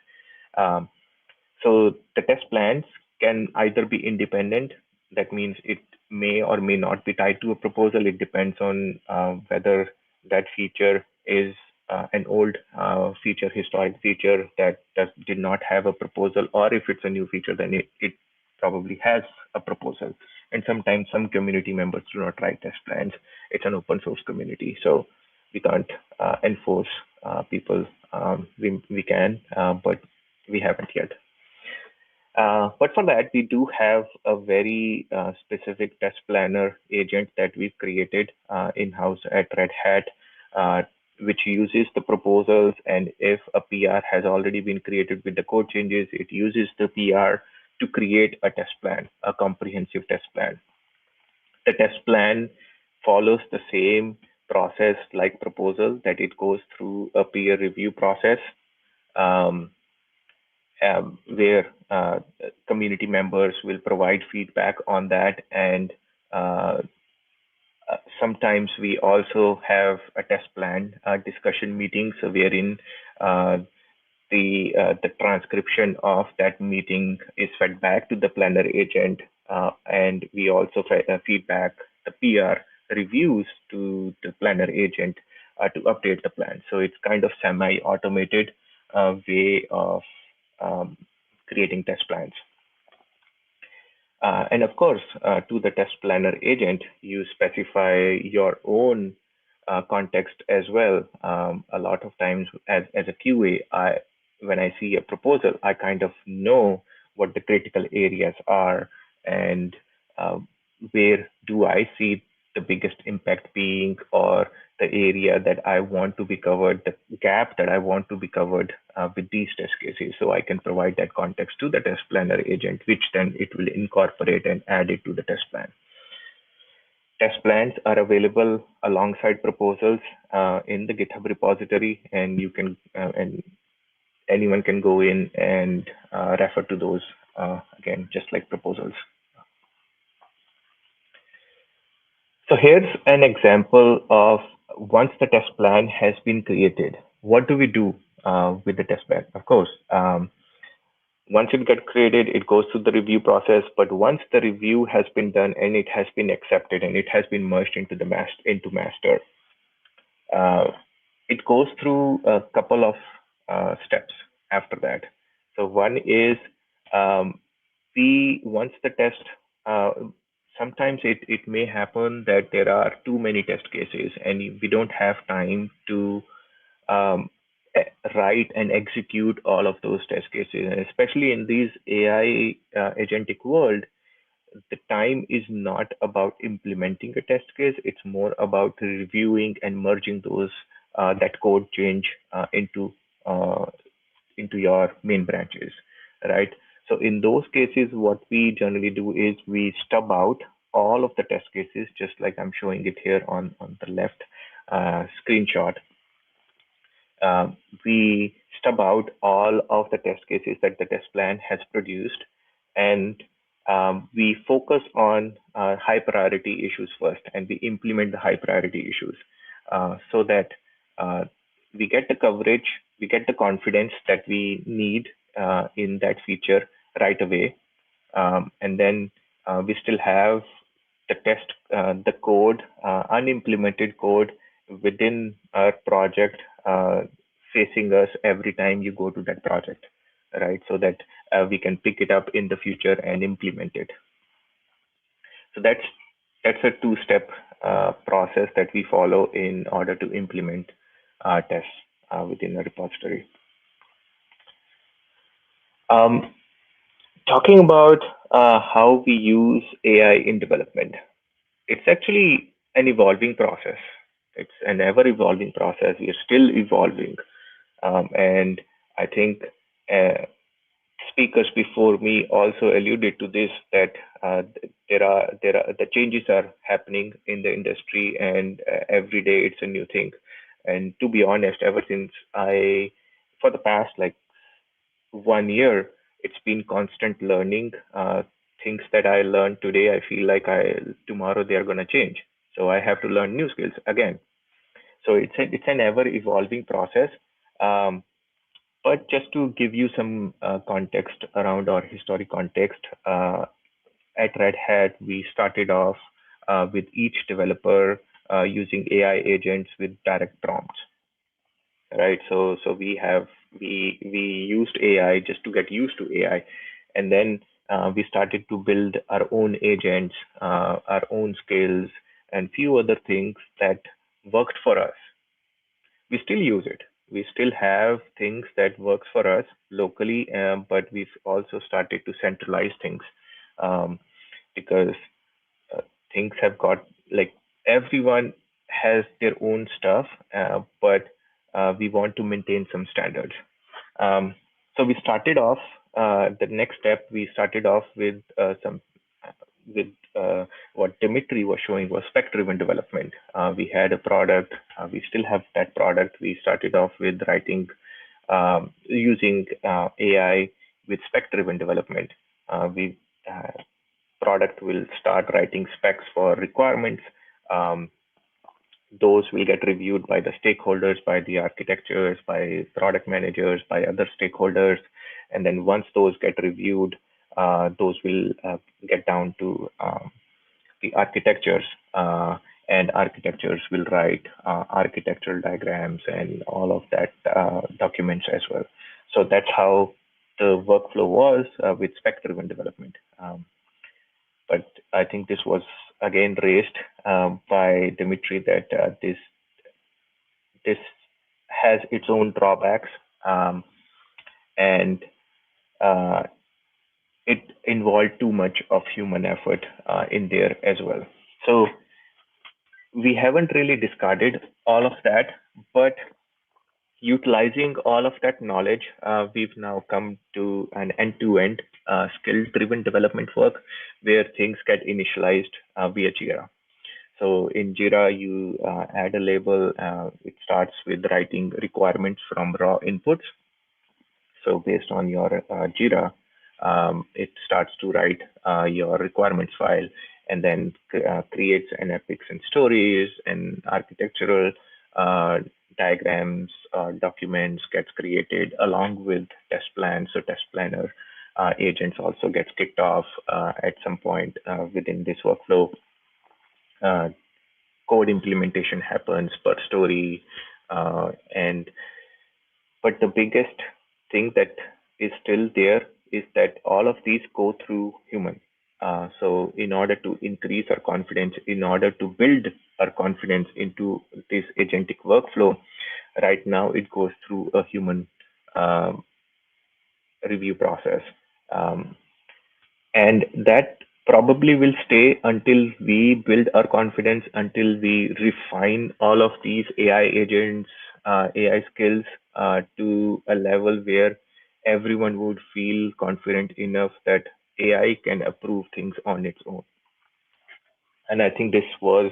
So the test plans can either be independent. That means it may or may not be tied to a proposal. It depends on whether that feature is an old feature, historic feature that did not have a proposal, or if it's a new feature, then it probably has a proposal. And sometimes some community members do not write test plans. It's an open source community, so we can't enforce people. We can, but we haven't yet. But for that, we do have a very specific test planner agent that we've created in-house at Red Hat, which uses the proposals. And if a PR has already been created with the code changes, it uses the PR to create a test plan, a comprehensive test plan. The test plan follows the same process like proposal, that it goes through a peer review process. Where community members will provide feedback on that, and sometimes we also have a test plan discussion meetings wherein the transcription of that meeting is fed back to the planner agent, and we also feedback the PR reviews to the planner agent to update the plan. So it's kind of semi-automated way of creating test plans. And of course, to the test planner agent, you specify your own context as well. A lot of times as a QA, when I see a proposal, I kind of know what the critical areas are and where do I see the biggest impact being, or the area that I want to be covered, the gap that I want to be covered with these test cases. So I can provide that context to the test planner agent, which then it will incorporate and add it to the test plan. Test plans are available alongside proposals in the GitHub repository, and you can and anyone can go in and refer to those again, just like proposals. So here's an example of once the test plan has been created, what do we do with the test plan? Of course, once it gets created, it goes through the review process. But once the review has been done and it has been accepted and it has been merged into the master, it goes through a couple of steps after that. So one is once the test, sometimes it may happen that there are too many test cases and we don't have time to write and execute all of those test cases. And especially in these AI agentic world, the time is not about implementing a test case. It's more about reviewing and merging those that code change into your main branches, right? So in those cases, what we generally do is we stub out all of the test cases, just like I'm showing it here on the left screenshot. We stub out all of the test cases that the test plan has produced, and we focus on high priority issues first, and we implement the high priority issues so that we get the coverage, we get the confidence that we need in that feature right away. And then we still have the test, the code, unimplemented code within our project facing us every time you go to that project, right? So that we can pick it up in the future and implement it. So that's a two-step process that we follow in order to implement tests within a repository. Talking about how we use AI in development, it's actually an evolving process. It's an ever-evolving process. We are still evolving, and I think speakers before me also alluded to this, that the changes are happening in the industry, and every day it's a new thing. And to be honest, ever since for the past like 1 year, it's been constant learning. things that I learned today, I feel like tomorrow they are going to change. So I have to learn new skills again. So it's an ever evolving process. Um, but just to give you some context around our historic context, at Red Hat, we started off with each developer using AI agents with direct prompts, right? So we used AI just to get used to AI, and then we started to build our own agents, our own skills, and few other things that worked for us. We still use it. We still have things that works for us locally, but we've also started to centralize things, because uh, things have got, like, everyone has their own stuff, but we want to maintain some standards. So we started off, the next step, we started off with with what Dimitri was showing was spec-driven development. We had a product, we still have that product. We started off with writing, using AI with spec-driven development. We product will start writing specs for requirements. Um, those will get reviewed by the stakeholders, by the architectures, by product managers, by other stakeholders. And then once those get reviewed, those will get down to the architectures, and architectures will write architectural diagrams and all of that documents as well. So that's how the workflow was with spec-driven development. But I think this was again raised by Dimitri that this has its own drawbacks, and it involved too much of human effort in there as well. So we haven't really discarded all of that, but utilizing all of that knowledge, we've now come to an end-to-end skill-driven development work where things get initialized via Jira. So in Jira, you add a label. It starts with writing requirements from raw inputs. So based on your Jira, it starts to write your requirements file, and then creates an epics and stories and architectural diagrams, documents gets created along with test plans. So test planner agents also gets kicked off at some point within this workflow. Code implementation happens per story, and but the biggest thing that is still there is that all of these go through human. So in order to increase our confidence, in order to build our confidence into this agentic workflow, right now it goes through a human review process. And that probably will stay until we build our confidence, until we refine all of these AI agents, AI skills to a level where everyone would feel confident enough that AI can approve things on its own. And I think this was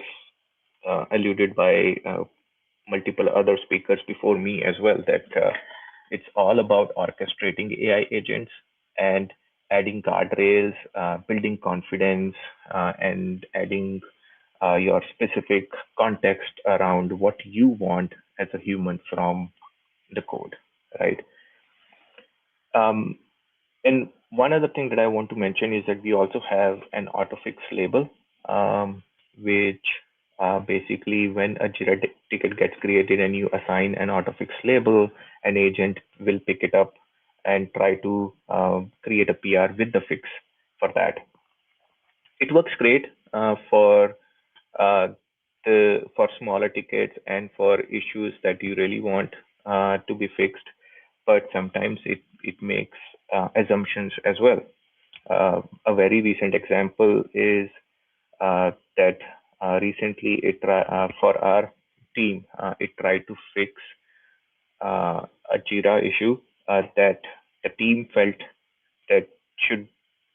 alluded by multiple other speakers before me as well, that it's all about orchestrating AI agents and adding guardrails, building confidence, and adding your specific context around what you want as a human from the code, right? And one other thing that I want to mention is that we also have an autofix label, which basically when a Jira ticket gets created and you assign an autofix label, an agent will pick it up and try to create a PR with the fix for that. It works great for smaller tickets and for issues that you really want to be fixed, but sometimes it makes assumptions as well. A very recent example is that recently for our team, it tried to fix a Jira issue that the team felt that should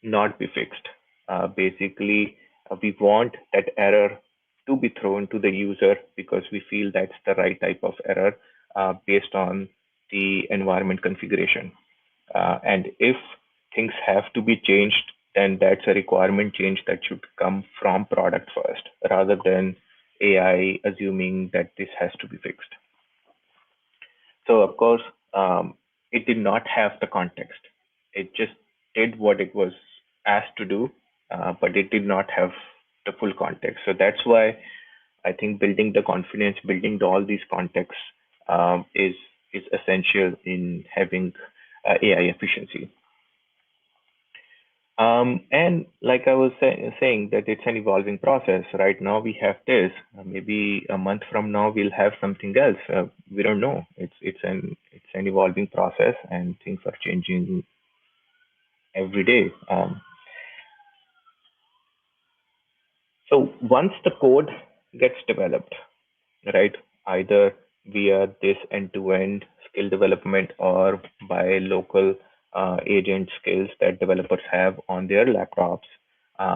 not be fixed. Basically, we want that error to be thrown to the user because we feel that's the right type of error based on the environment configuration. And if things have to be changed then that's a requirement change that should come from product first, rather than AI assuming that this has to be fixed. So of course, it did not have the context. It just did what it was asked to do, but it did not have the full context. So that's why I think building the confidence, building all these contexts is essential in having AI efficiency. And like I was saying, that it's an evolving process. Right now we have this. Maybe a month from now we'll have something else. We don't know. It's an evolving process, and things are changing every day. So once the code gets developed, right, either via this end-to-end skill development or by local agent skills that developers have on their laptops,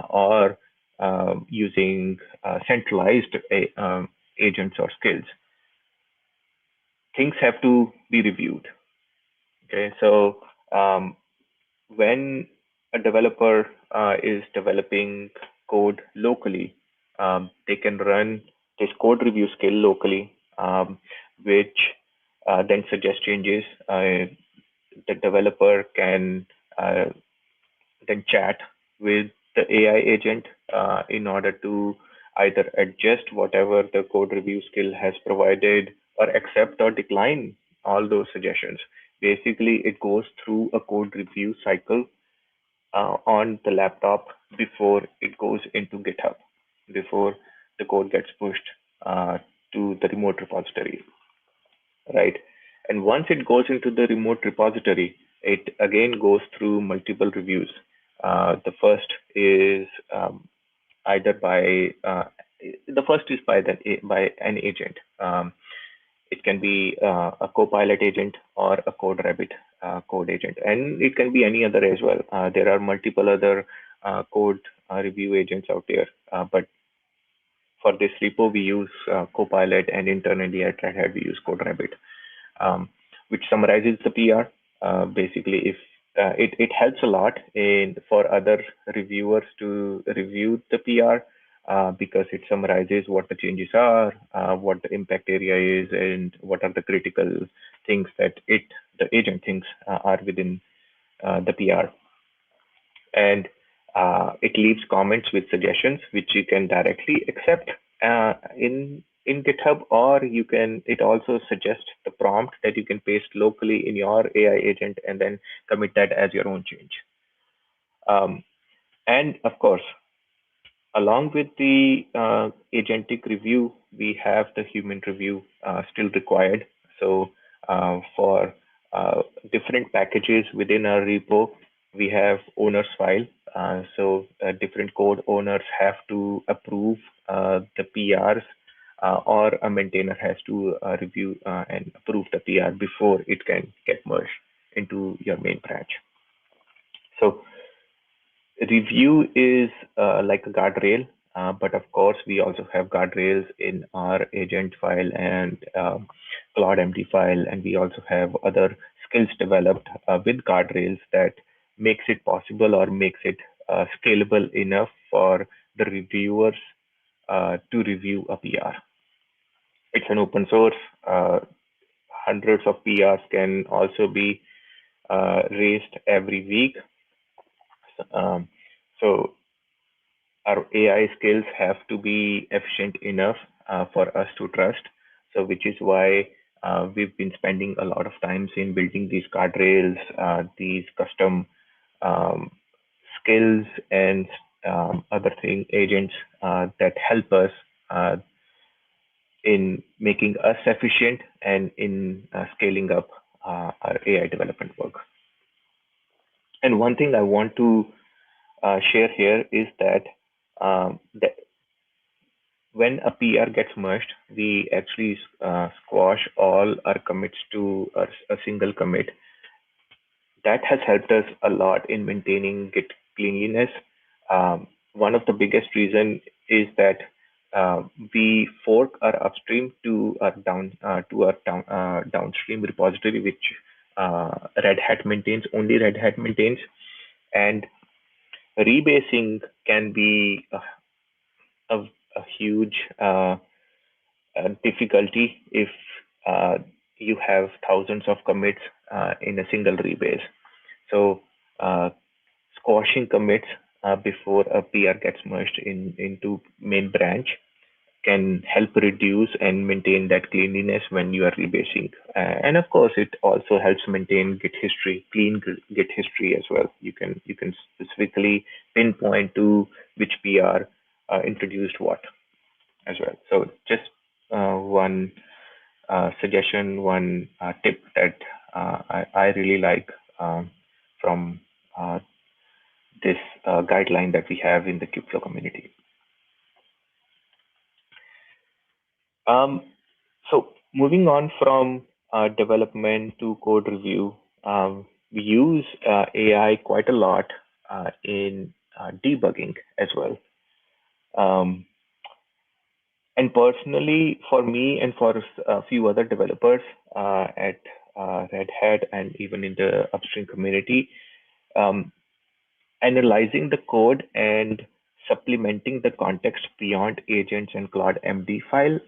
or using centralized agents or skills, things have to be reviewed. Okay, so when a developer is developing code locally, they can run this code review skill locally, which then suggest changes. The developer can then chat with the AI agent in order to either adjust whatever the code review skill has provided, or accept or decline all those suggestions. Basically, it goes through a code review cycle on the laptop before it goes into GitHub, before the code gets pushed to the remote repository, right? And once it goes into the remote repository, it again goes through multiple reviews. The first is either by by an agent. It can be a Copilot agent or a CodeRabbit code agent, and it can be any other as well. There are multiple other code review agents out there, but for this repo we use Copilot, and internally at Red Hat we use CodeRabbit, which summarizes the PR. Basically, if it helps a lot for other reviewers to review the PR, because it summarizes what the changes are, what the impact area is, and what are the critical things that the agent thinks are within the PR. And it leaves comments with suggestions, which you can directly accept in GitHub, or it also suggests the prompt that you can paste locally in your AI agent and then commit that as your own change. And of course, along with the agentic review, we have the human review still required. So for different packages within our repo, we have owner's file. So different code owners have to approve the PRs, or a maintainer has to review and approve the PR before it can get merged into your main branch. So review is like a guardrail, but of course we also have guardrails in our agent file and Claude MD file, and we also have other skills developed with guardrails that makes it possible or makes it scalable enough for the reviewers to review a PR. It's an open source. Hundreds of PRs can also be raised every week. So our AI skills have to be efficient enough for us to trust. So which is why we've been spending a lot of time in building these guardrails, these custom skills and other agents that help us in making us efficient and in scaling up our AI development work. And one thing I want to share here is that when a PR gets merged, we actually squash all our commits to a single commit. That has helped us a lot in maintaining Git cleanliness. One of the biggest reason is that we fork our upstream to our downstream repository, which Red Hat maintains, only Red Hat maintains, and rebasing can be a huge difficulty if you have thousands of commits in a single rebase. So squashing commits before a PR gets merged into main branch can help reduce and maintain that cleanliness when you are rebasing. And of course, it also helps maintain Git history, clean Git history as well. You can specifically pinpoint to which PR introduced what as well. So just one suggestion, one tip that I really like from this guideline that we have in the Kubeflow community. So moving on from development to code review, we use AI quite a lot in debugging as well. And personally, for me and for a few other developers at Red Hat and even in the upstream community, analyzing the code and supplementing the context beyond agents and Claude MD file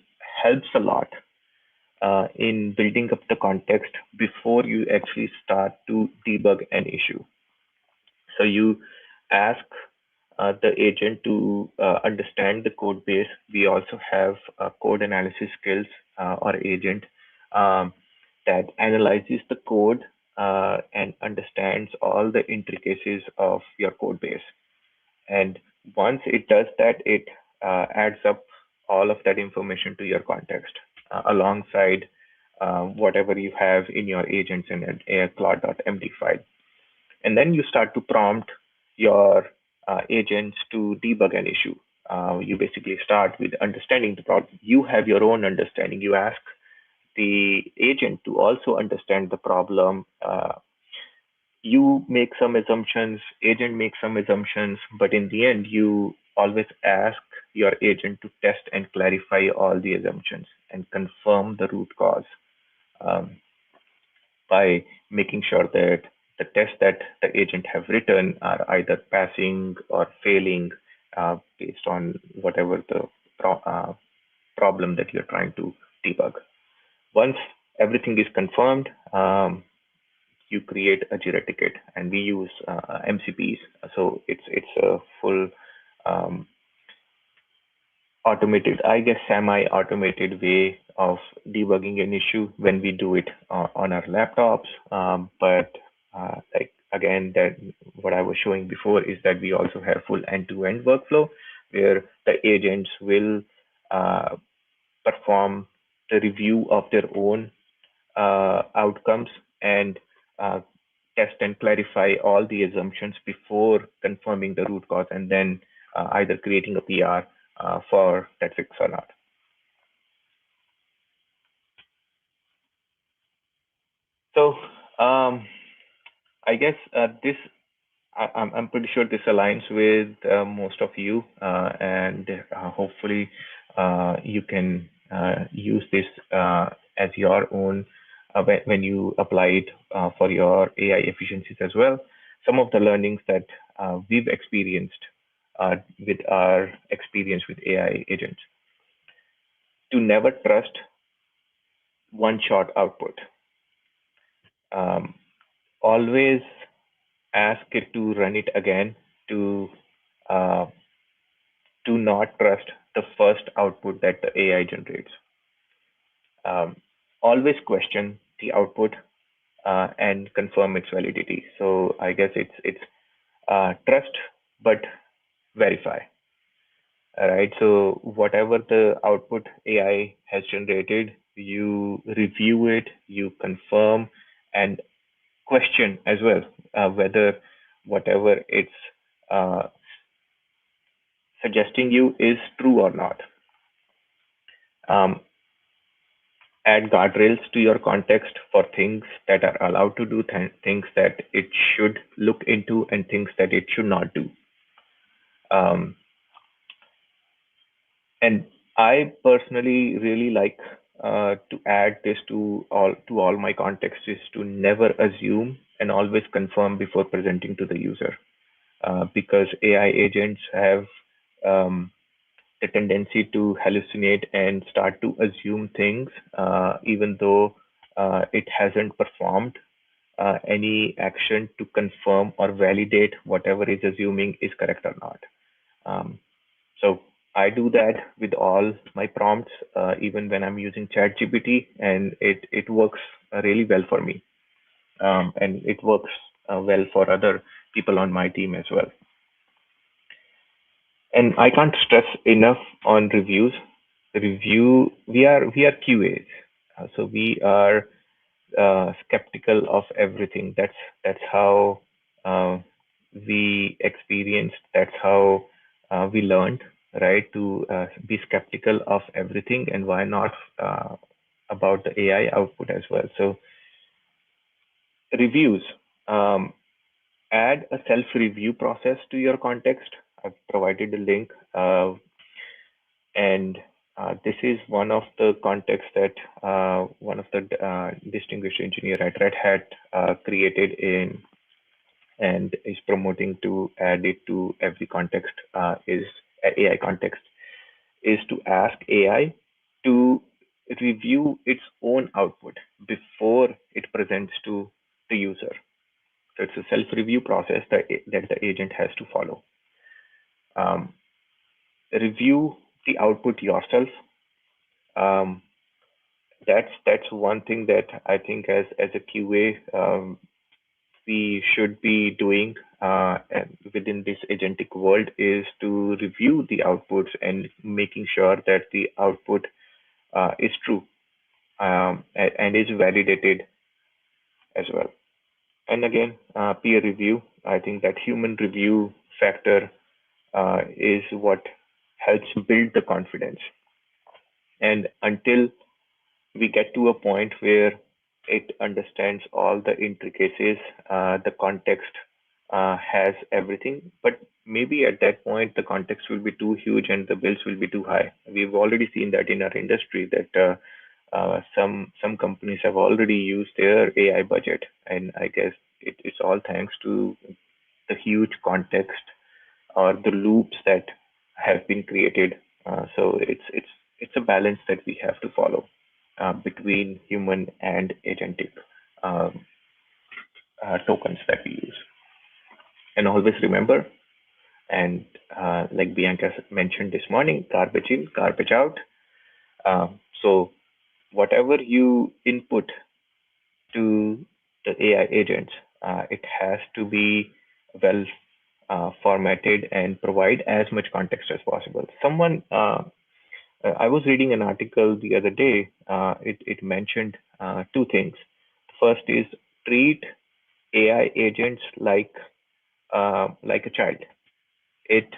helps a lot in building up the context before you actually start to debug an issue. So you ask the agent to understand the code base. We also have code analysis skills or agent that analyzes the code and understands all the intricacies of your code base. And once it does that, it adds up all of that information to your context alongside whatever you have in your agents in a Claude.md file. And then you start to prompt your agents to debug an issue. You basically start with understanding the problem. You have your own understanding. You ask the agent to also understand the problem. You make some assumptions, agent makes some assumptions, but in the end, you always ask your agent to test and clarify all the assumptions and confirm the root cause by making sure that the tests that the agent have written are either passing or failing based on whatever the problem that you're trying to debug. Once everything is confirmed, you create a Jira ticket, and we use MCPs. So it's a full automated, I guess, semi-automated way of debugging an issue when we do it on our laptops. But like again, that what I was showing before is that we also have full end-to-end workflow where the agents will perform the review of their own outcomes and test and clarify all the assumptions before confirming the root cause and then either creating a PR for that fix or not. So I guess this, I'm pretty sure this aligns with most of you, and hopefully you can use this as your own when you apply it for your AI efficiencies as well. Some of the learnings that we've experienced with our experience with AI agents: to never trust one-shot output. Always ask it to run it again to not trust the first output that the AI generates. Always question the output and confirm its validity. So I guess it's trust but verify. All right. So whatever the output AI has generated, you review it, you confirm, and question as well whether whatever it's suggesting you is true or not. Add guardrails to your context for things that are allowed to do, things that it should look into, and things that it should not do. And I personally really like to add this to all my contexts, is to never assume and always confirm before presenting to the user. because AI agents have the tendency to hallucinate and start to assume things, even though it hasn't performed any action to confirm or validate whatever is assuming is correct or not. So I do that with all my prompts, even when I'm using ChatGPT, and it works really well for me, and it works well for other people on my team as well. And I can't stress enough on reviews. We are QAs, so we are skeptical of everything. That's how we experienced. That's how we learned, right? To be skeptical of everything, and why not about the AI output as well. So reviews. Add a self-review process to your context. I've provided a link, and this is one of the contexts that one of the distinguished engineer at Red Hat created in and is promoting to add it to every context, is AI context, is to ask AI to review its own output before it presents to the user. So it's a self-review process that the agent has to follow. Review the output yourself. That's one thing that I think as a QA we should be doing within this agentic world, is to review the outputs and making sure that the output is true and is validated as well. And again, peer review. I think that human review factor is what helps build the confidence. And until we get to a point where it understands all the intricacies, the context has everything, but maybe at that point the context will be too huge and the bills will be too high. We've already seen that in our industry, that some companies have already used their AI budget, and I guess it's all thanks to the huge context or the loops that have been created. So it's a balance that we have to follow between human and agentic tokens that we use. And always remember, and like Bianca mentioned this morning, garbage in, garbage out. So whatever you input to the AI agents, it has to be well formatted and provide as much context as possible. I was reading an article the other day. It mentioned two things. First is treat AI agents like a child. It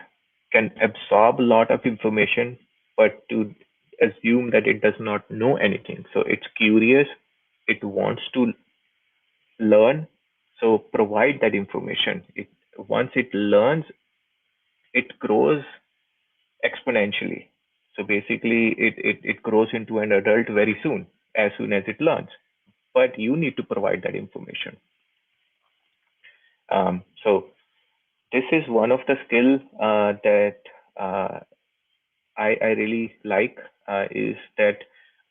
can absorb a lot of information, but to assume that it does not know anything. So it's curious. It wants to learn. So provide that information. Once it learns, it grows exponentially. So basically, it grows into an adult very soon, as soon as it learns. But you need to provide that information. So this is one of the skills that I really like, is that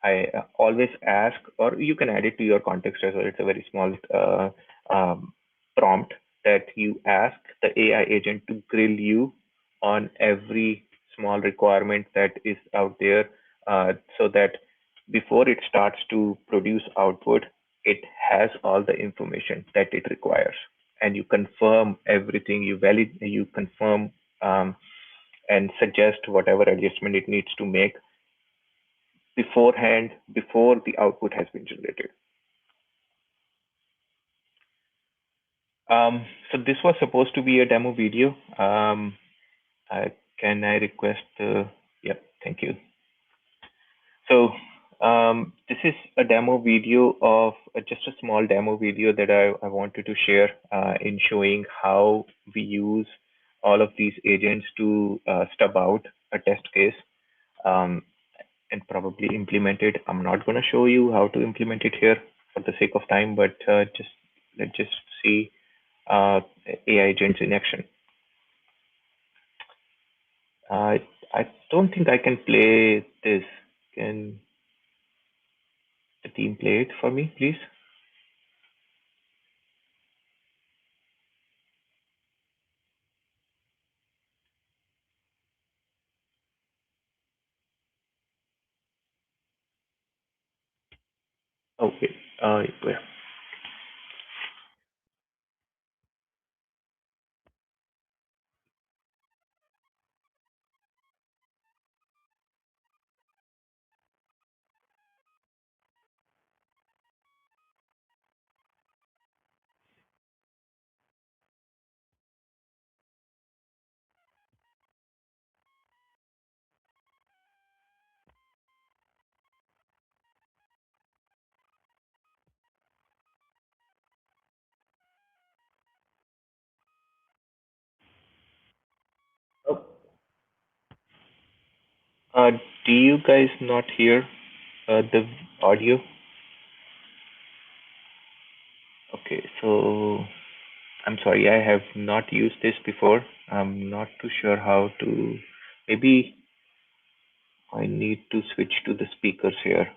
I always ask, or you can add it to your context as well. It's a very small prompt that you ask the AI agent to grill you on every small requirement that is out there, so that before it starts to produce output, it has all the information that it requires, and you confirm everything. You confirm and suggest whatever adjustment it needs to make beforehand, before the output has been generated. So this was supposed to be a demo video. Can I request? Yep, thank you. So this is a demo video of just a small demo video that I wanted to share in showing how we use all of these agents to stub out a test case and probably implement it. I'm not going to show you how to implement it here for the sake of time, but let's just see AI agents in action. don't think I can play this. Can the team play it for me, please? Okay. Yeah. Oh, uh, do you guys not hear the audio? Okay, so I'm sorry, I have not used this before. I'm not too sure how to. Maybe I need to switch to the speakers here.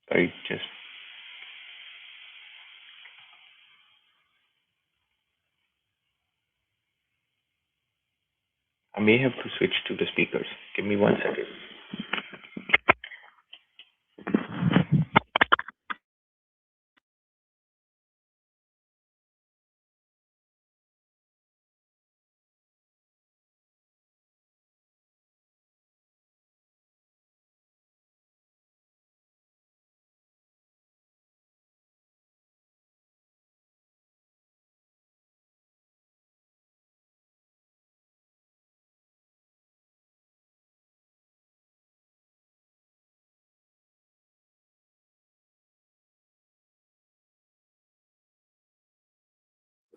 Sorry, just I may have to switch to the speakers. Give me 1 second.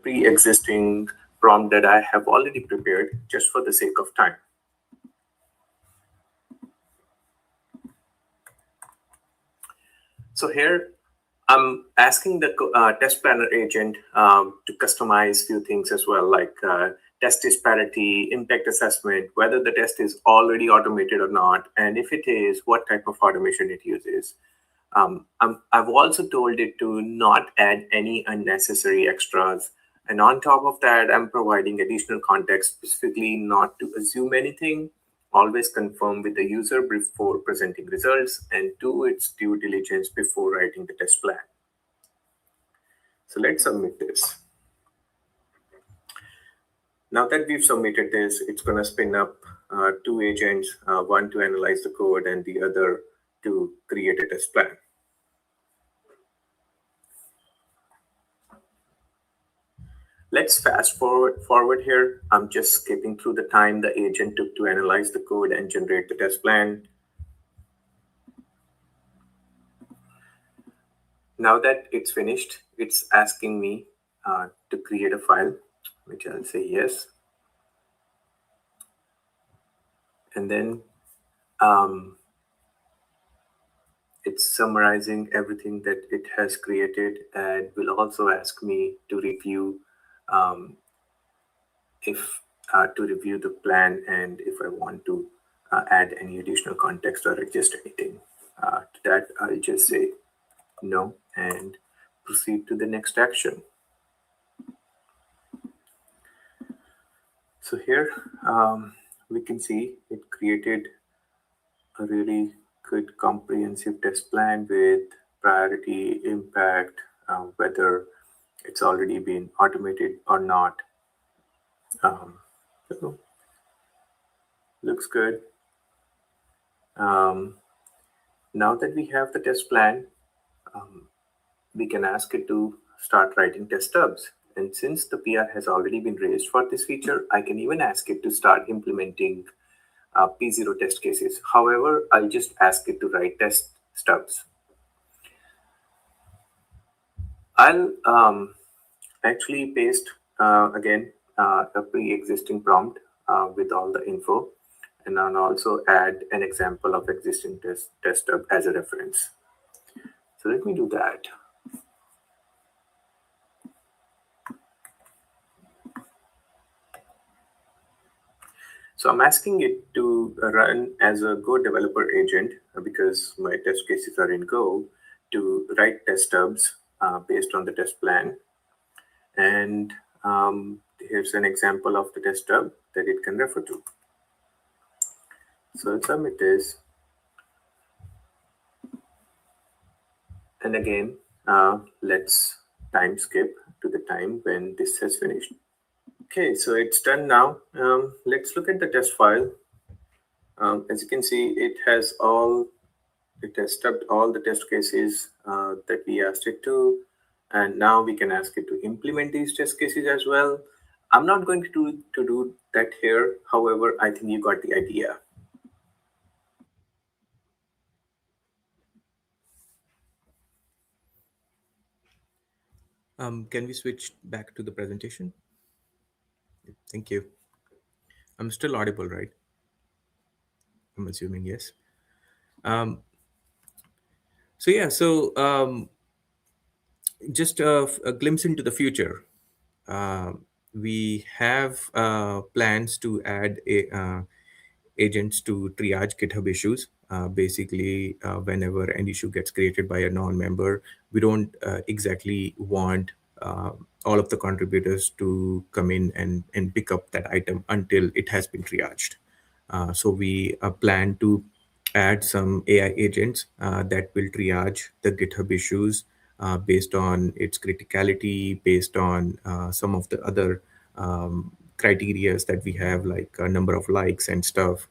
Pre-existing prompt that I have already prepared just for the sake of time. So here I'm asking the test planner agent to customize few things as well, like test disparity, impact assessment, whether the test is already automated or not, and if it is, what type of automation it uses. I've also told it to not add any unnecessary extras. And on top of that, I'm providing additional context, specifically not to assume anything, always confirm with the user before presenting results, and do its due diligence before writing the test plan. So let's submit this. Now that we've submitted this, it's going to spin up two agents, one to analyze the code and the other to create a test plan. Let's fast forward here. I'm just skipping through the time the agent took to analyze the code and generate the test plan. Now that it's finished, it's asking me to create a file, which I'll say yes. And then it's summarizing everything that it has created and will also ask me to review the plan and if I want to add any additional context or adjust anything. To that, I'll just say no and proceed to the next action. So here we can see it created a really good comprehensive test plan with priority, impact, whether it's already been automated or not. So looks good. Now that we have the test plan, we can ask it to start writing test stubs. And since the PR has already been raised for this feature, I can even ask it to start implementing P0 test cases. However, I'll just ask it to write test stubs. I'll actually paste again a pre-existing prompt with all the info. and I'll also add an example of existing test hub as a reference. So let me do that. So I'm asking it to run as a Go developer agent because my test cases are in Go to write test stubs based on the test plan. And here's an example of the test stub that it can refer to. So I'll submit this. And again, let's time skip to the time when this has finished. Okay, so it's done now. Let's look at the test file. As you can see, it has stubbed all the test cases that we asked it to. And now we can ask it to implement these test cases as well. I'm not going to do that here. However, I think you got the idea. Can we switch back to the presentation? Thank you. I'm still audible, right? I'm assuming yes. So yeah, just a glimpse into the future. We have plans to add agents to triage GitHub issues. Basically, whenever an issue gets created by a non-member, we don't exactly want all of the contributors to come in and pick up that item until it has been triaged. So we plan to add some AI agents that will triage the GitHub issues based on its criticality, based on some of the other criterias that we have, like a number of likes and stuff.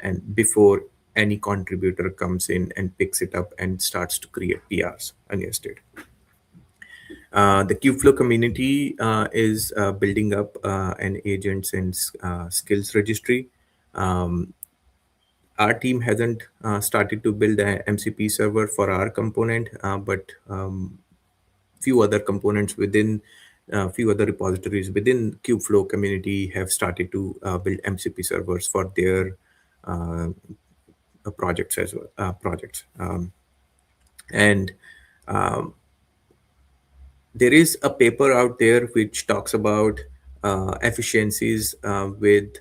And before any contributor comes in and picks it up and starts to create PRs against it. The Kubeflow community is building up an agents and skills registry. Our team hasn't started to build an MCP server for our component, but few other components within few other repositories within Kubeflow community have started to build MCP servers for their projects as well. And there is a paper out there which talks about efficiencies with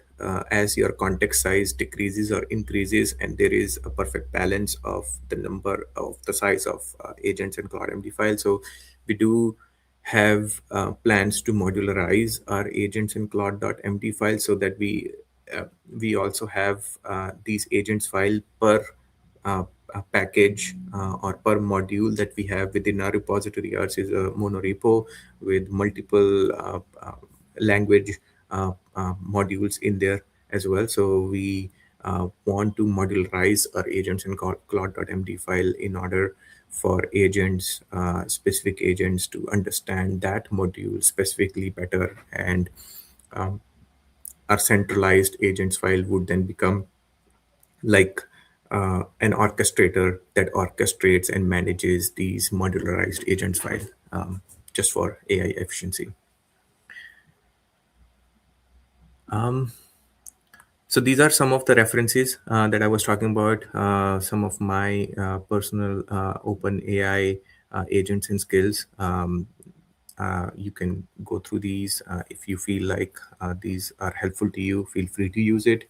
as your context size decreases or increases, and there is a perfect balance of the number of the size of agents and CloudMD files. So we do have plans to modularize our agents in cloud.md files so that we also have these agents file per a package or per module that we have within our repository. Ours is a monorepo with multiple language modules in there as well. So we want to modularize our agents in cloud.md file in order for agents, specific agents, to understand that module specifically better. And our centralized agents file would then become like an orchestrator that orchestrates and manages these modularized agents file just for AI efficiency. So these are some of the references that I was talking about, some of my personal open AI agents and skills. You can go through these. If you feel like these are helpful to you, feel free to use it.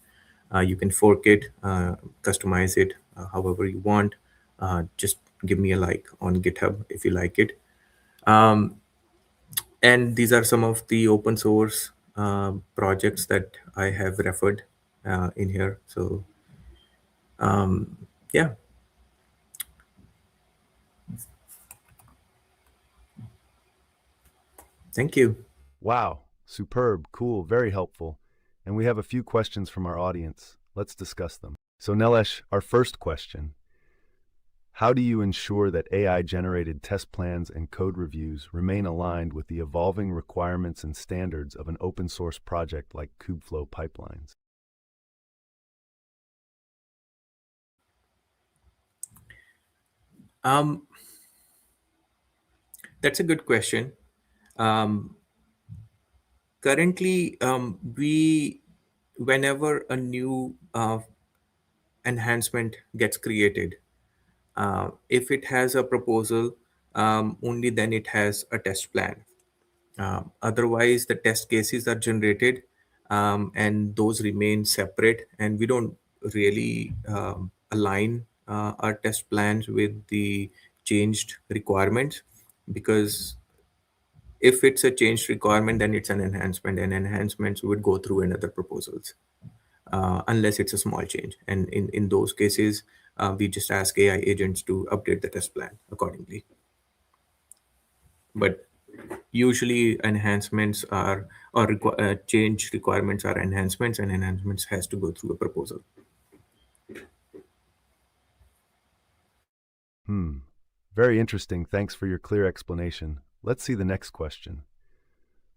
You can fork it, customize it however you want. Just give me a like on GitHub if you like it. And these are some of the open source projects that I have referred in here. So yeah. Thank you. Wow, superb, cool, very helpful. And we have a few questions from our audience. Let's discuss them. So Nilesh, our first question: how do you ensure that AI-generated test plans and code reviews remain aligned with the evolving requirements and standards of an open-source project like Kubeflow pipelines? That's a good question. Currently, we whenever a new enhancement gets created, if it has a proposal, only then it has a test plan. Otherwise, the test cases are generated, and those remain separate, and we don't really align our test plans with the changed requirements, because if it's a changed requirement, then it's an enhancement, and enhancements would go through another proposals, unless it's a small change. And in those cases, we just ask AI agents to update the test plan accordingly. But usually enhancements are, or change requirements are enhancements, and enhancements has to go through a proposal. Very interesting. Thanks for your clear explanation. Let's see the next question.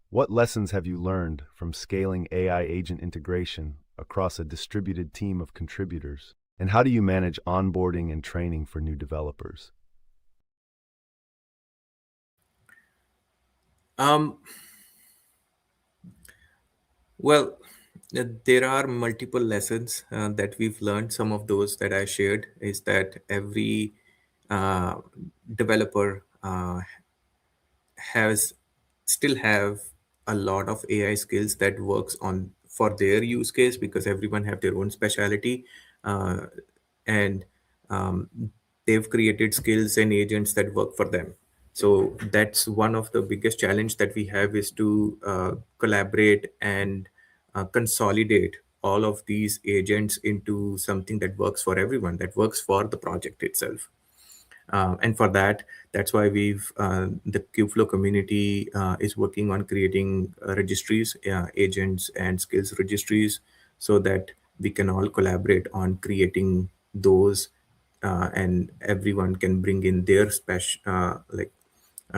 What lessons have you learned from scaling AI agent integration across a distributed team of contributors? And how do you manage onboarding and training for new developers? Well, there are multiple lessons that we've learned. Some of those that I shared is that every uh, developer has still have a lot of AI skills that works on for their use case, because everyone have their own specialty, and um, they've created skills and agents that work for them. So that's one of the biggest challenge that we have, is to collaborate and consolidate all of these agents into something that works for everyone, that works for the project itself. And for that, that's why the Kubeflow community is working on creating registries, agents and skills registries, so that we can all collaborate on creating those, and everyone can bring in their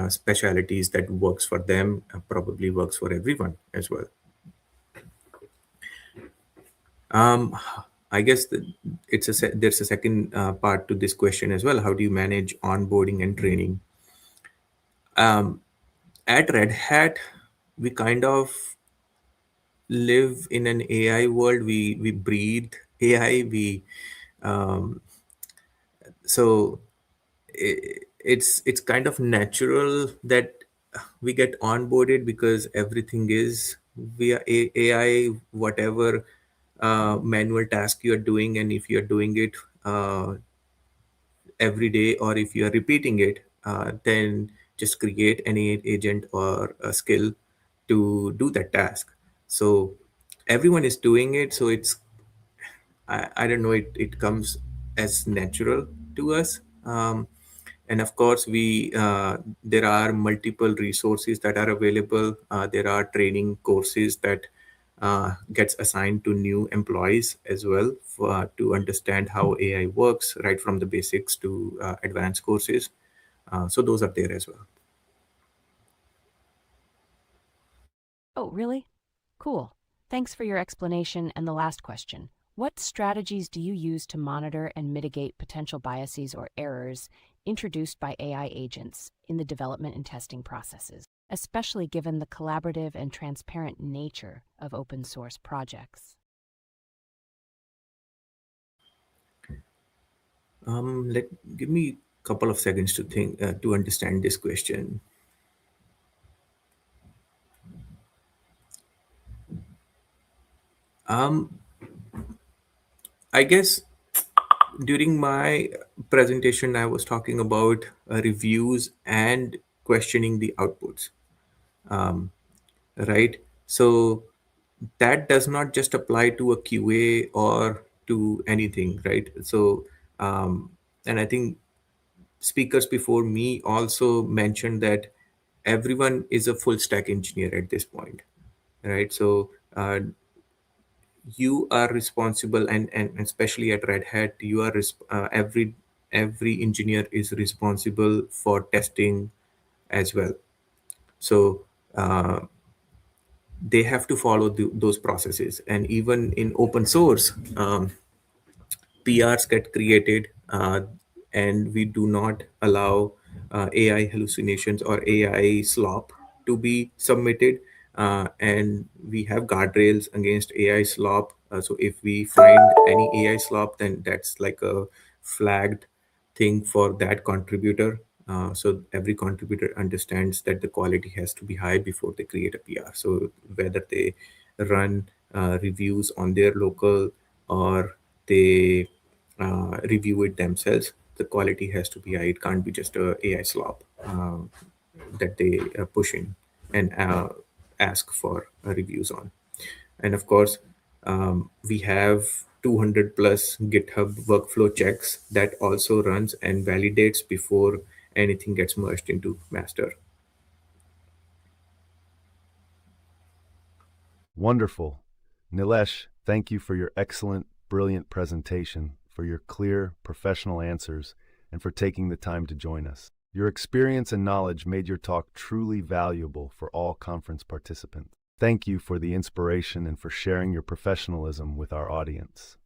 specialities that works for them, probably works for everyone as well. Um, I guess there's a second part to this question as well. How do you manage onboarding and training? At Red Hat, we kind of live in an AI world. We breathe AI. Um, so it's kind of natural that we get onboarded, because everything is via AI. Whatever manual task you are doing, and if you are doing it every day, or if you are repeating it, then just create any agent or a skill to do that task. So everyone is doing it. So I don't know, it comes as natural to us. And of course, there are multiple resources that are available. There are training courses that gets assigned to new employees as well, to understand how AI works, right from the basics to advanced courses. So those are there as well. Oh, really? Cool. Thanks for your explanation. And the last question. What strategies do you use to monitor and mitigate potential biases or errors introduced by AI agents in the development and testing processes, especially given the collaborative and transparent nature of open source projects? Give me a couple of seconds to think, to understand this question. I guess during my presentation, I was talking about reviews and questioning the outputs, right? So that does not just apply to a QA or to anything, right? So, and I think speakers before me also mentioned that everyone is a full stack engineer at this point, right? So you are responsible, and especially at Red Hat, you are every engineer is responsible for testing as well. So they have to follow those processes. And even in open source, PRs get created, and we do not allow AI hallucinations or AI slop to be submitted. And we have guardrails against AI slop. So if we find any AI slop, then that's like a flagged thing for that contributor. So every contributor understands that the quality has to be high before they create a PR. So whether they run reviews on their local or they review it themselves, the quality has to be high. It can't be just a AI slop that they push in and ask for reviews on. And of course, we have 200 plus GitHub workflow checks that also runs and validates before anything gets merged into master. Wonderful. Nilesh, thank you for your excellent, brilliant presentation, for your clear, professional answers, and for taking the time to join us. Your experience and knowledge made your talk truly valuable for all conference participants. Thank you for the inspiration and for sharing your professionalism with our audience.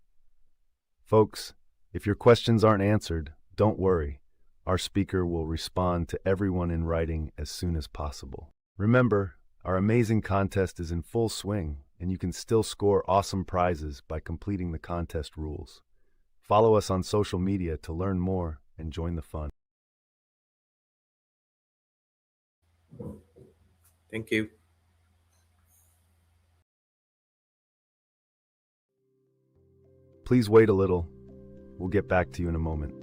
Folks, if your questions aren't answered, don't worry. Our speaker will respond to everyone in writing as soon as possible. Remember, our amazing contest is in full swing, and you can still score awesome prizes by completing the contest rules. Follow us on social media to learn more and join the fun. Thank you. Please wait a little. We'll get back to you in a moment.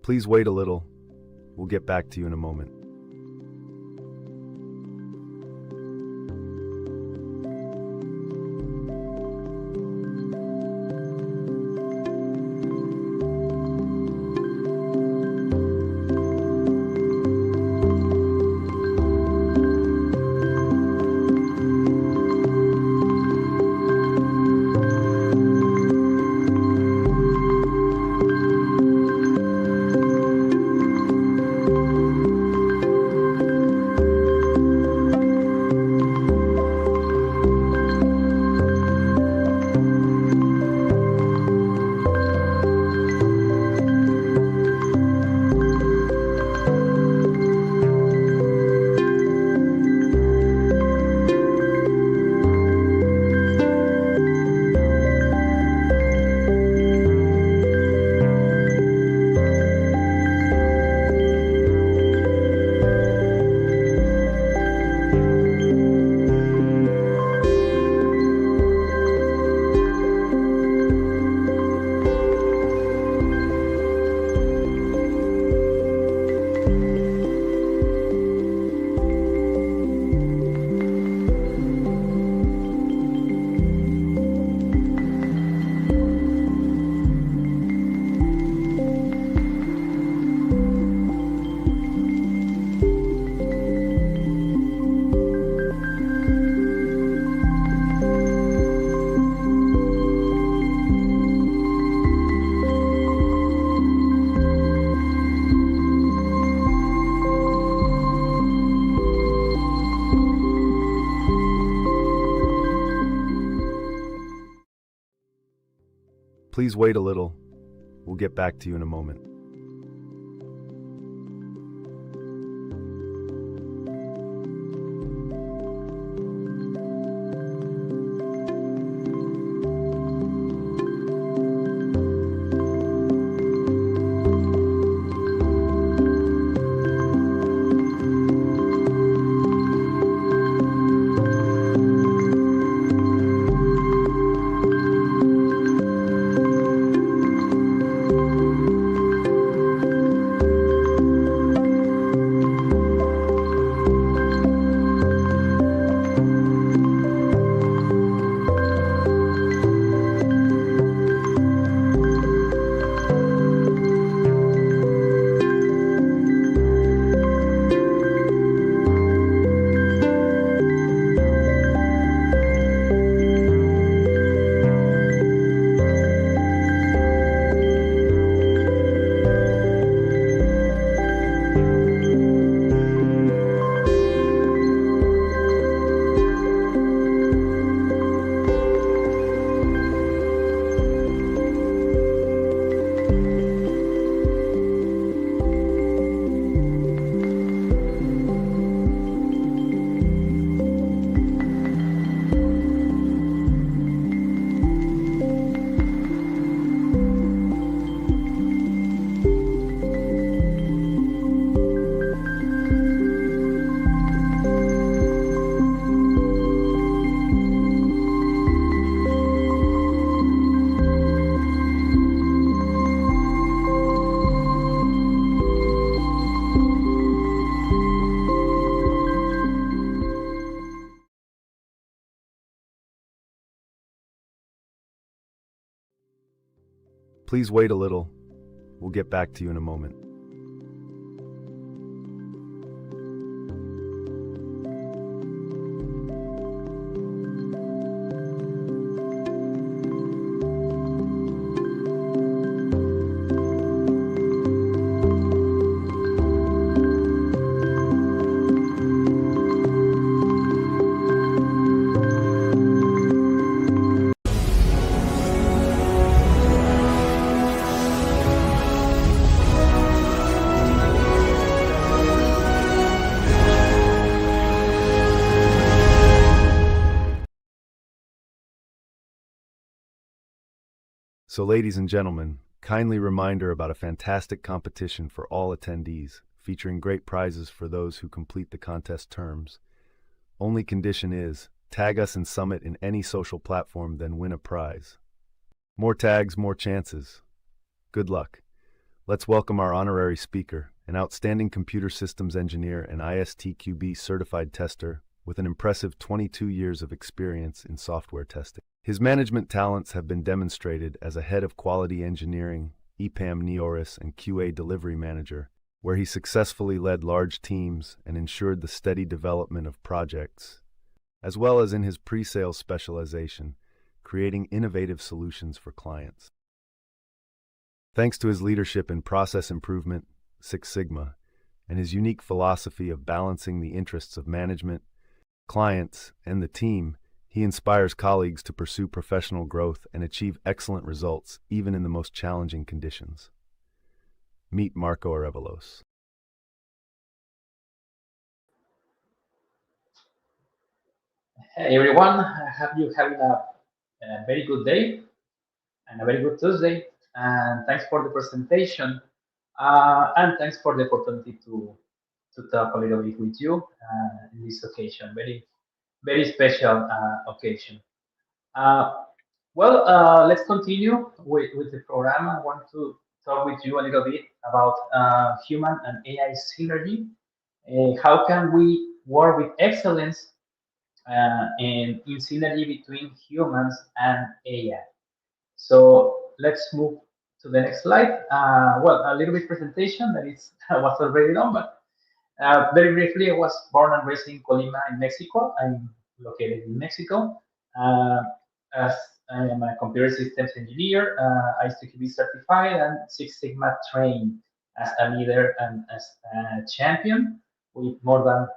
Please wait a little. We'll get back to you in a moment. Please wait a little. We'll get back to you in a moment. Please wait a little. We'll get back to you in a moment. So, ladies and gentlemen, kindly reminder about a fantastic competition for all attendees, featuring great prizes for those who complete the contest terms. Only condition is, tag us in Summit in any social platform, then win a prize. More tags, more chances. Good luck. Let's welcome our honorary speaker, an outstanding computer systems engineer and ISTQB certified tester with an impressive 22 years of experience in software testing. His management talents have been demonstrated as a head of quality engineering, EPAM NEORIS, and QA delivery manager, where he successfully led large teams and ensured the steady development of projects, as well as in his pre-sales specialization, creating innovative solutions for clients. Thanks to his leadership in process improvement, Six Sigma, and his unique philosophy of balancing the interests of management, clients, and the team, he inspires colleagues to pursue professional growth and achieve excellent results even in the most challenging conditions. Meet Marco Arevalos. Hey everyone, I hope you having a very good day and a very good Tuesday. And thanks for the presentation. And thanks for the opportunity to talk a little bit with you in this occasion, very special occasion. Let's continue with the program. I want to talk with you a little bit about human and AI synergy. How can we work with excellence and in synergy between humans and AI? So let's move to the next slide. A little bit presentation that is was already done, but very briefly, I was born and raised in Colima, in Mexico. I'm located in Mexico. As I am a computer systems engineer, I used to be certified and Six Sigma trained as a leader and as a champion with more than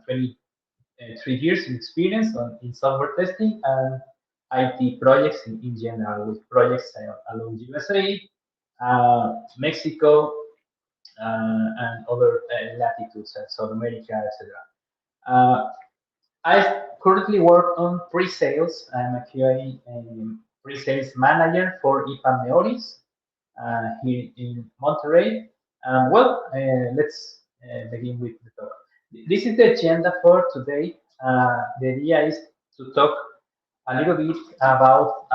23 years in experience in software testing. And IT projects in general, with projects along USA, Mexico, and other latitudes, South America, etc. I currently work on pre-sales. I'm a QA pre-sales manager for IPAM Neoris here in Monterrey. Let's begin with the talk. This is the agenda for today. The idea is to talk a little bit about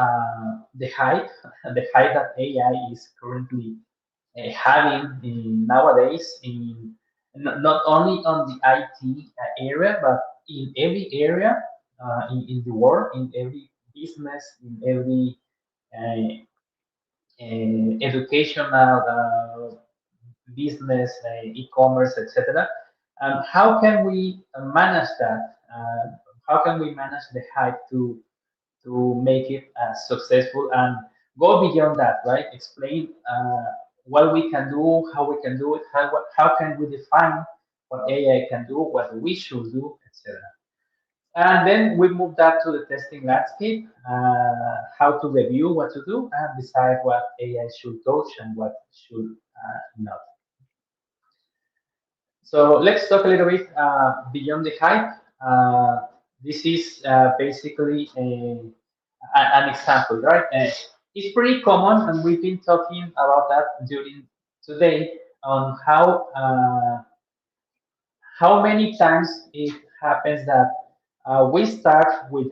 the hype, the hype that AI is currently having nowadays, not only on the IT area, but in every area in the world, in every business, in every educational business, e-commerce, etc. How can we manage that? How can we manage the hype to make it successful and go beyond that, right? Explain what we can do, how we can do it, how can we define what AI can do, what we should do, etc. And then we move that to the testing landscape, how to review what to do, and decide what AI should touch and what should not. So let's talk a little bit beyond the hype. This is basically an example, right? It's pretty common, and we've been talking about that during today on how many times it happens that we start with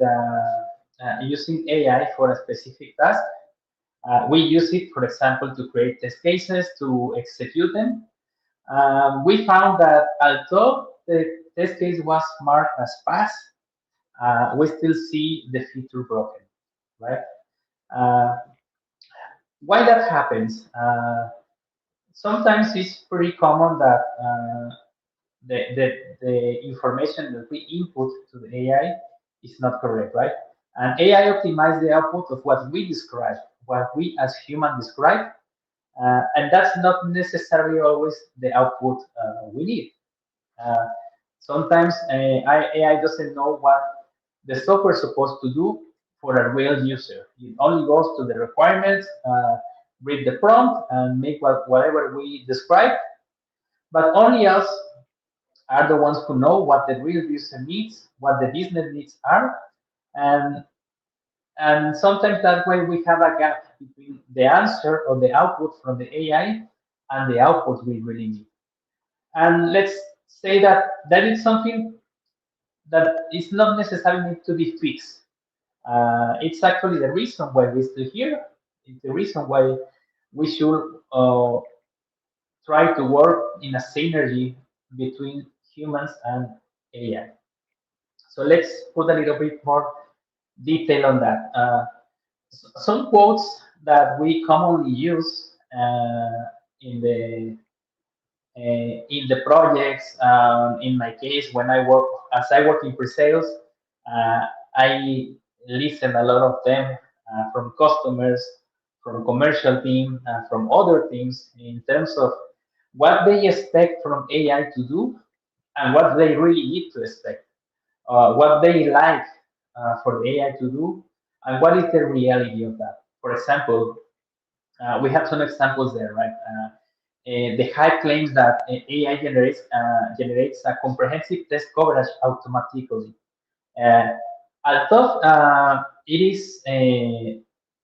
using AI for a specific task. We use it, for example, to create test cases, to execute them. We found that although the test case was marked as pass, we still see the feature broken, right? Uh, why that happens? Sometimes it's pretty common that the information that we input to the AI is not correct, right? And AI optimizes the output of what we describe, what we as humans describe, and that's not necessarily always the output we need. Uh, Sometimes AI doesn't know what the software is supposed to do for a real user. It only goes to the requirements, read the prompt, and make whatever we describe. But only us are the ones who know what the real user needs, what the business needs are, and sometimes that way we have a gap between the answer or the output from the AI and the output we really need. And let's say that that is something that is not necessarily need to be fixed. It's actually the reason why we're still here. It's the reason why we should try to work in a synergy between humans and AI. So let's put a little bit more detail on that. Some quotes that we commonly use in the projects. In my case, when I work in pre-sales, I listen a lot of them from customers, from commercial team, from other teams in terms of what they expect from AI to do and what they really need to expect, what they like for the AI to do, and what is the reality of that. For example, we have some examples there, right? The hype claims that AI generates a comprehensive test coverage automatically. Uh, although it is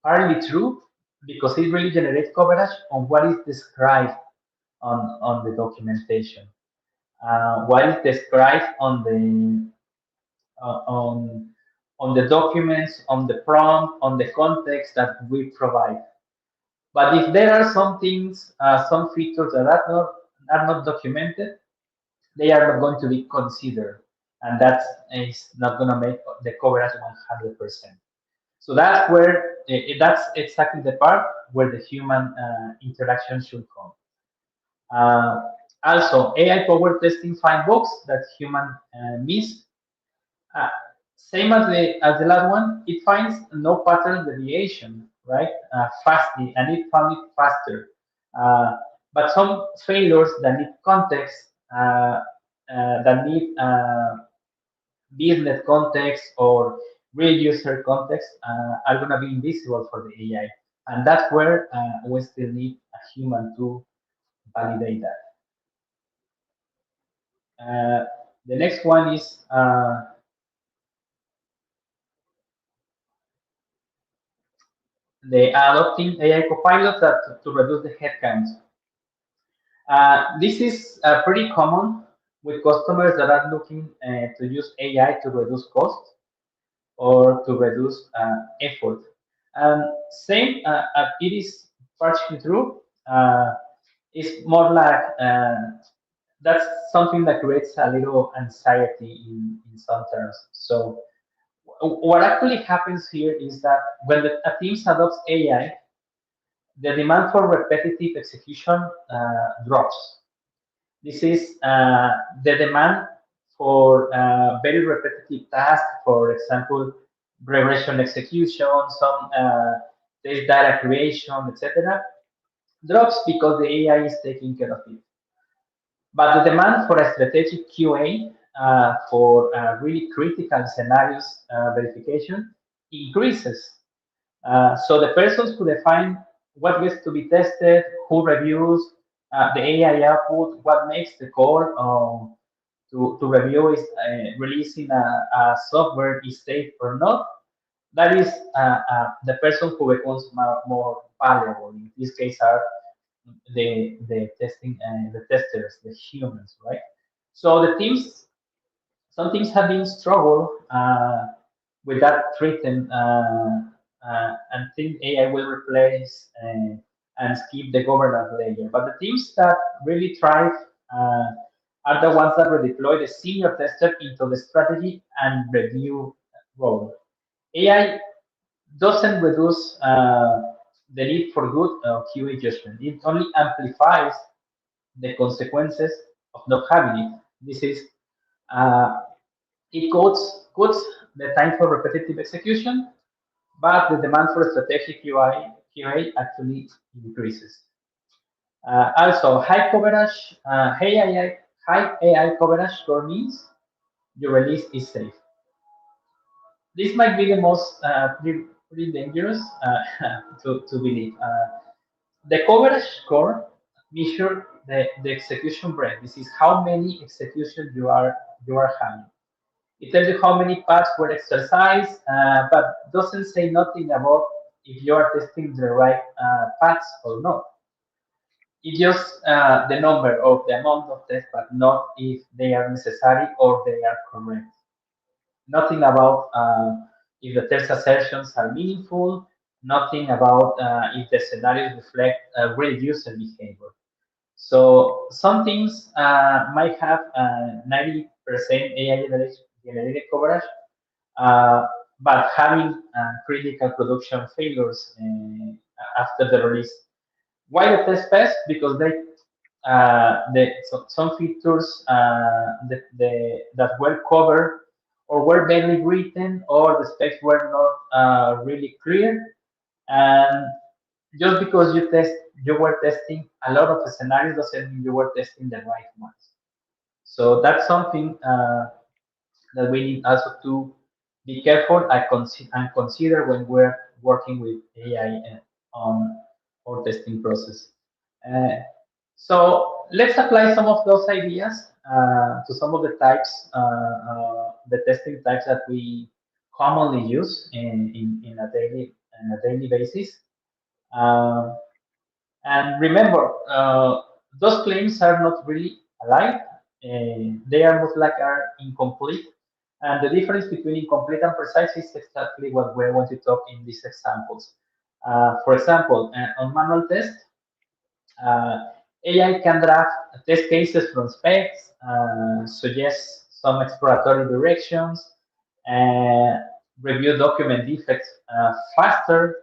partly true because it really generates coverage on what is described on the documentation, what is described on the documents, on the prompt, on the context that we provide. But if there are some things, some features that are not documented, they are not going to be considered, and that is not going to make the coverage 100%. So that's where that's exactly the part where the human interaction should come. Also, AI-powered testing find bugs that human miss. Uh, Same as the last one, it finds no pattern deviation, right? Fastly, and it found it faster. But some failures that need context, that need business context or real user context are going to be invisible for the AI. And that's where we still need a human to validate that. The next one is the adopting AI copilots to reduce the headcount. This is pretty common with customers that are looking to use AI to reduce cost or to reduce effort. And same, it is partially true. It's more like that's something that creates a little anxiety in some terms. So what actually happens here is that when a team adopts AI, the demand for repetitive execution drops. This is the demand for very repetitive tasks, for example, regression execution, some data creation, etc., drops because the AI is taking care of it. But the demand for a strategic QA for really critical scenarios verification increases. So the persons who define what gets to be tested, who reviews the AI output, what makes the call to review is releasing a software is safe or not. That is the person who becomes more valuable. In this case, are the testing and the testers, the humans, right? So the teams, some teams have been struggle with that treatment and think AI will replace and skip the governance layer. But the teams that really thrive are the ones that will deploy the senior tester into the strategy and review role. AI doesn't reduce the need for good QA judgment. It only amplifies the consequences of not having it. This is it cuts the time for repetitive execution, but the demand for strategic QA actually increases. Also, high coverage, high AI coverage score means your release is safe. This might be the most pretty dangerous to believe. The coverage score measures the execution rate. This is how many executions you are having. It tells you how many paths were exercised, but doesn't say nothing about if you are testing the right paths or not. It's just the number of the amount of tests, but not if they are necessary or they are correct. Nothing about if the test assertions are meaningful, nothing about if the scenarios reflect real user behavior. So some things might have 90% AI generated coverage, but having critical production failures after the release. Why the test pass? Because some features that were covered or were badly written or the specs were not really clear, and just because you were testing a lot of scenarios doesn't mean you were testing the right ones. So that's something that we need also to be careful and consider when we're working with AI on our testing process. Uh, so let's apply some of those ideas to some of the types, the testing types that we commonly use in a daily basis. Um, and remember, those claims are not really alive. They are most like are incomplete. And the difference between incomplete and precise is exactly what we want to talk in these examples. For example, on manual test, AI can draft test cases from specs, suggest some exploratory directions, review document defects faster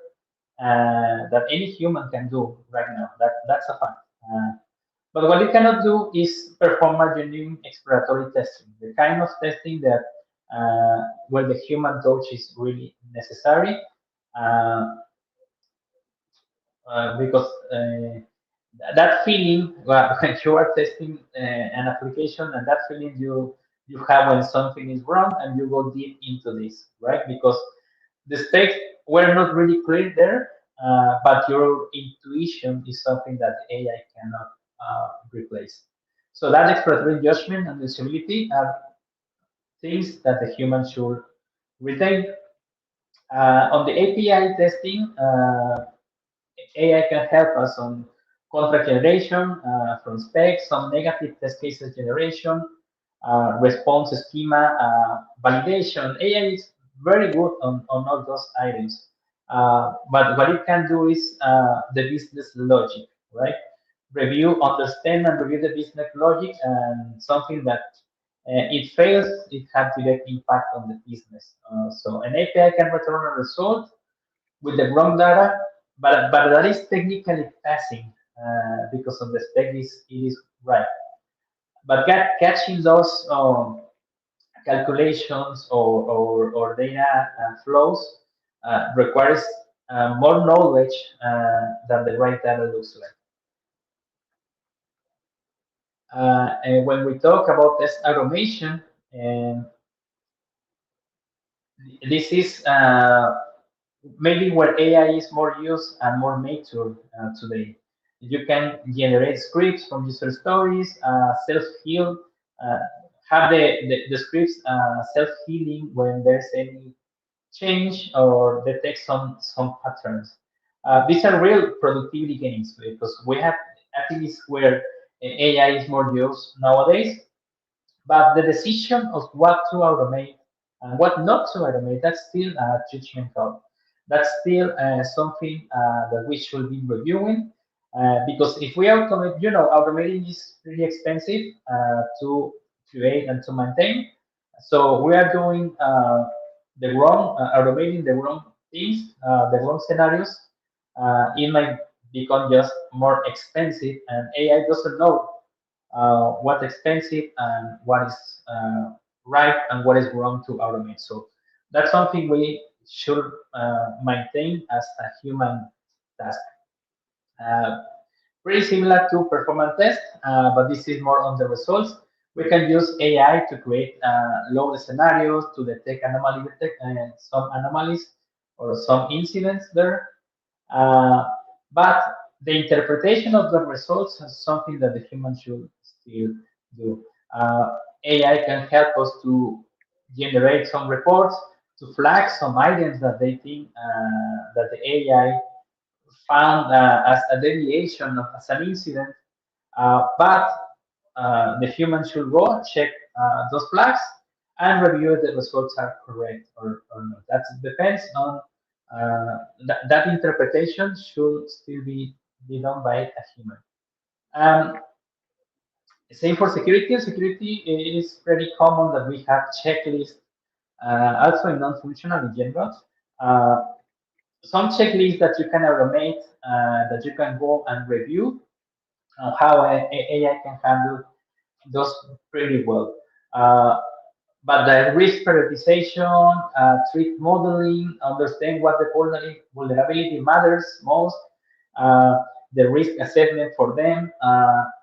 that any human can do right now. That's a fact. But what it cannot do is perform a genuine exploratory testing, the kind of testing that where the human touch is really necessary, because that feeling when you are testing an application and that feeling you have when something is wrong, and you go deep into this, right? Because the stakes were not really clear there, but your intuition is something that AI cannot replace. So that exploratory judgment and disability are things that the human should retain. On the API testing, AI can help us on contract generation from specs, some negative test cases generation, response schema validation. AI is very good on all those items. But what it can do is the business logic, right? Review, understand, and review the business logic, and something that it fails, it has direct impact on the business. So an API can return a result with the wrong data, but that is technically passing because of the spec it is right. But catching those calculations or data flows requires more knowledge than the right data looks like. And when we talk about test automation, and this is maybe where AI is more used and more mature today. You can generate scripts from user stories, self-heal, uh, have the scripts self-healing when there's any change or detect some patterns. These are real productivity gains because we have at least where AI is more used nowadays, but the decision of what to automate and what not to automate, that's still a judgment call. That's still something that we should be reviewing because if we automate, automating is pretty expensive to create and to maintain. So we are doing the wrong, automating the wrong things, the wrong scenarios. It might become just more expensive, and AI doesn't know what's expensive and what is right and what is wrong to automate. So that's something we should maintain as a human task. Uh, Pretty similar to performance test, but this is more on the results. We can use AI to create load scenarios to detect some anomalies or some incidents there. Uh, but the interpretation of the results is something that the human should still do. AI can help us to generate some reports, to flag some items that they think that the AI found as a deviation of as an incident, but the human should go check those flags and review if the results are correct or not. That depends on that interpretation should still be done by a human. Um, Same for security. Security is pretty common that we have checklists, also in non-functional in general. Uh, some checklists that you can automate, that you can go and review how AI can handle those pretty well. Uh, but the risk prioritization, threat modeling, understand what the vulnerability matters most, uh, the risk assessment for them,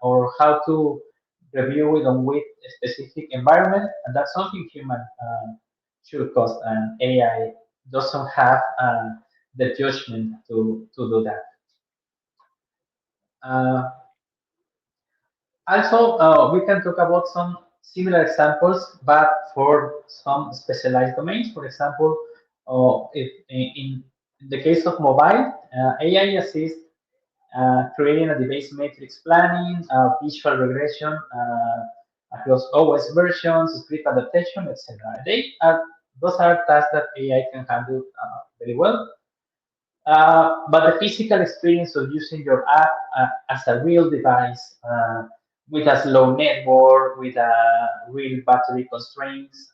or how to review it on with a specific environment, and that's something human should cost, and AI doesn't have the judgment to do that. Uh, Also, we can talk about some similar examples, but for some specialized domains. For example, if in the case of mobile, AI assists creating a device matrix planning, visual regression across OS versions, script adaptation, etc. Those are tasks that AI can handle very well. But the physical experience of using your app as a real device with a slow network, with a real battery constraints,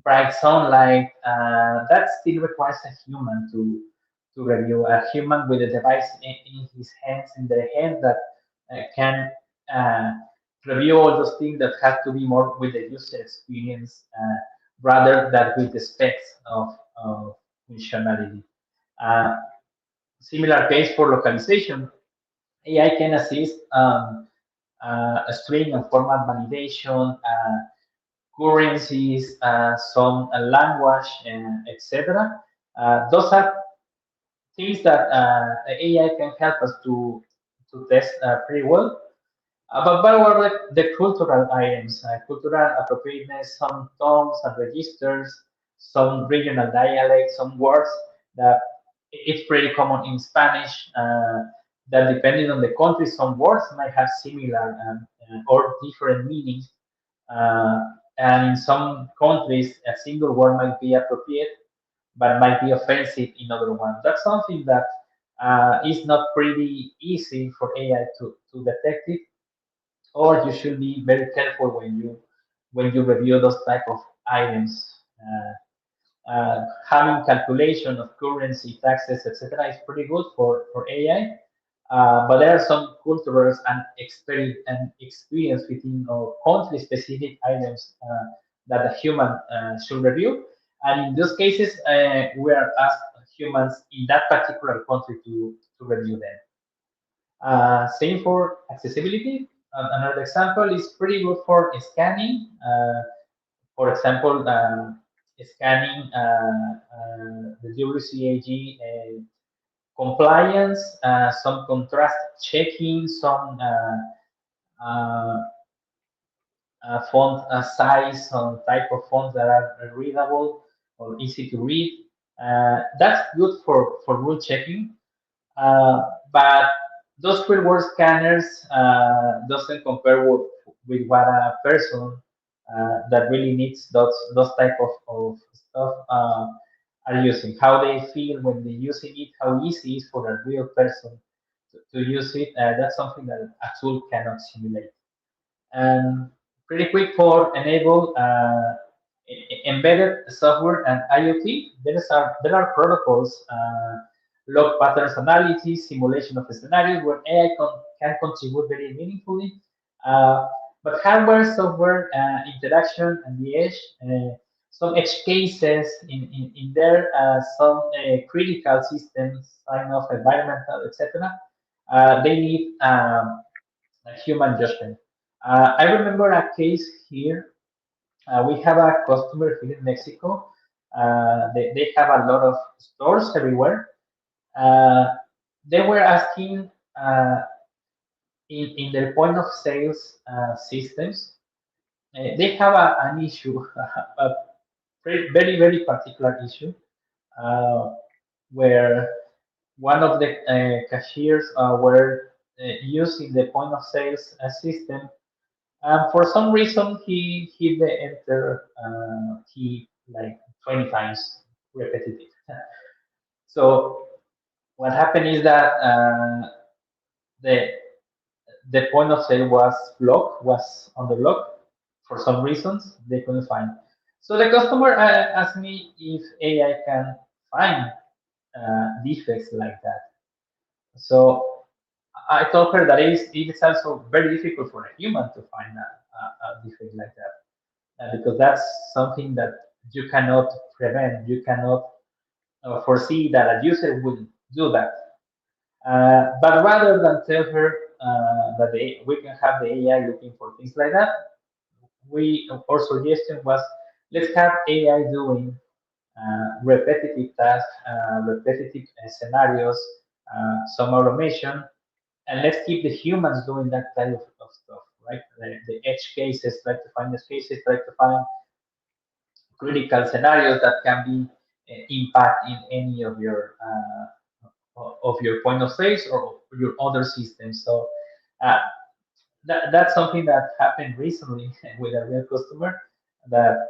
bright sunlight, that still requires a human to review. A human with a device in his hands, in their hand, that can uh, review all those things that have to be more with the user experience rather than with the specs of functionality. Uh, Similar case for localization. AI can assist string and format validation, currencies, some language, and etc. Those are things that AI can help us to test pretty well. But what about the cultural items? Cultural appropriateness, some tones and registers, some regional dialects, some words that it's pretty common in Spanish. That depending on the country, some words might have similar or different meanings. Uh, and in some countries, a single word might be appropriate, but might be offensive in other ones. That's something that is not pretty easy for AI to detect it, or you should be very careful when you review those type of items. Having calculation of currency, taxes, etc., is pretty good for AI. But there are some cultures and experience within country-specific items that a human should review. And in those cases, we are asked humans in that particular country to review them. Same for accessibility. Another example is pretty good for scanning. For example, scanning the WCAG compliance, some contrast checking, some font size, some type of fonts that are readable or easy to read. That's good for rule checking. But those real world scanners doesn't compare with what a person that really needs those type of stuff are using. How they feel when they're using it, how easy it is for a real person to use it. That's something that a tool cannot simulate. And pretty quick for enable embedded software and IoT. There are protocols, log patterns analysis, simulation of scenarios where AI can contribute very meaningfully. But hardware, software, interaction, and the edge, some edge cases in there, some critical systems, sign off, environmental, etc. They need a human judgment. I remember a case here. We have a customer here in Mexico. They have a lot of stores everywhere. Uh, they were asking in their point of sales systems. They have an issue, a very particular issue, where one of the cashiers were using the point of sales system. For some reason, he hit the enter key like 20 times repetitive. So what happened is that the the point of sale was blocked, was on the block for some reasons they couldn't find. So the customer asked me if AI can find defects like that. So I told her that it is also very difficult for a human to find a defect like that. Because that's something that you cannot prevent. You cannot foresee that a user will do that. But rather than tell her that we can have the AI looking for things like that, our suggestion was let's have AI doing repetitive tasks, repetitive scenarios, some automation, and let's keep the humans doing that type of stuff, right? The edge cases, try to find edge cases, try to find critical scenarios that can be impact in any of your point of sales or your other systems. So uh, that's something that happened recently with a real customer that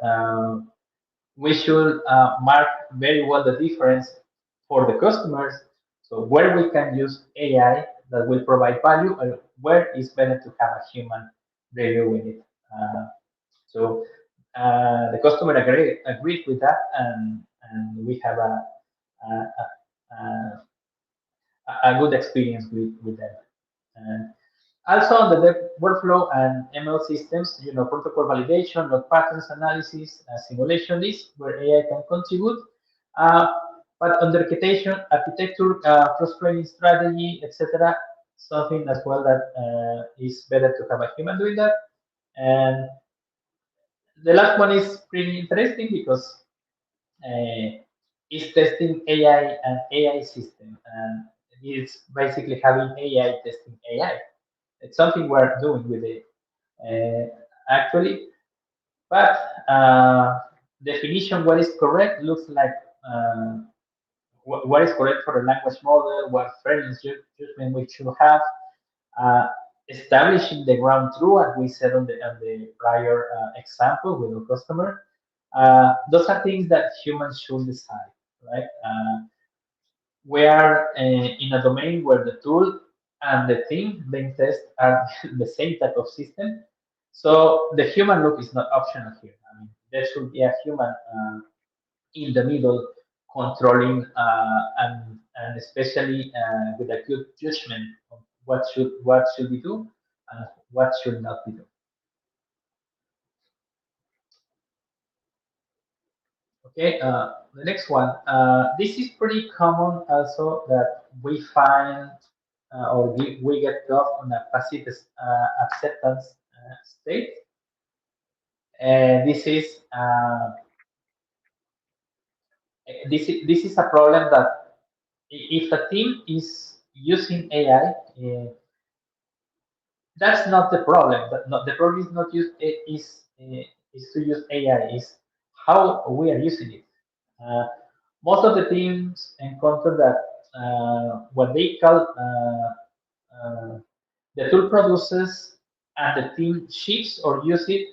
we should mark very well the difference for the customers. So where we can use AI that will provide value, and where it's better to have a human reviewing it. So the customer agreed with that, and we have a, a good experience with them. And also on the dev workflow and ML systems, protocol validation, log patterns analysis, simulation, this where AI can contribute. But under architecture, cross-training strategy, etc., something as well that is better to have a human doing that. And The last one is pretty interesting because it's testing AI and AI system, and it's basically having AI testing AI. It's something we're doing with it actually, but definition what is correct looks like what is correct for a language model, what fairness judgment we should have, uh, establishing the ground truth, as we said on the prior example with our customer. Those are things that humans should decide, right? We are in a domain where the tool and the thing being tested are the same type of system. So the human look is not optional here. I mean, there should be a human in the middle controlling and especially with a good judgment of what should we do and what should not be done. Okay, the next one. This is pretty common also that we find or we get caught on a passive acceptance state. And this is a problem that if a team is using AI, that's not the problem. But not, the problem is not use is to use AI. Is how we are using it. Uh, Most of the teams encounter that what they call the tool produces and the team ships or use it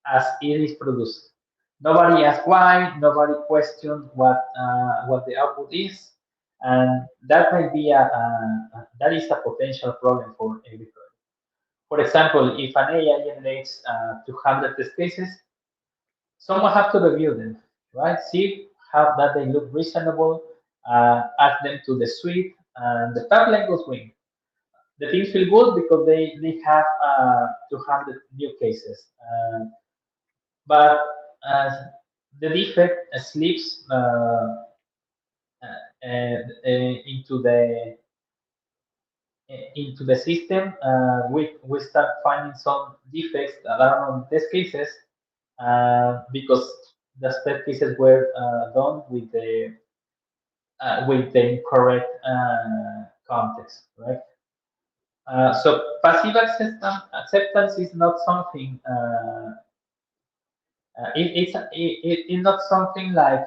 as it is produced. Nobody asks why. Nobody questions what the output is, and that might be that is a potential problem for every project. For example, if an AI generates 200 test cases, someone have to review them, right? See how that they look reasonable, add them to the suite, and the pipeline goes green. The teams feel good because they have 200 new cases, but uh, the defect slips into the system. We start finding some defects that are on test cases because the test cases were done with the incorrect context, right? So passive acceptance is not something. It's not something like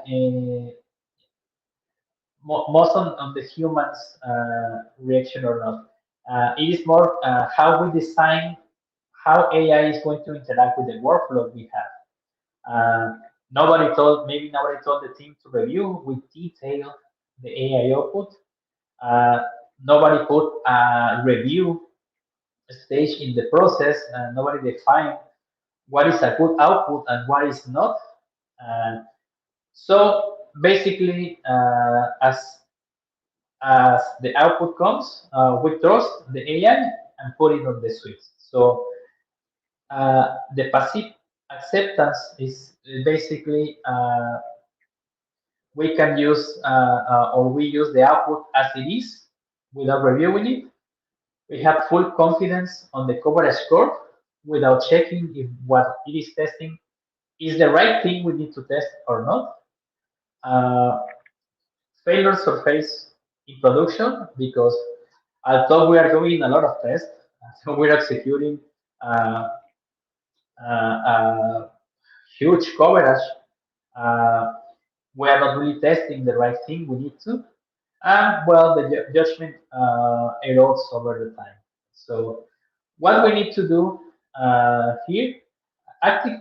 most on the humans' reaction or not. It is more how we design how AI is going to interact with the workflow we have. Maybe nobody told the team to review with detail the AI output. Uh, Nobody put a review stage in the process, and nobody defined what is a good output and what is not. Uh, so basically, as the output comes, we trust the AI and put it on the suite. So the passive acceptance is basically we can use or we use the output as it is without reviewing it. We have full confidence on the coverage curve without checking if what it is testing is the right thing we need to test or not. Failures surface in production because although we are doing a lot of tests, we're executing uh, huge coverage. Uh, we are not really testing the right thing we need to, and well, the judgment erodes over the time. So, what we need to do here, active,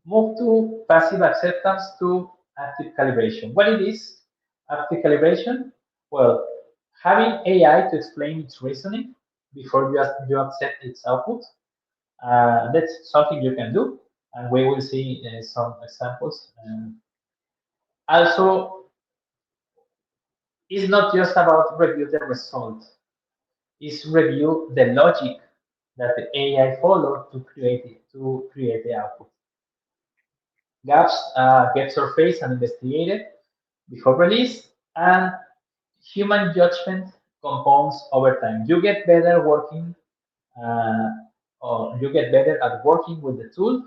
move to passive acceptance to active calibration. What it is, active calibration? Well, having AI to explain its reasoning before you accept its output. That's something you can do, and we will see some examples. Also, it's not just about review the result; it's review the logic that the AI followed to create the output. Gaps get surfaced and investigated before release, and human judgment compounds over time. You get better working, or you get better at working with the tool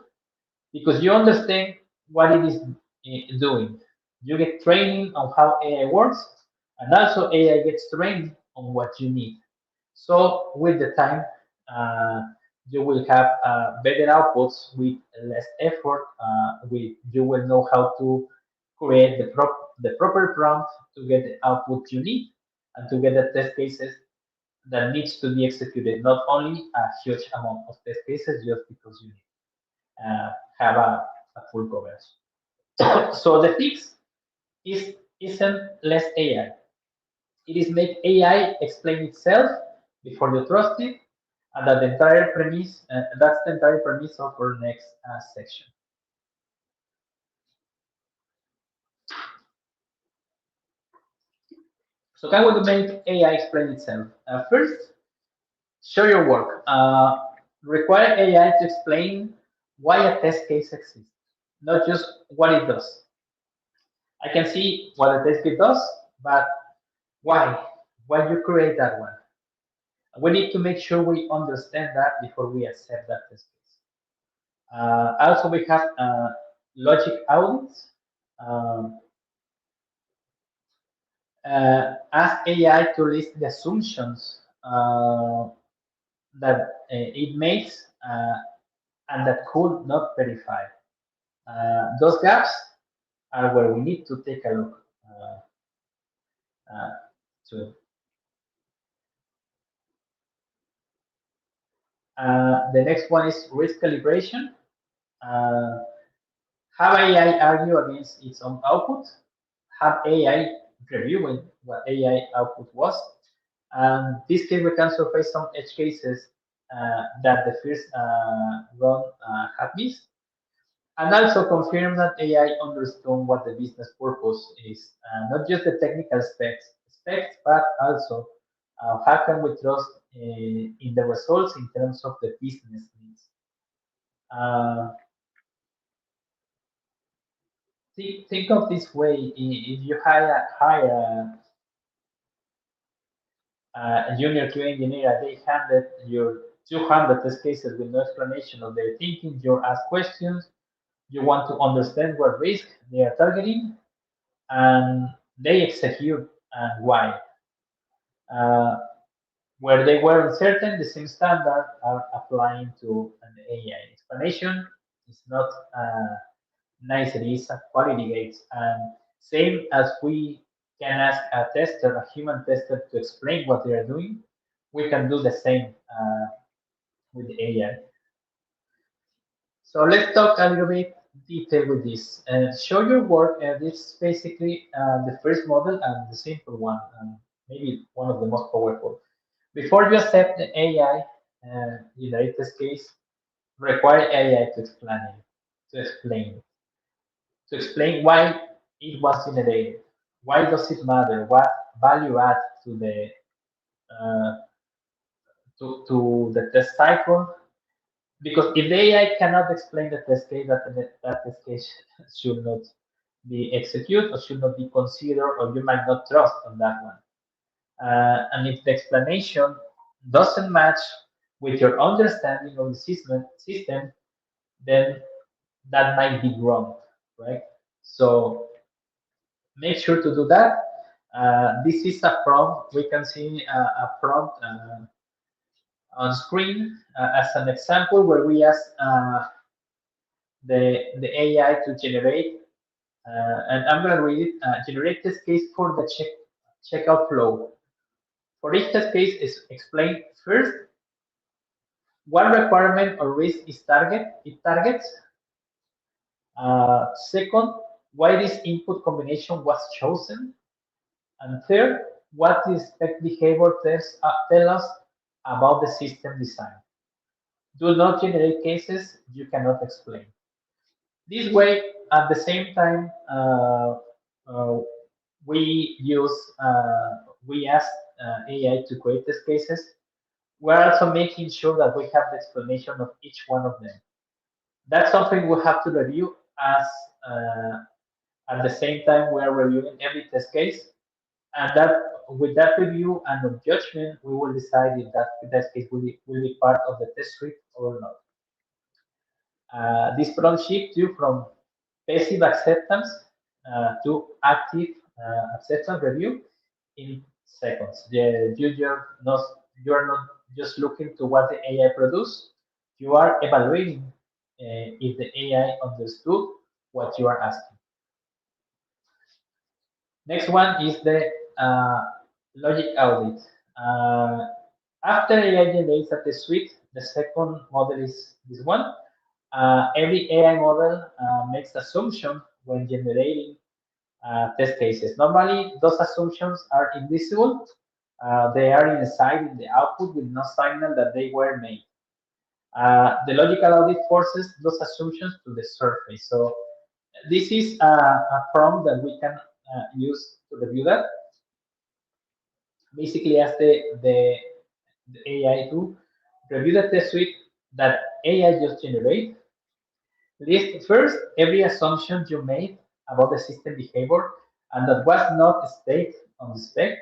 because you understand what it is doing. You get training on how AI works, and also AI gets trained on what you need. So with the time, uh, you will have better outputs with less effort. You will know how to create the proper prompt to get the output you need and to get the test cases that needs to be executed. Not only a huge amount of test cases just because you need have a full coverage. So the fix isn't less AI. It is make AI explain itself before you trust it, and that the entire premise. That's the entire premise of our next section. So how would make AI explain itself? First, show your work. Require AI to explain why a test case exists, not just what it does. I can see what a test case does, but why? Why you create that one? We need to make sure we understand that before we accept that test case. Also, we have logic audits. Um, ask AI to list the assumptions that it makes and that could not verify. Those gaps are where we need to take a look to. The next one is risk calibration. Uh, have AI argue against its own output. Have AI reviewing what AI output was. And this case, we can surface some edge cases that the first run had missed. And also confirm that AI understood what the business purpose is, not just the technical specs, but also how can we trust in the results in terms of the business needs. Uh, think of this way: if you hire a junior QA engineer, they handed your 200 test cases with no explanation of their thinking. You ask questions. You want to understand what risk they are targeting, and they execute and why. Uh, where they were uncertain, the same standard are applying to an AI explanation. It's not nice, it is a quality gate. And same as we can ask a tester, a human tester, to explain what they are doing, we can do the same with the AI. So let's talk a little bit detail with this. Show your work. This is basically the first model and the simple one, and maybe one of the most powerful. Before you accept the AI, in this case, require AI to to explain why it was generated, why does it matter, what value add to uh, to the test cycle. Because if the AI cannot explain the test case, that test case should not be executed or should not be considered, or you might not trust on that one. And if the explanation doesn't match with your understanding of the system, then that might be wrong, right? So make sure to do that. This is a prompt. We can see a prompt on screen as an example where we ask the AI to generate, and I'm going to read it, generate test case for the checkout flow. For each test case is explained first what requirement or risk it targets. Second, why this input combination was chosen. And third, what the expect behavior tell us about the system design. Do not generate cases you cannot explain. This way, at the same time, uh, we use we ask AI to create test cases. We're also making sure that we have the explanation of each one of them. That's something we have to review as at the same time we are reviewing every test case, and that with that review and of judgment, we will decide if that test case will be part of the test suite or not. This prompt shifts you from passive acceptance to active acceptance review in seconds. You are not just looking to what the AI produce. You are evaluating if the AI understood what you are asking. Next one is the logic audit. After AI generates a test suite, the second model is this one. Every AI model makes assumption when generating test cases. Normally, those assumptions are invisible. They are inside in the output with no signal that they were made. The logical audit forces those assumptions to the surface. So this is a prompt that we can use to review that. Basically, ask the AI to review the test suite that AI just generated. List first every assumption you made about the system behavior and that was not stated on the spec.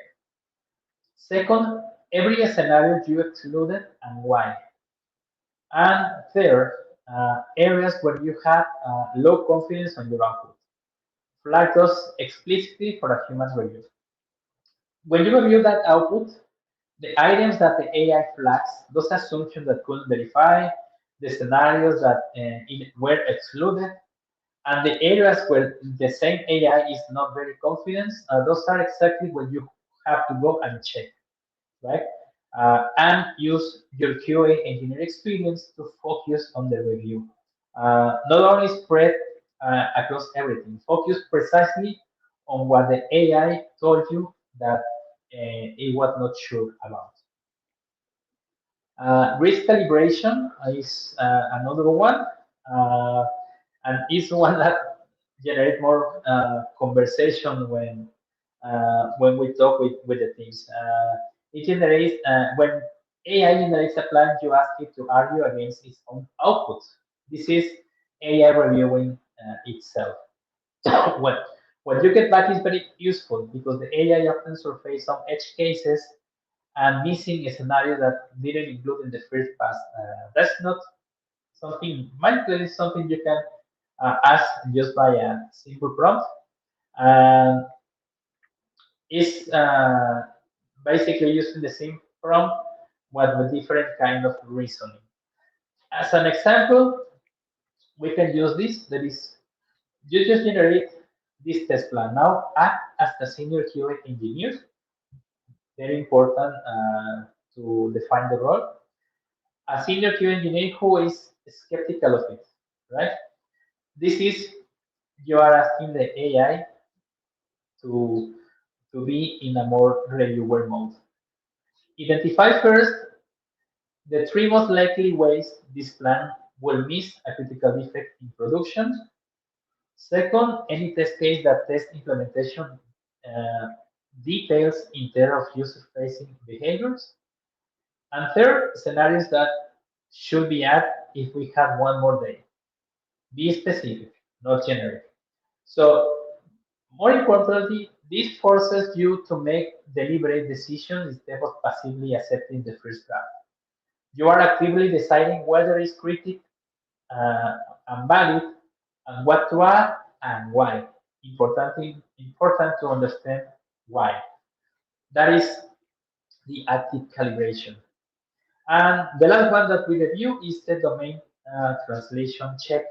Second, every scenario you excluded and why. And third, areas where you had low confidence on your output. Flag those explicitly for a human review. When you review that output, the items that the AI flags, those assumptions that couldn't verify, the scenarios that were excluded, and the areas where the same AI is not very confident, those are exactly what you have to go and check, right? And use your QA engineer experience to focus on the review. Not only spread across everything, focus precisely on what the AI told you that it was not sure about. Risk calibration is another one, and is one that generate more conversation when we talk with the teams. It generates when AI generates a plan, you ask it to argue against its own output. This is AI reviewing itself. what what you get back is very useful because the AI often surface some edge cases and missing a scenario that didn't include in the first pass. That's not something, mindful is something you can ask just by a simple prompt. And it's basically using the same prompt but with different kind of reasoning. As an example, we can use this. That is, you just generate this test plan. Now act as the senior QA engineer. Very important to define the role. A senior QA engineer who is skeptical of it, right? This is, you are asking the AI to be in a more reviewer mode. Identify first the three most likely ways this plan will miss a critical defect in production. Second, any test case that test implementation details in terms of user-facing behaviors. And third, scenarios that should be added if we have one more day. Be specific, not generic. So, more importantly, this forces you to make deliberate decisions instead of passively accepting the first draft. You are actively deciding whether it's critic and valid, and what to add and why. Important to understand why. That is the active calibration. And the last one that we review is the domain translation check.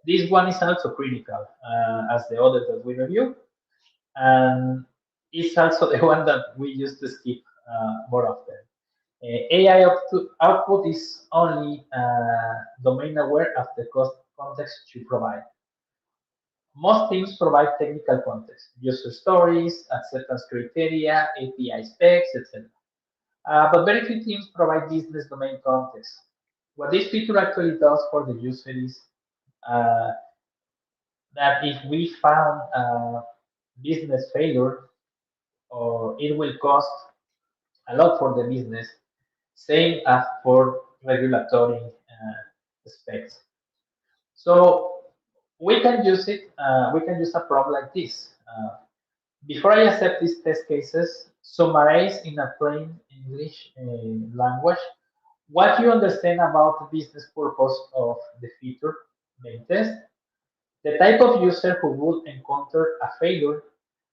This one is also critical as the other that we review, and it's also the one that we used to skip more often. AI output is only domain aware of the context you provide. Most teams provide technical context, user stories, acceptance criteria, API specs, etc. But very few teams provide business domain context. What this feature actually does for the user is uh, that if we found business failure, or it will cost a lot for the business, same as for regulatory specs. So we can use it. We can use a prompt like this. Before I accept these test cases, summarize in a plain English language what you understand about the business purpose of the feature main test, the type of user who would encounter a failure,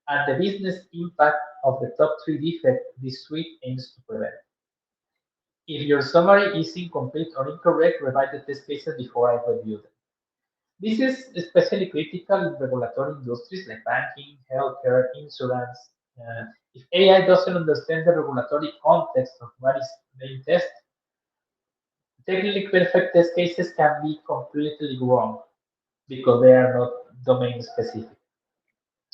and the business impact of the top three defects this suite aims to prevent. If your summary is incomplete or incorrect, revise the test cases before I review them. This is especially critical in regulatory industries like banking, healthcare, insurance. If AI doesn't understand the regulatory context of what is being tested, technically perfect test cases can be completely wrong because they are not domain specific.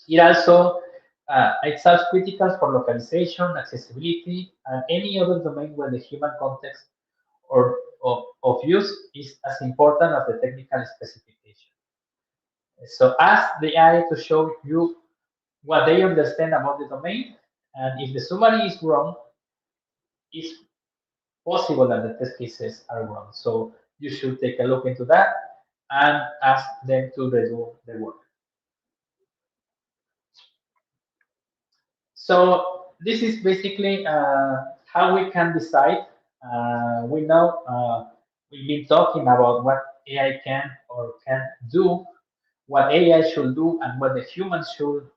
It's also critical for localization, accessibility, and any other domain where the human context of use is as important as the technical specification. So ask the AI to show you what they understand about the domain, and if the summary is wrong, it's possible that the test cases are wrong. So you should take a look into that and ask them to redo the work. So this is basically how we can decide. We know we've been talking about what AI can or can't do, what AI should do, and what the humans should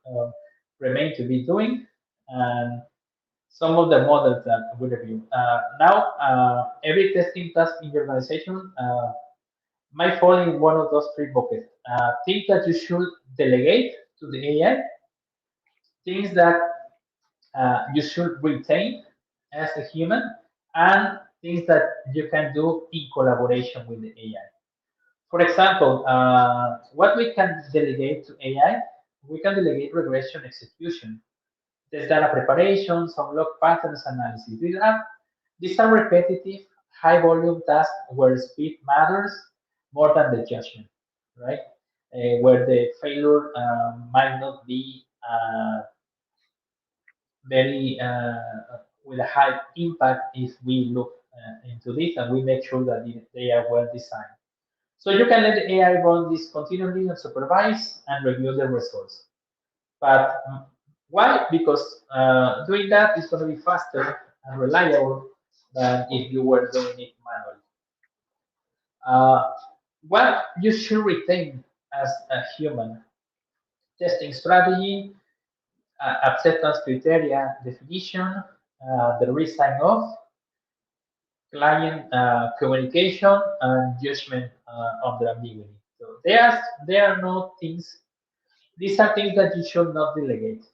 remain to be doing, and some of the models that we review. Now, every testing task in your organization might fall in one of those three buckets. Things that you should delegate to the AI, things that you should retain as a human, and things that you can do in collaboration with the AI. For example, what we can delegate to AI, we can delegate regression execution, test data preparation, some log patterns analysis. These are repetitive, high volume tasks where speed matters more than the judgment, right? Where the failure might not be very with a high impact if we look into this and we make sure that they are well designed. So you can let the AI run this continually and supervise and review the results. But why? Because doing that is going to be faster and reliable than if you were doing it manually. What you should retain as a human: testing strategy, acceptance criteria definition, the risk sign off, client communication, and judgment of the ambiguity. So there are no things. These are things that you should not delegate.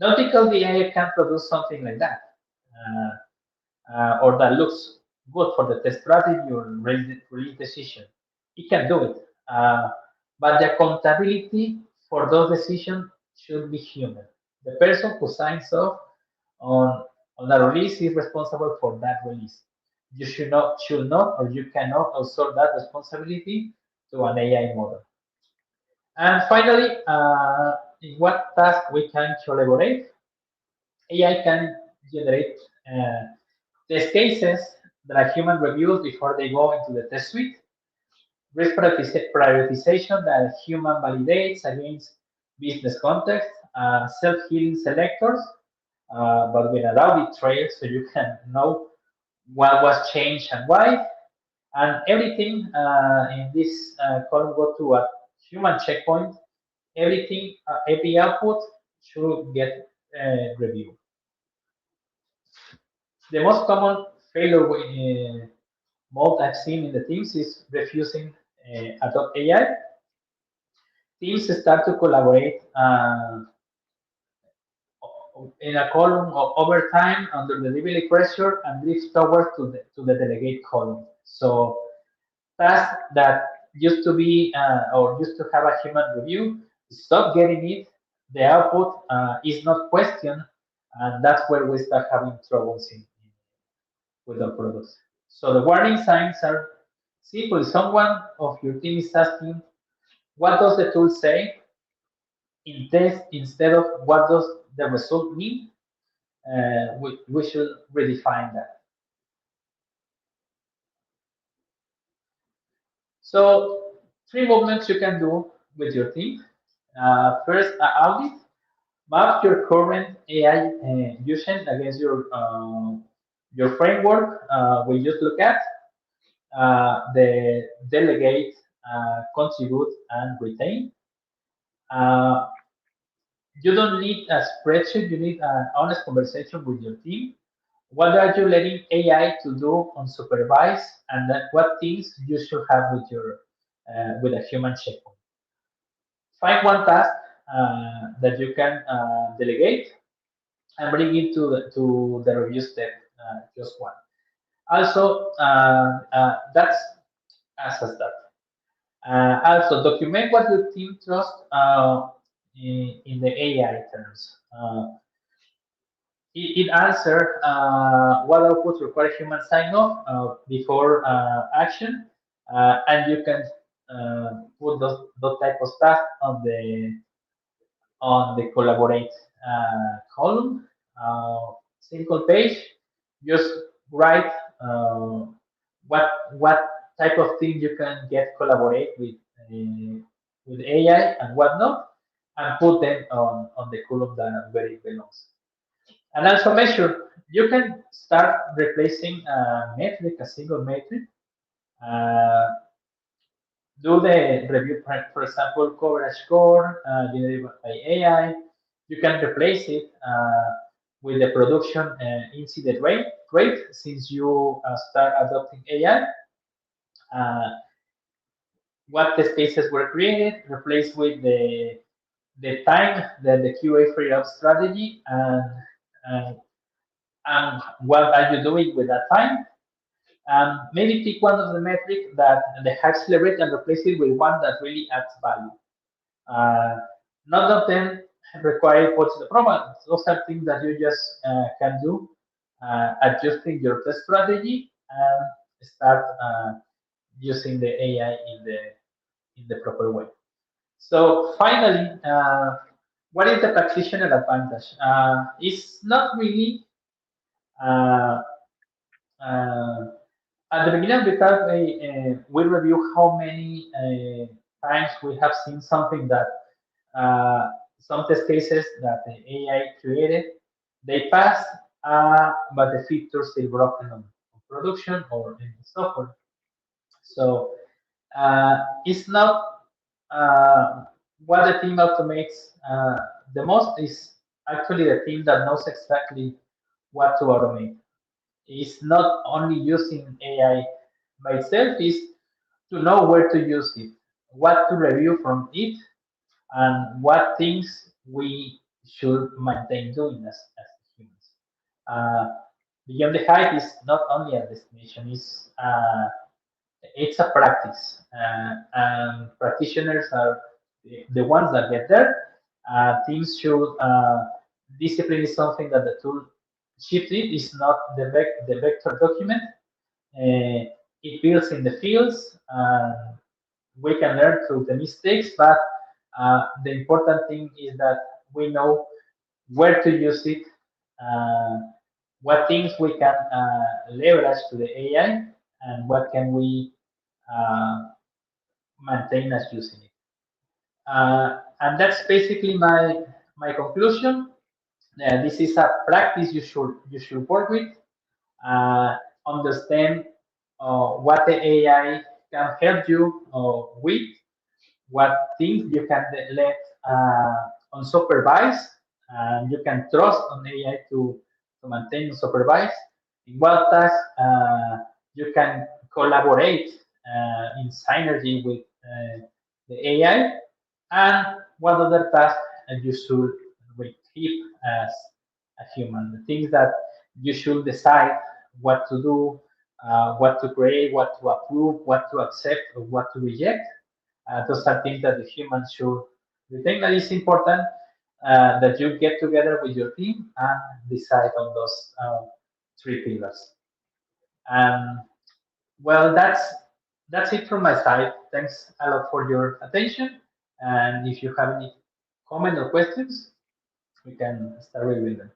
Not because the AI can produce something like that, or that looks good for the test strategy or release decision. It can do it, but the accountability for those decisions should be human. The person who signs off on a release is responsible for that release. You should not, or you cannot outsource that responsibility to an AI model. And finally, in what task we can collaborate? AI can generate test cases that a human reviews before they go into the test suite. Risk prioritization that a human validates against business context. Self-healing selectors, but with an audit trail so you can know what was changed and why. And everything in this column go to a human checkpoint. Everything, every output should get reviewed. The most common failure mode I've seen in the teams is refusing adopt AI. Teams start to collaborate in a column over time under the delivery pressure and drift towards to the delegate column. So tasks that used to be or used to have a human review stop getting it. The output is not questioned, and that's where we start having troubles with the products. So the warning signs are simple. Someone of your team is asking, what does the tool say in test instead of what does the result mean? We should redefine that. So three movements you can do with your team. First, audit. Map your current AI usage against your Your framework will just look at the delegate, contribute, and retain. Uh, you don't need a spreadsheet, you need an honest conversation with your team. What are you letting AI to do unsupervised, and then what things you should have with your with a human checkpoint? Find one task that you can delegate and bring it to the review step, just one. Also, that's as that. Also, document what your team trusts in the AI terms. It answer what outputs require human sign-off before action, and you can put those type of stuff on the collaborate column. Single page, just write what type of thing you can get collaborate with AI and whatnot, and put them on the column that where it belongs. And also measure. You can start replacing a metric, a single metric. Uh, do the review, for example, coverage score generated by AI. You can replace it with the production incident rate since you start adopting AI. What the spaces were created, replaced with the time that the QA freed up strategy, and what are you doing with that time? Maybe pick one of the metrics that the high accelerate and replace it with one that really adds value. None of them require what's the problem. Those are things that you just can do, adjusting your test strategy and start using the AI in the proper way. So finally, what is the practitioner advantage? It's not really uh, uh, at the beginning of the talk, we review how many times we have seen something that some test cases that the AI created, they passed, but the feature still broken on production or in the software. So it's not what the team automates the most is actually the team that knows exactly what to automate. It's not only using AI by itself, is to know where to use it, what to review from it, and what things we should maintain doing as humans. Uh, Beyond the hype is not only a destination, it's a practice, and practitioners are the ones that get there. Teams should discipline is something that the tool ships it is not the vector document. It builds in the fields. We can learn through the mistakes, but the important thing is that we know where to use it, uh, what things we can leverage to the AI, and what can we uh, maintain as using it. And that's basically my conclusion. This is a practice you should work with. Understand what the AI can help you with, what things you can let unsupervised, and you can trust on AI to maintain unsupervised. In what tasks you can collaborate in synergy with the AI, and what other tasks you should keep as a human. The things that you should decide what to do, what to create, what to approve, what to accept, or what to reject. Those are things that the human should retain. That is important that you get together with your team and decide on those three pillars. And well, that's it from my side. Thanks a lot for your attention. And if you have any comment or questions, we can start reviewing them.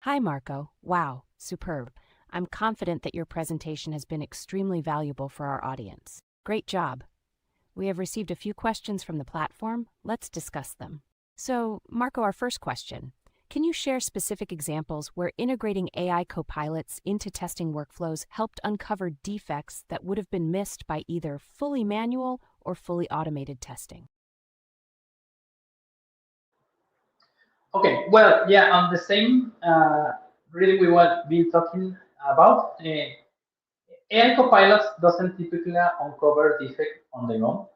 Hi, Marco. Wow, superb. I'm confident that your presentation has been extremely valuable for our audience. Great job. We have received a few questions from the platform. Let's discuss them. So, Marco, our first question. Can you share specific examples where integrating AI copilots into testing workflows helped uncover defects that would have been missed by either fully manual or fully automated testing? Okay, well, yeah, on the same, really we will be talking about, AI copilots doesn't typically uncover defect on their own.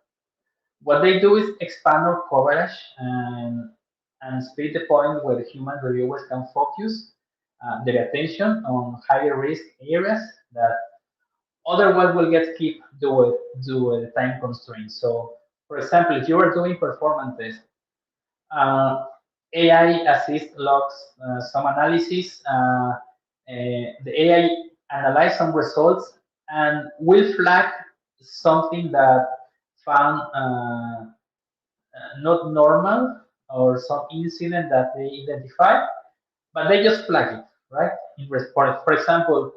What they do is expand our coverage and speed the point where the human reviewers can focus their attention on higher risk areas that otherwise will get skipped due to the time constraints. So, for example, if you are doing performance tests, uh, AI assist logs some analysis. The AI analyze some results and will flag something that found not normal or some incident that they identified, but they just flag it, right? For example,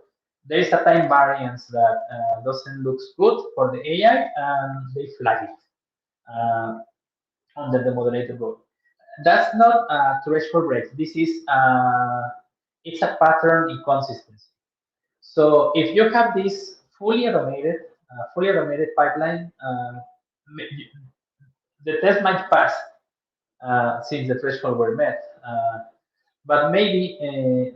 there is a time variance that doesn't look good for the AI, and they flag it under the moderator rule. That's not a threshold rate. This is it's a pattern inconsistency. So if you have this fully automated pipeline, the test might pass since the threshold were met. But maybe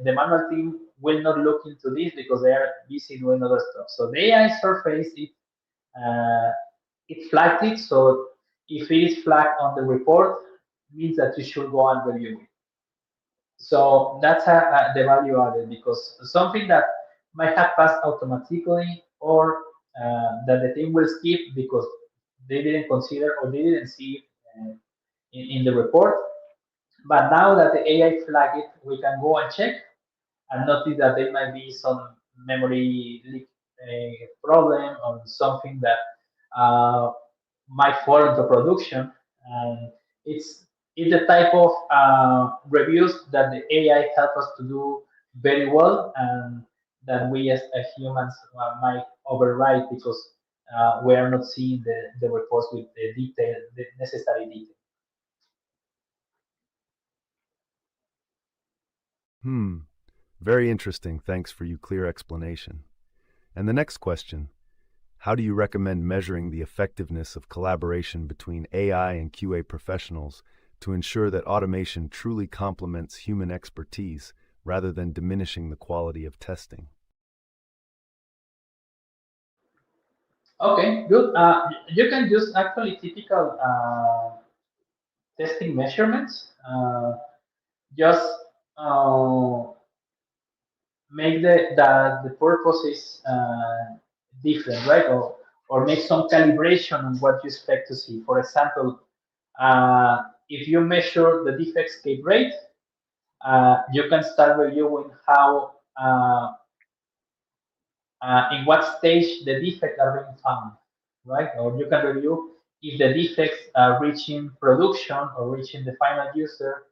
the manual team will not look into this because they are busy doing other stuff. So the AI surface it flagged it. So if it is flagged on the report, means that you should go and review it. So that's the value added, because something that might have passed automatically or that the team will skip because they didn't consider or they didn't see it in the report. But now that the AI flag it, we can go and check and notice that there might be some memory leak problem or something that uh, might fall into production. And it's it's the type of reviews that the AI help us to do very well, and that we as humans might override because we are not seeing the reports with the necessary detail. Very interesting. Thanks for your clear explanation. And the next question, how do you recommend measuring the effectiveness of collaboration between AI and QA professionals to ensure that automation truly complements human expertise rather than diminishing the quality of testing? Okay, good. You can use actually typical testing measurements. Just uh, make the purposes different, right? Or make some calibration on what you expect to see. For example, if you measure the defect escape rate, you can start reviewing how in what stage the defects are being found, right? Or you can review if the defects are reaching production or reaching the final user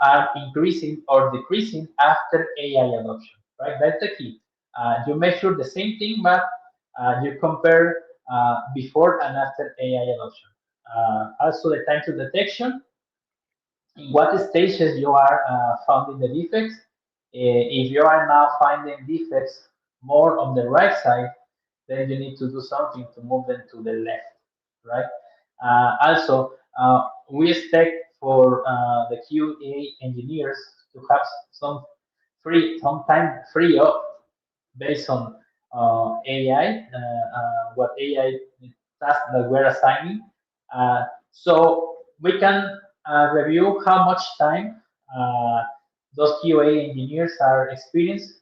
are increasing or decreasing after AI adoption, right? That's the key. You measure the same thing, but you compare before and after AI adoption. Also, the time to detection, in what stages you are finding the defects. If you are now finding defects more on the right side, then you need to do something to move them to the left, right? Also, we expect for the QA engineers to have some time free up based on AI, what AI tasks that we're assigning. So we can review how much time those QA engineers are experienced,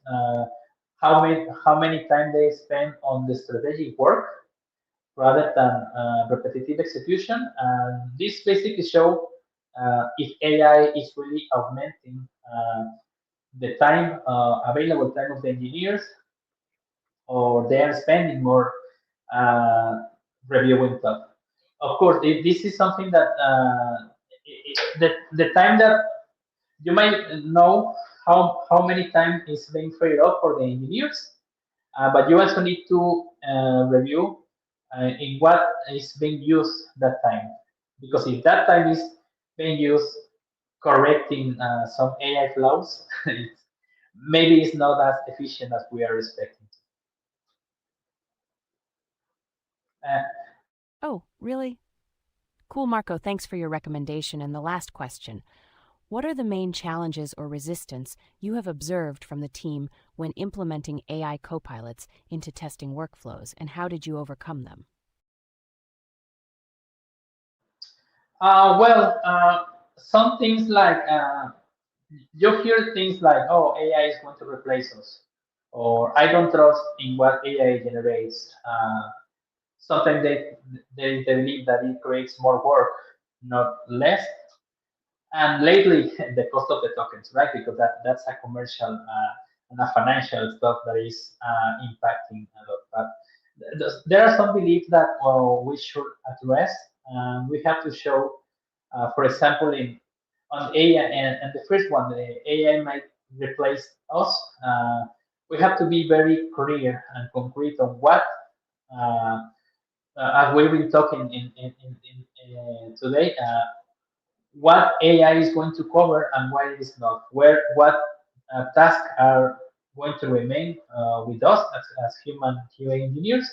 how many time they spend on the strategic work rather than repetitive execution. And this basically show if AI is really augmenting the time available time of the engineers, or they are spending more uh, reviewing stuff. Of course, if this is something that the time that you might know how many time is being freed up for the engineers, but you also need to review in what is being used that time, because if that time is being used correcting some AI flaws, maybe it's not as efficient as we are expecting. Uh, Oh, really? Cool, Marco. Thanks for your recommendation. And the last question: what are the main challenges or resistance you have observed from the team when implementing AI copilots into testing workflows, and how did you overcome them? some things like you hear things like, "Oh, AI is going to replace us," or "I don't trust in what AI generates." Sometimes they believe that it creates more work, not less. And lately, the cost of the tokens, right? Because that's a commercial and a financial stuff that is impacting a lot. But there are some beliefs that we should address. We have to show, for example, in on AI, and the first one, the AI might replace us. We have to be very clear and concrete on what, as we've been talking today, what AI is going to cover and why it is not. Where what tasks are going to remain with us as human QA engineers,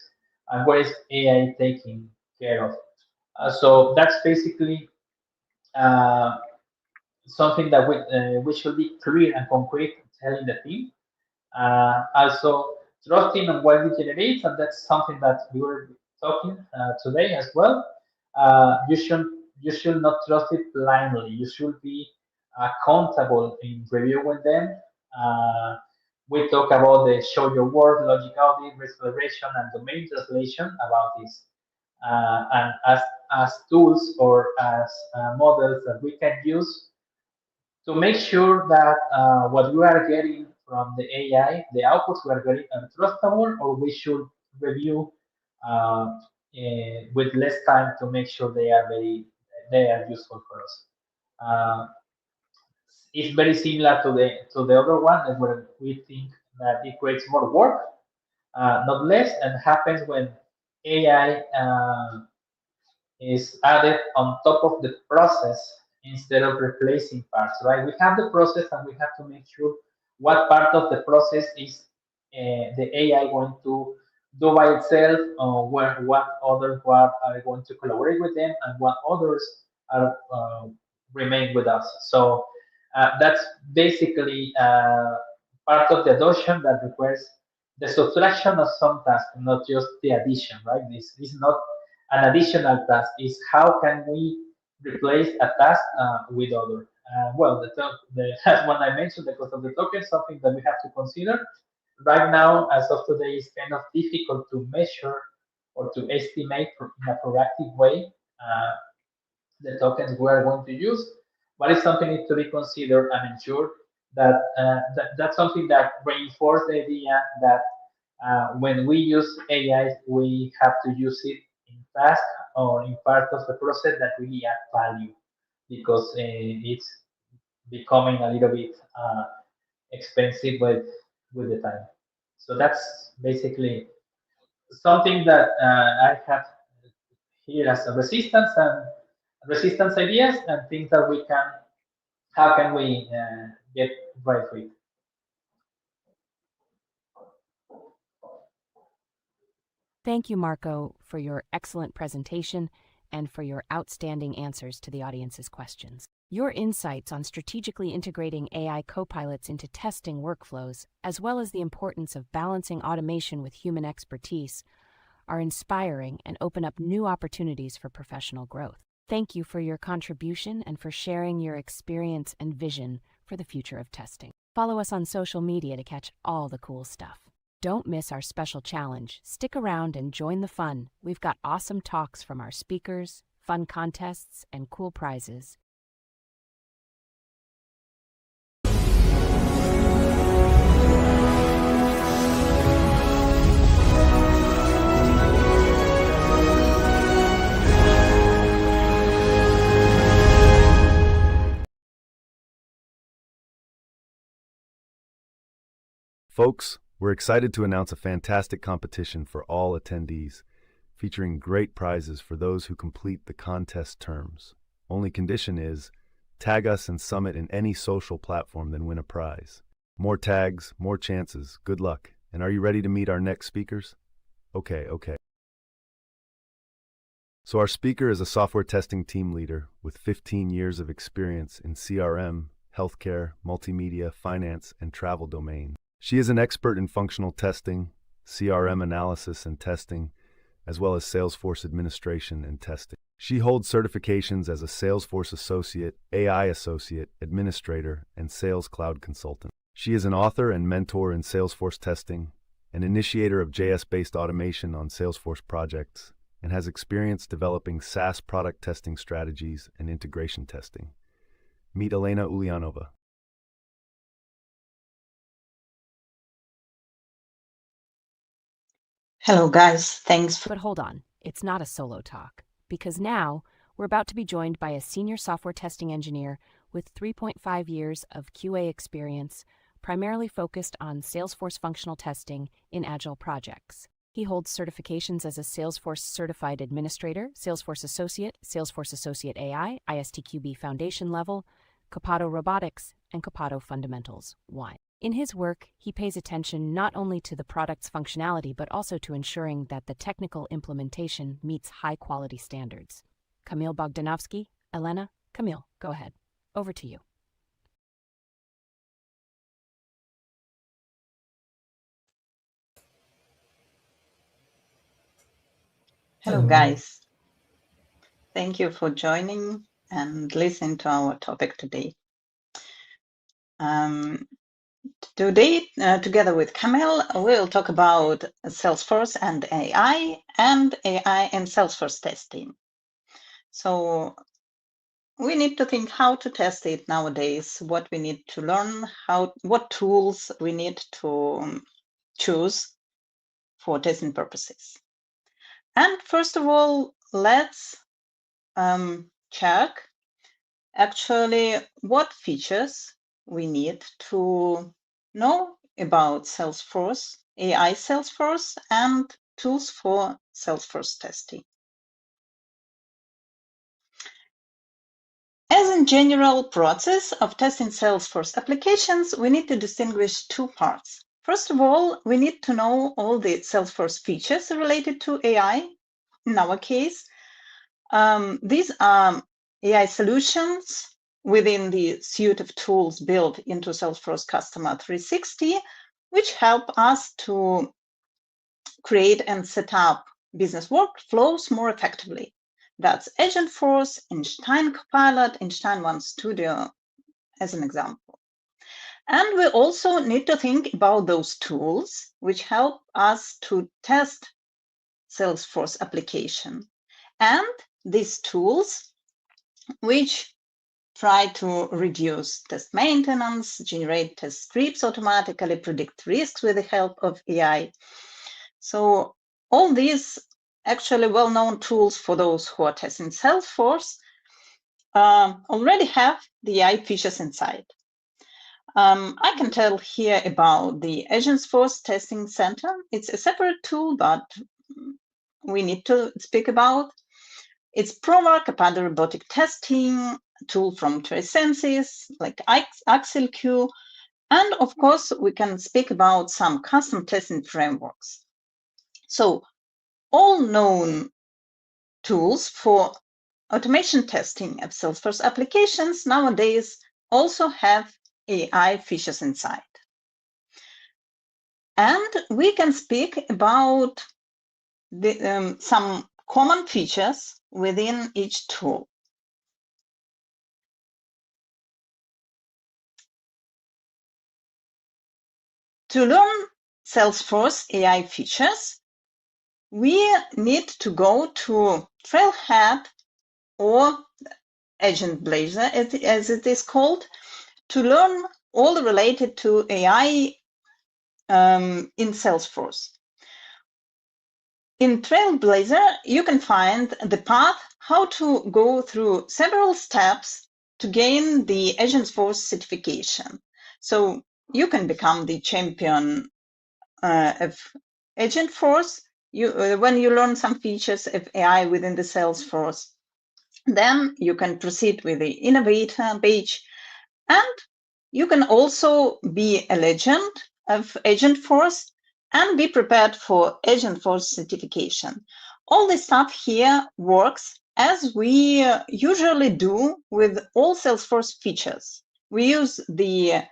and where is AI taking care of. So that's basically uh, something that we should be clear and concrete telling the team. Also, trusting on what it generates, and that's something that we were talking today as well. You should not trust it blindly. You should be accountable in reviewing them. Uh, we talk about the show your work, logicality, restoration, and domain translation about this. And as tools or as models that we can use to make sure that what we are getting from the AI, the outputs we are getting are trustable, or we should review with less time to make sure they are useful for us. Uh, it's very similar to the other one, where we think that it creates more work, not less, and happens when AI is added on top of the process instead of replacing parts, right? We have the process and we have to make sure what part of the process is the AI going to do by itself, or what others are going to collaborate with them, and what others are remain with us. So that's basically part of the adoption that requires the subtraction of some tasks, not just the addition, right? This is not an additional task, is how can we replace a task with other. Well, the last one I mentioned, the cost of the token, something that we have to consider. Right now, as of today, it's kind of difficult to measure or to estimate in a proactive way the tokens we are going to use, but it's something need to be considered and ensure that, that's something that reinforces the idea that when we use AI, we have to use it in task or in part of the process that really add value, because it's becoming a little bit expensive with the time. So that's basically something that I have here as a resistance ideas and things that we can, how can we get right with. Thank you, Marco, for your excellent presentation and for your outstanding answers to the audience's questions. Your insights on strategically integrating AI copilots into testing workflows, as well as the importance of balancing automation with human expertise, are inspiring and open up new opportunities for professional growth. Thank you for your contribution and for sharing your experience and vision for the future of testing. Follow us on social media to catch all the cool stuff. Don't miss our special challenge. Stick around and join the fun. We've got awesome talks from our speakers, fun contests, and cool prizes. Folks, we're excited to announce a fantastic competition for all attendees, featuring great prizes for those who complete the contest terms. Only condition is Tag us and Summit in any social platform, then win a prize. More tags, more chances. Good luck. And are you ready to meet our next speakers? Okay. So our speaker is a software testing team leader with 15 years of experience in CRM, healthcare, multimedia, finance, and travel domain. She is an expert in functional testing, CRM analysis and testing, as well as Salesforce administration and testing. She holds certifications as a Salesforce Associate, AI Associate, Administrator, and Sales Cloud Consultant. She is an author and mentor in Salesforce testing, an initiator of JS-based automation on Salesforce projects, and has experience developing SaaS product testing strategies and integration testing. Meet Elena Ulyanova. Hello, guys. Thanks. But hold on, it's not a solo talk, because now we're about to be joined by a senior software testing engineer with 3.5 years of QA experience, primarily focused on Salesforce functional testing in Agile projects. He holds certifications as a Salesforce Certified Administrator, Salesforce Associate AI, ISTQB Foundation Level, Capado Robotics, and Capado Fundamentals 1. In his work, he pays attention not only to the product's functionality, but also to ensuring that the technical implementation meets high-quality standards. Kamil Bogdanovsky, Elena, Kamil, go ahead. Over to you. Hello, guys. Thank you for joining and listening to our topic today. Today, together with Kamil, we'll talk about Salesforce and AI and Salesforce testing. So we need to think how to test it nowadays, what we need to learn, what tools we need to choose for testing purposes. And first of all, let's check actually what features we need to know about Salesforce, AI Salesforce, and tools for Salesforce testing. As a general process of testing Salesforce applications, we need to distinguish two parts. First of all, we need to know all the Salesforce features related to AI. In our case, these are AI solutions within the suite of tools built into Salesforce Customer 360, which help us to create and set up business workflows more effectively. That's Agentforce, Einstein Copilot, Einstein One Studio, as an example. And we also need to think about those tools which help us to test Salesforce application. And these tools which try to reduce test maintenance, generate test scripts automatically, predict risks with the help of AI. So all these actually well-known tools for those who are testing Salesforce already have the AI features inside. I can tell here about the Agentforce Testing Center. It's a separate tool, but we need to speak about. It's Provar, Capado Robotic Testing, tool from TraceSenses, like AxleQ, and of course, we can speak about some custom testing frameworks. So all known tools for automation testing of Salesforce applications nowadays also have AI features inside. And we can speak about some common features within each tool. To learn Salesforce AI features, we need to go to Trailhead or Agent Blazor, as it is called, to learn all related to AI in Salesforce. In Trailblazer, you can find the path how to go through several steps to gain the Agentforce certification. So you can become the champion of Agentforce when you learn some features of AI within the Salesforce. Then you can proceed with the innovator page, and you can also be a legend of Agentforce and be prepared for Agentforce certification. All this stuff here works as we usually do with all Salesforce features. We use the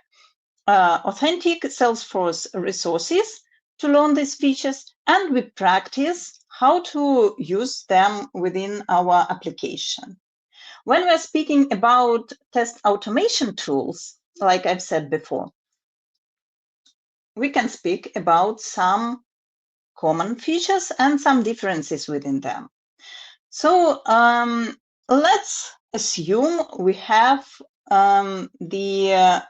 authentic Salesforce resources to learn these features, and we practice how to use them within our application. When we're speaking about test automation tools, like I've said before, we can speak about some common features and some differences within them. So let's assume we have the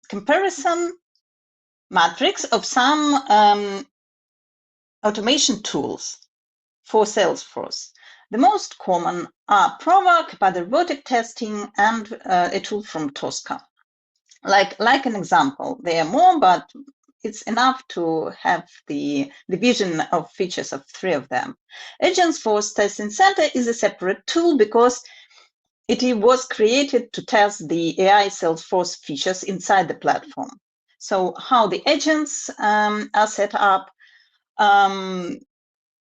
comparison matrix of some automation tools for Salesforce. The most common are Prova, Capado robotic testing, and a tool from Tosca. Like an example, there are more, but it's enough to have the division of features of 3 of them. Agentforce Testing Center is a separate tool because it was created to test the AI Salesforce features inside the platform. So how the agents are set up,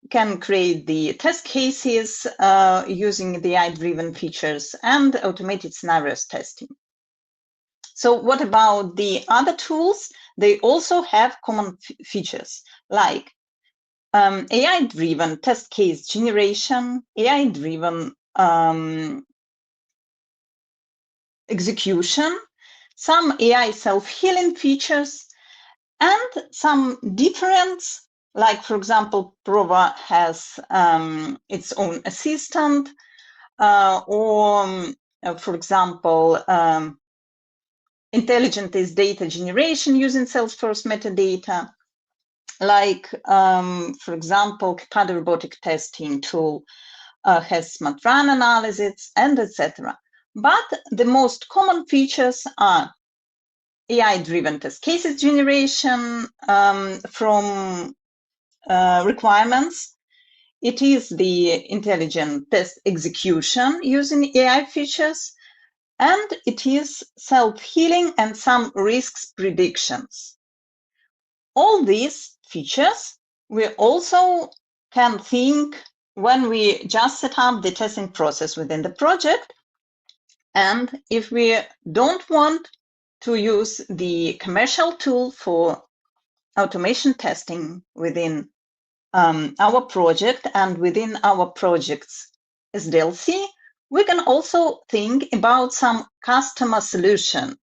can create the test cases using the AI-driven features and automated scenarios testing. So what about the other tools? They also have common features like AI-driven test case generation, AI-driven execution, some AI self-healing features, and some difference, like, for example, Prova has its own assistant, or, for example, intelligent is data generation using Salesforce metadata, like, for example, Capado robotic testing tool has smart run analysis, and etc. But the most common features are AI-driven test cases generation from requirements. It is the intelligent test execution using AI features, and it is self-healing and some risks predictions. All these features we also can think when we just set up the testing process within the project. And if we don't want to use the commercial tool for automation testing within our project and within our project's SDLC, we can also think about some customer solution.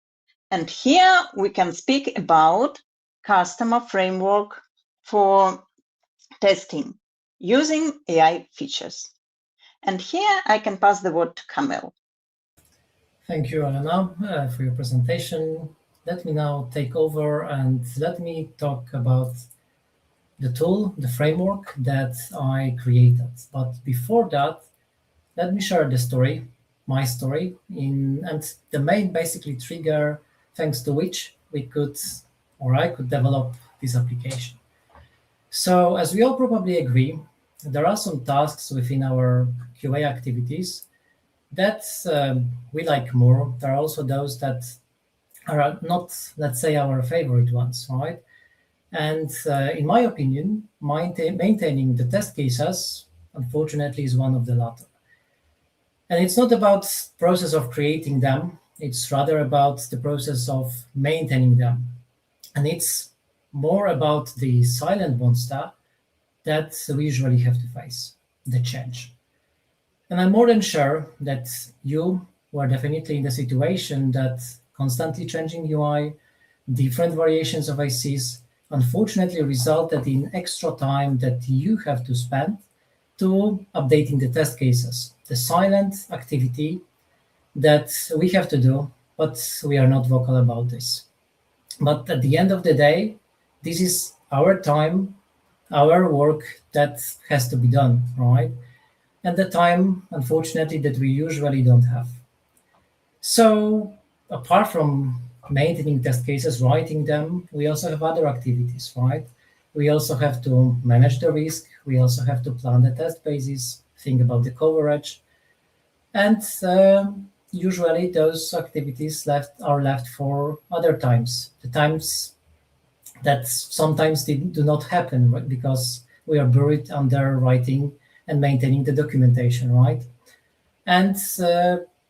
And here we can speak about customer framework for testing using AI features. And here I can pass the word to Kamil. Thank you, Elena, for your presentation. Let me now take over and let me talk about the tool, the framework that I created. But before that, let me share the story, my story, and the main basically trigger thanks to which we could, or I could develop this application. So as we all probably agree, there are some tasks within our QA activities that we like more. There are also those that are not, let's say, our favorite ones, right? And in my opinion, maintaining the test cases, unfortunately, is one of the latter. And it's not about the process of creating them, it's rather about the process of maintaining them. And it's more about the silent monster that we usually have to face, the change. And I'm more than sure that you were definitely in the situation that constantly changing UI, different variations of ICs, unfortunately resulted in extra time that you have to spend to updating the test cases, the silent activity that we have to do, but we are not vocal about this. But at the end of the day, this is our time, our work that has to be done, right? And the time, unfortunately, that we usually don't have. So apart from maintaining test cases, writing them, we also have other activities, right? We also have to manage the risk. We also have to plan the test basis, think about the coverage. And usually those activities are left for other times, the times that sometimes do not happen because we are buried under writing and maintaining the documentation, right? And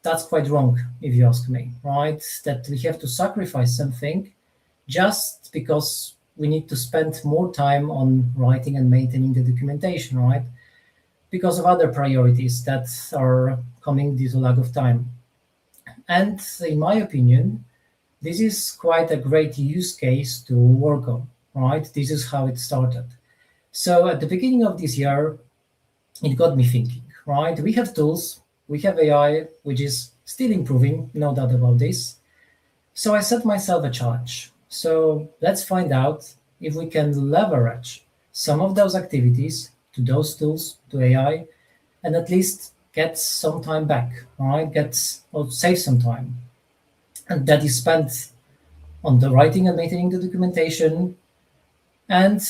that's quite wrong, if you ask me, right? That we have to sacrifice something just because we need to spend more time on writing and maintaining the documentation, right? Because of other priorities that are coming due to lack of time. And in my opinion, this is quite a great use case to work on, right? This is how it started. So at the beginning of this year, it got me thinking, right? We have tools, we have AI, which is still improving, no doubt about this. So I set myself a challenge. So let's find out if we can leverage some of those activities to those tools, to AI, and at least get some time back, right? Or save some time. And that is spent on the writing and maintaining the documentation, and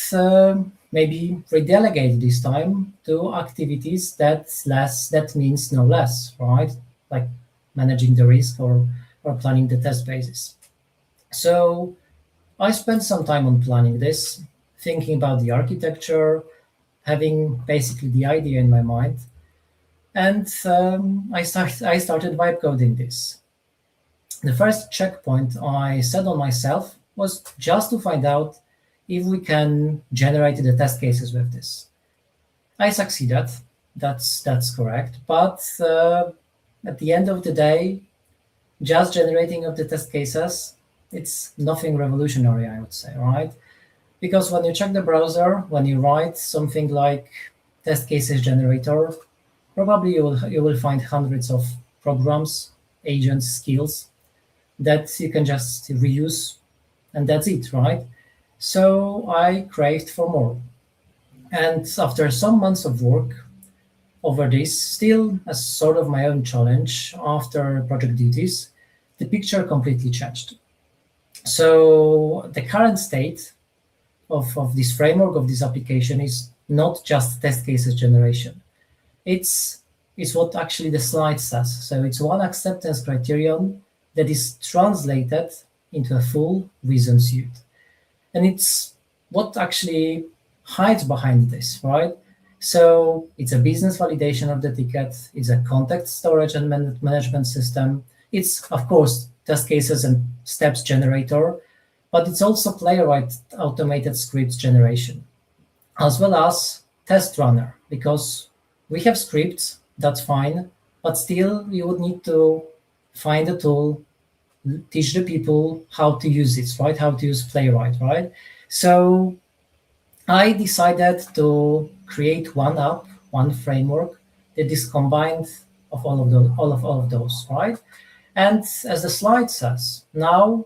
maybe redelegate this time to activities that means no less, right? Like managing the risk or planning the test basis. So I spent some time on planning this, thinking about the architecture, having basically the idea in my mind, and I started vibe coding this. The first checkpoint I set on myself was just to find out if we can generate the test cases with this. I succeeded. That's correct. But at the end of the day, just generating of the test cases, it's nothing revolutionary, I would say, right? Because when you check the browser, when you write something like test cases generator, probably you will find hundreds of programs, agents, skills that you can just reuse, and that's it, right? So I craved for more. And after some months of work over this, still as sort of my own challenge after project duties, the picture completely changed. So the current state of this framework, of this application, is not just test cases generation. It's what actually the slide says. So it's one acceptance criterion that is translated into a full reason suite. And it's what actually hides behind this, right? So it's a business validation of the ticket, it's a context storage and management system. It's, of course, test cases and steps generator, but it's also playwright automated scripts generation, as well as test runner, because we have scripts, that's fine, but still you would need to find a tool, teach the people how to use it, right? How to use Playwright, right? So I decided to create one app, one framework that is combined of all of those, right? And as the slide says, now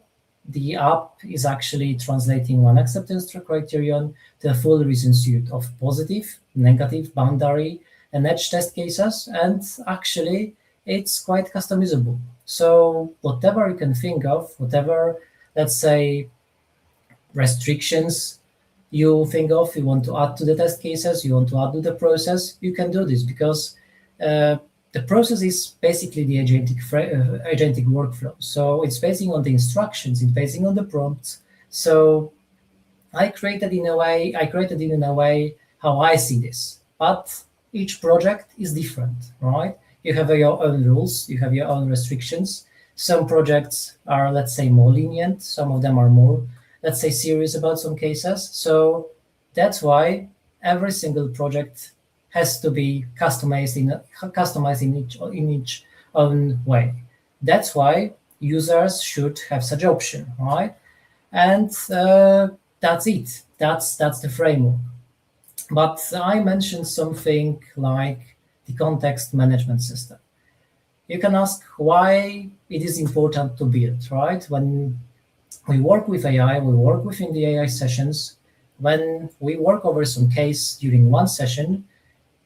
the app is actually translating one acceptance criterion to a full reason suite of positive, negative, boundary, and edge test cases, and actually it's quite customizable. So whatever you can think of, whatever, let's say, restrictions you think of, you want to add to the test cases, you want to add to the process, you can do this, because the process is basically the agentic workflow. So it's based on the instructions, it's based on the prompts. So I created in a way how I see this. But each project is different, right? You have your own rules, you have your own restrictions. Some projects are, let's say, more lenient. Some of them are more, let's say, serious about some cases. So that's why every single project has to be customized in each own way. That's why users should have such option, right? And that's it. That's the framework. But I mentioned something like the context management system. You can ask why it is important to build, right? When we work with AI, we work within the AI sessions. When we work over some case during one session,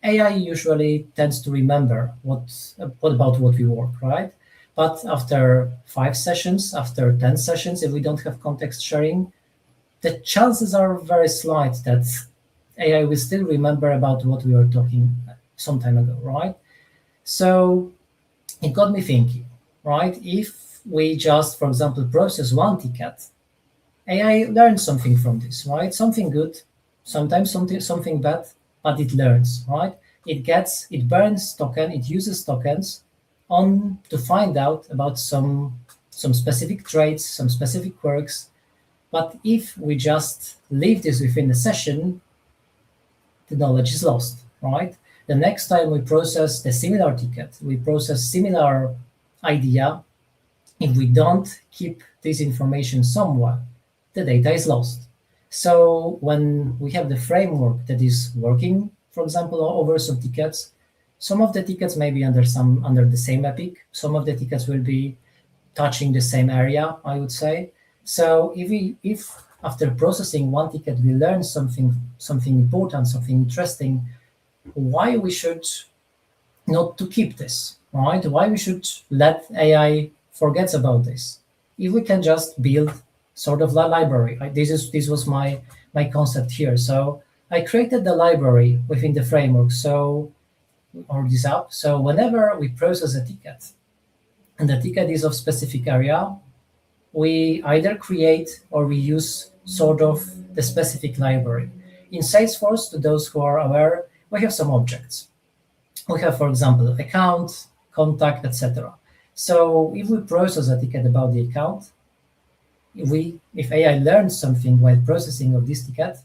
AI usually tends to remember what about what we work, right? But after 5 sessions, after 10 sessions, if we don't have context sharing, the chances are very slight that AI will still remember about what we were talking some time ago, right? So it got me thinking, right? If we just, for example, process one ticket, AI learns something from this, right? Something good, sometimes something bad, but it learns, right? It burns token, it uses tokens on to find out about some specific traits, some specific quirks. But if we just leave this within the session, the knowledge is lost, right? The next time we process the similar ticket, we process similar idea, if we don't keep this information somewhere, the data is lost. So when we have the framework that is working, for example, over some tickets, some of the tickets may be under the same epic, some of the tickets will be touching the same area, I would say. So if after processing one ticket we learn something important, something interesting, why we should not to keep this, right? Why we should let AI forget about this? If we can just build sort of a library, right? This was my concept here. So I created the library within the framework, or this app. So whenever we process a ticket, and the ticket is of specific area, we either create or we use sort of the specific library. In Salesforce, to those who are aware, we have some objects. We have, for example, account, contact, etc. So if we process a ticket about the account, if AI learns something while processing of this ticket,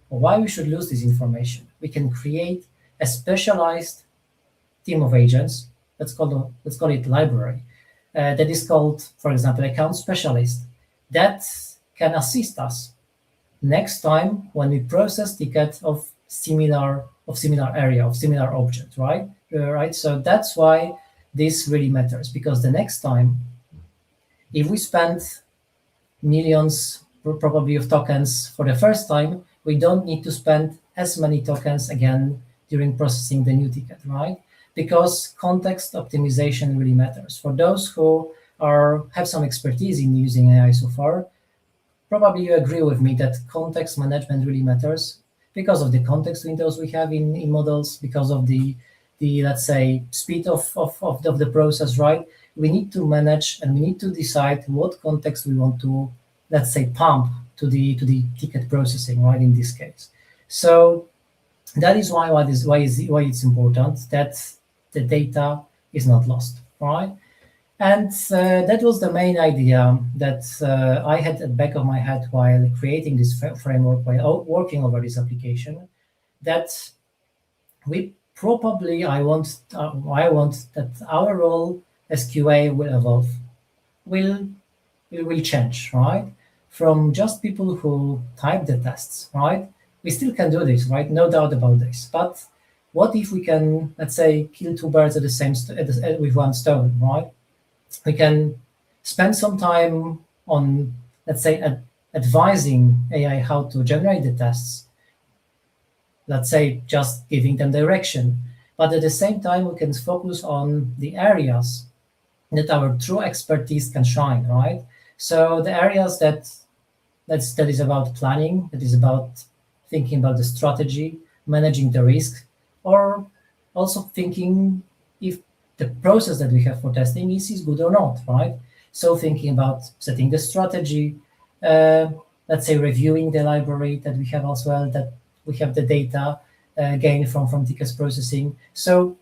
why we should lose this information? We can create a specialized team of agents. Let's call it library. That is called, for example, account specialist. That can assist us next time when we process ticket of similar area, of similar object, right? Right. So that's why this really matters, because the next time, if we spend millions probably of tokens for the first time, we don't need to spend as many tokens again during processing the new ticket, right? Because context optimization really matters. For those who have some expertise in using AI so far, probably you agree with me that context management really matters because of the context windows we have in models, because of the let's say speed of the process, right? We need to manage and we need to decide what context we want to, let's say, pump to the ticket processing, right? In this case, so that is why it's important that the data is not lost, right? And that was the main idea that I had at the back of my head while creating this framework, while working over this application, that we probably, I want that our role as QA will evolve, will change, right? From just people who type the tests, right? We still can do this, right? No doubt about this. But what if we can, let's say, kill two birds at the same with one stone, right? We can spend some time on, let's say, advising AI how to generate the tests. Let's say just giving them direction. But at the same time, we can focus on the areas that our true expertise can shine, right? So the areas that is about planning, that is about thinking about the strategy, managing the risk, or also thinking if the process that we have for testing is good or not, right? So thinking about setting the strategy, let's say reviewing the library that we have as well, that we have the data gained from tickets processing. So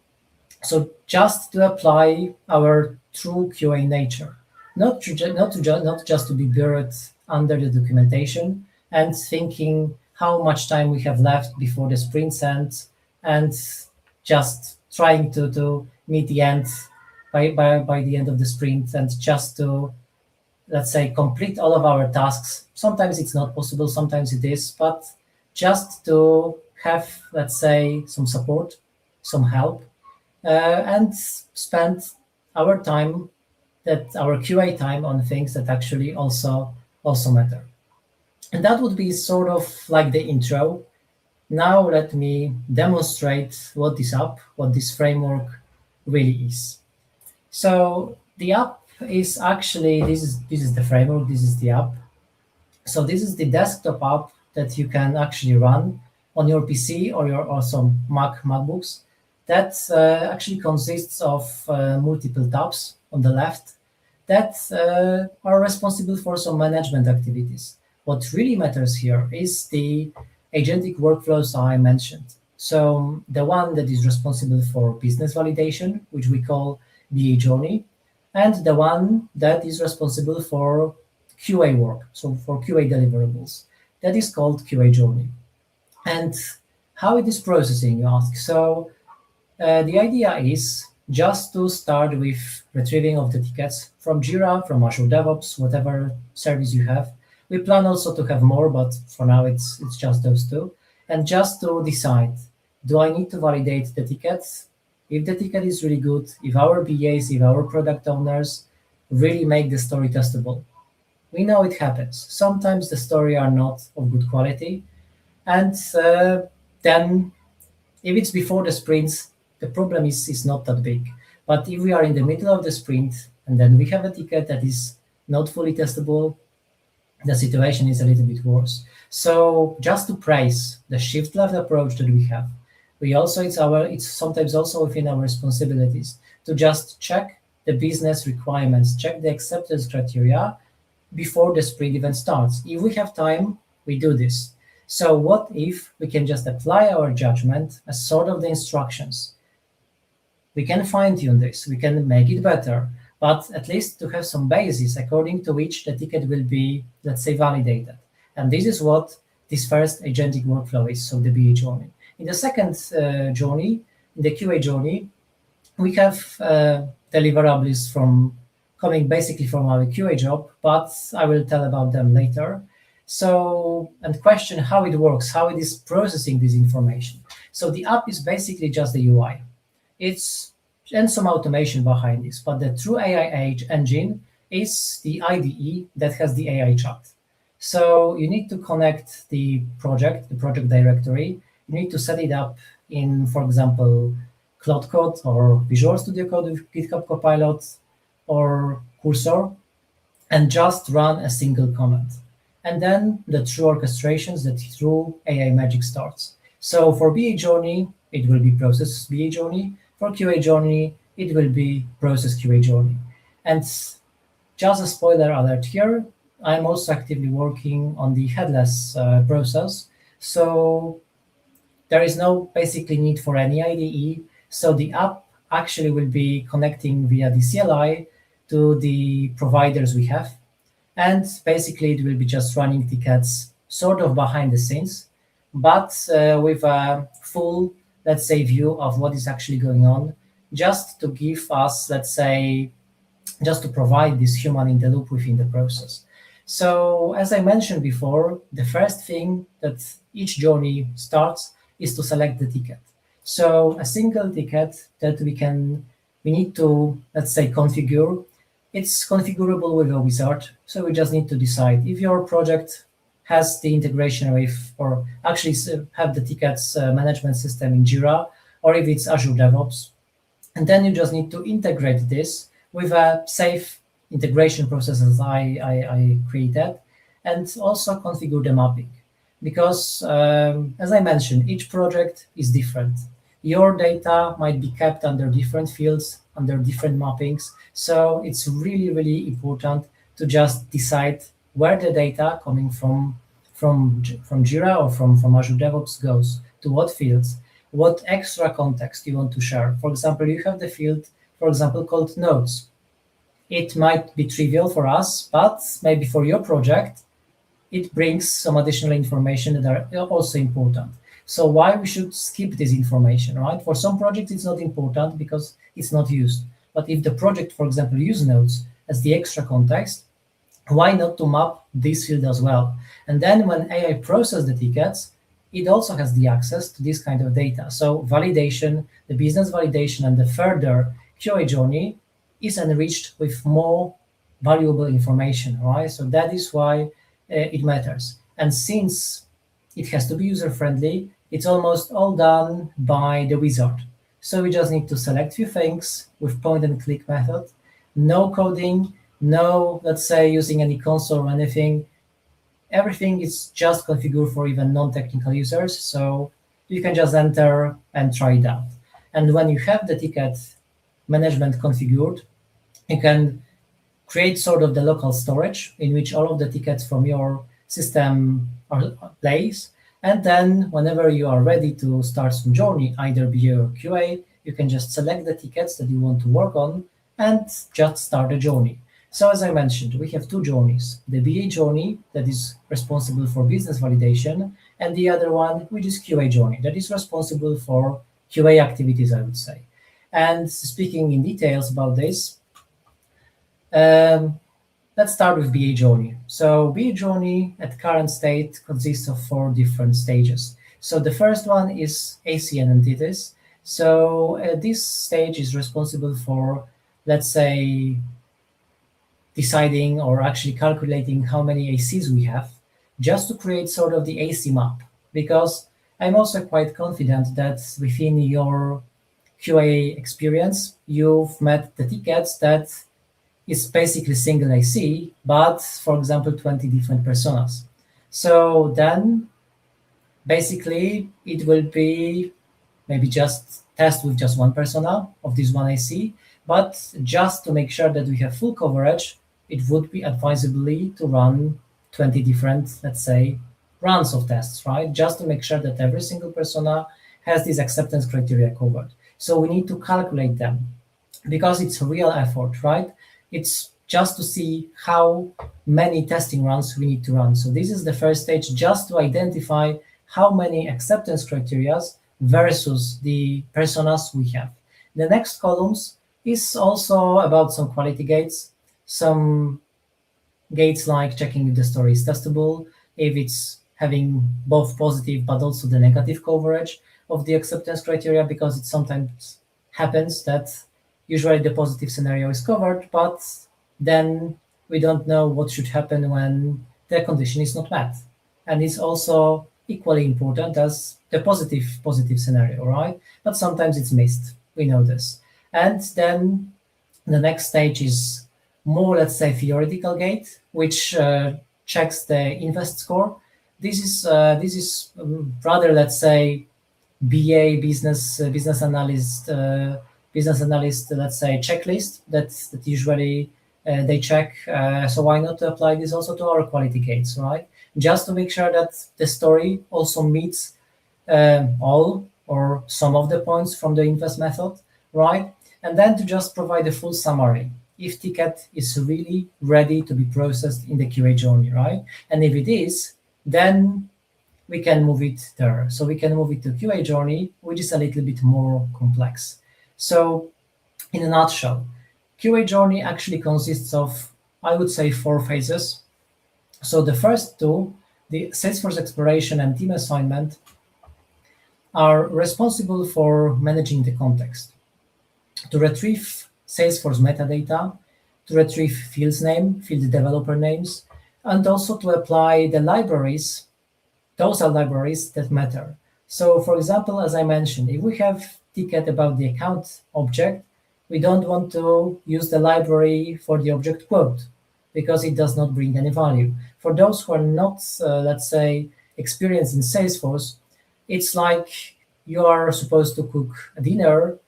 just to apply our true QA nature, not just to be buried under the documentation and thinking how much time we have left before the sprint ends and just trying to meet the end by the end of the sprint and just to, let's say, complete all of our tasks. Sometimes it's not possible, sometimes it is, but just to have, let's say, some support, some help, and spend our time, our QA time, on things that actually also matter. And that would be sort of like the intro. Now let me demonstrate what this framework really is. So the app is actually, this is the framework, this is the app. So this is the desktop app that you can actually run on your PC or some MacBooks. that actually consists of multiple tabs on the left that are responsible for some management activities. What really matters here is the agentic workflows I mentioned. So the one that is responsible for business validation, which we call BA journey, and the one that is responsible for QA work, so for QA deliverables, that is called QA journey. And how it is processing, you ask. So the idea is just to start with retrieving of the tickets from Jira, from Azure DevOps, whatever service you have. We plan also to have more, but for now it's just those two. And just to decide, do I need to validate the tickets? If the ticket is really good, if our BAs, if our product owners really make the story testable. We know it happens. Sometimes the story are not of good quality. And then if it's before the sprints, the problem is not that big. But if we are in the middle of the sprint and then we have a ticket that is not fully testable, the situation is a little bit worse. So just to praise the shift left approach that we have, we also it's sometimes also within our responsibilities to just check the business requirements, check the acceptance criteria before the sprint even starts. If we have time, we do this. So what if we can just apply our judgment as sort of the instructions? We can fine-tune this, we can make it better, but at least to have some basis according to which the ticket will be, let's say, validated. And this is what this first agentic workflow is, so the BA journey. In the second journey, in the QA journey, we have deliverables coming basically from our QA job, but I will tell about them later. So, and question how it works, how it is processing this information. So the app is basically just the UI. And some automation behind this, but the true AI engine is the IDE that has the AI chat. So you need to connect the project directory. You need to set it up in, for example, Cloud Code or Visual Studio Code with GitHub Copilot or Cursor, and just run a single command. And then the true orchestrations, the true AI magic starts. So for BA journey, it will be process BA journey. For QA journey, it will be process QA journey. And just a spoiler alert here, I'm also actively working on the headless process. So there is no basically need for any IDE. So the app actually will be connecting via the CLI to the providers we have. And basically it will be just running tickets sort of behind the scenes, but with a full, let's say, view of what is actually going on, just to give us, let's say, just to provide this human in the loop within the process. So as I mentioned before, the first thing that each journey starts is to select the ticket. So a single ticket that we need to, let's say, configure. It's configurable with a wizard. So we just need to decide if your project has the integration with, or actually have the tickets management system in Jira, or if it's Azure DevOps. And then you just need to integrate this with a safe integration processes I created, and also configure the mapping. Because as I mentioned, each project is different. Your data might be kept under different fields, under different mappings. So it's really, really important to just decide where the data coming from Jira or from Azure DevOps goes, to what fields, what extra context you want to share. For example, you have the field, for example, called nodes. It might be trivial for us, but maybe for your project, it brings some additional information that are also important. So why we should skip this information, right? For some projects, it's not important because it's not used. But if the project, for example, use nodes as the extra context, why not to map this field as well? And then when AI processes the tickets, it also has the access to this kind of data. So validation, the business validation, and the further QA journey is enriched with more valuable information, right? So that is why it matters. And since it has to be user-friendly, it's almost all done by the wizard. So we just need to select few things with point and click method, no coding, no, let's say, using any console or anything. Everything is just configured for even non-technical users. So you can just enter and try it out. And when you have the ticket management configured, you can create sort of the local storage in which all of the tickets from your system are placed. And then whenever you are ready to start some journey, either BA or QA, you can just select the tickets that you want to work on and just start a journey. So as I mentioned, we have two journeys, the BA journey that is responsible for business validation, and the other one, which is QA journey, that is responsible for QA activities, I would say. And speaking in details about this, let's start with BA journey. So BA journey at current state consists of 4 different stages. So the first one is ACN entities. So this stage is responsible for, let's say, deciding or actually calculating how many ACs we have, just to create sort of the AC map. Because I'm also quite confident that within your QA experience, you've met the tickets that is basically single AC, but for example, 20 different personas. So then basically it will be maybe just test with just one persona of this one AC, but just to make sure that we have full coverage, it would be advisably to run 20 different, let's say, runs of tests, right? Just to make sure that every single persona has these acceptance criteria covered. So we need to calculate them because it's a real effort, right? It's just to see how many testing runs we need to run. So this is the first stage, just to identify how many acceptance criteria versus the personas we have. The next columns is also about some quality gates, some gates like checking if the story is testable, if it's having both positive but also the negative coverage of the acceptance criteria, because it sometimes happens that usually the positive scenario is covered, but then we don't know what should happen when the condition is not met. And it's also equally important as the positive scenario, right? But sometimes it's missed. We know this. And then the next stage is more, let's say, theoretical gate, which checks the invest score. This is rather, let's say, BA business analyst, let's say, checklist that usually they check. So why not apply this also to our quality gates, right? Just to make sure that the story also meets all or some of the points from the invest method, right? And then to just provide a full summary if ticket is really ready to be processed in the QA journey, right? And if it is, then we can move it there. So we can move it to QA journey, which is a little bit more complex. So in a nutshell, QA journey actually consists of, I would say, 4 phases. So the first 2, the Salesforce exploration and team assignment, are responsible for managing the context, to retrieve Salesforce metadata, to retrieve fields name, field developer names, and also to apply the libraries. Those are libraries that matter. So for example, as I mentioned, if we have ticket about the account object, we don't want to use the library for the object quote because it does not bring any value. For those who are not, let's say, experienced in Salesforce, it's like you are supposed to cook a dinner,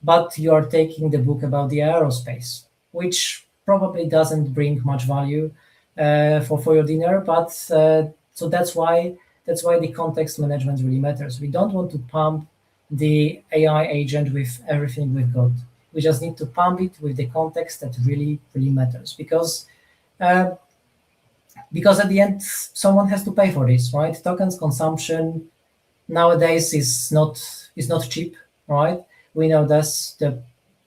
but you are taking the book about the aerospace, which probably doesn't bring much value for your dinner. But so that's why the context management really matters. We don't want to pump the AI agent with everything we've got. We just need to pump it with the context that really matters, because at the end someone has to pay for this, right? Tokens consumption nowadays is not cheap, right? We know that the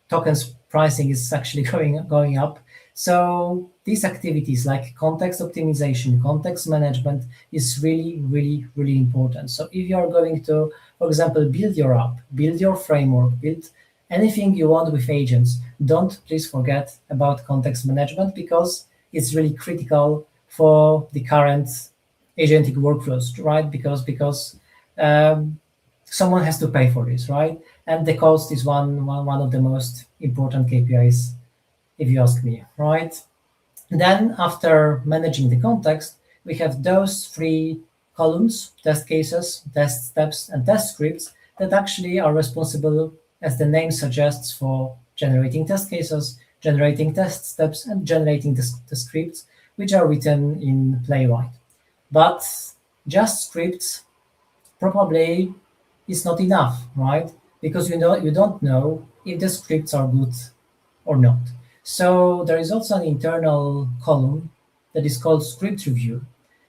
tokens pricing is actually going up. So these activities like context optimization, context management is really important. So if you are going to, for example, build your app, build your framework, build anything you want with agents, don't please forget about context management, because it's really critical for the current agentic workflows, right? Because someone has to pay for this, right? And the cost is one of the most important KPIs, if you ask me, right? Then after managing the context, we have those 3 columns, test cases, test steps, and test scripts, that actually are responsible as the name suggests, for generating test cases, generating test steps, and generating the scripts which are written in Playwright. But just scripts probably is not enough, right? Because you don't know if the scripts are good or not. So there is also an internal column that is called script review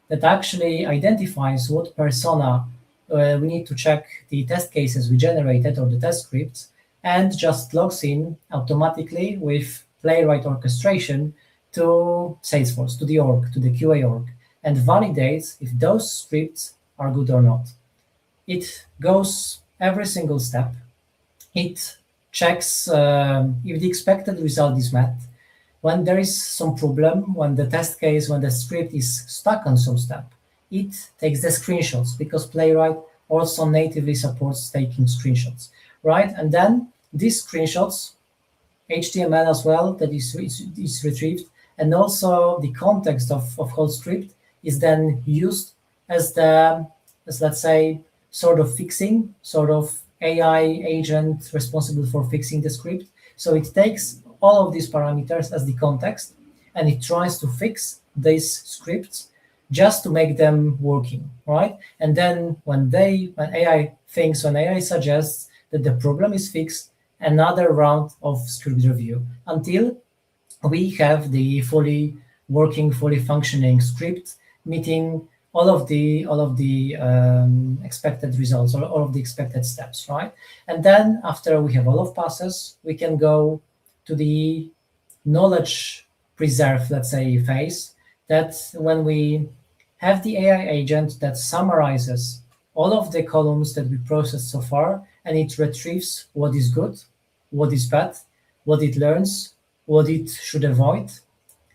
that actually identifies what persona we need to check the test cases we generated or the test scripts, and just logs in automatically with Playwright orchestration to Salesforce, to the org, to the QA org, and validates if those scripts are good or not. It goes every single step. It checks if the expected result is met. When there is some problem, when the test case, when the script is stuck on some step, it takes the screenshots, because Playwright also natively supports taking screenshots, right? And then these screenshots, HTML as well, that is retrieved, and also the context of whole script is then used as let's say, sort of fixing, sort of AI agent responsible for fixing the script. So it takes all of these parameters as the context, and it tries to fix these scripts just to make them working, right? And then when AI suggests that the problem is fixed, another round of script review until we have the fully working, fully functioning script meeting all of the expected results, or all of the expected steps, right? And then after we have all of passes, we can go to the knowledge preserve, let's say, phase. That when we have the AI agent that summarizes all of the columns that we processed so far, and it retrieves what is good, what is bad, what it learns, what it should avoid,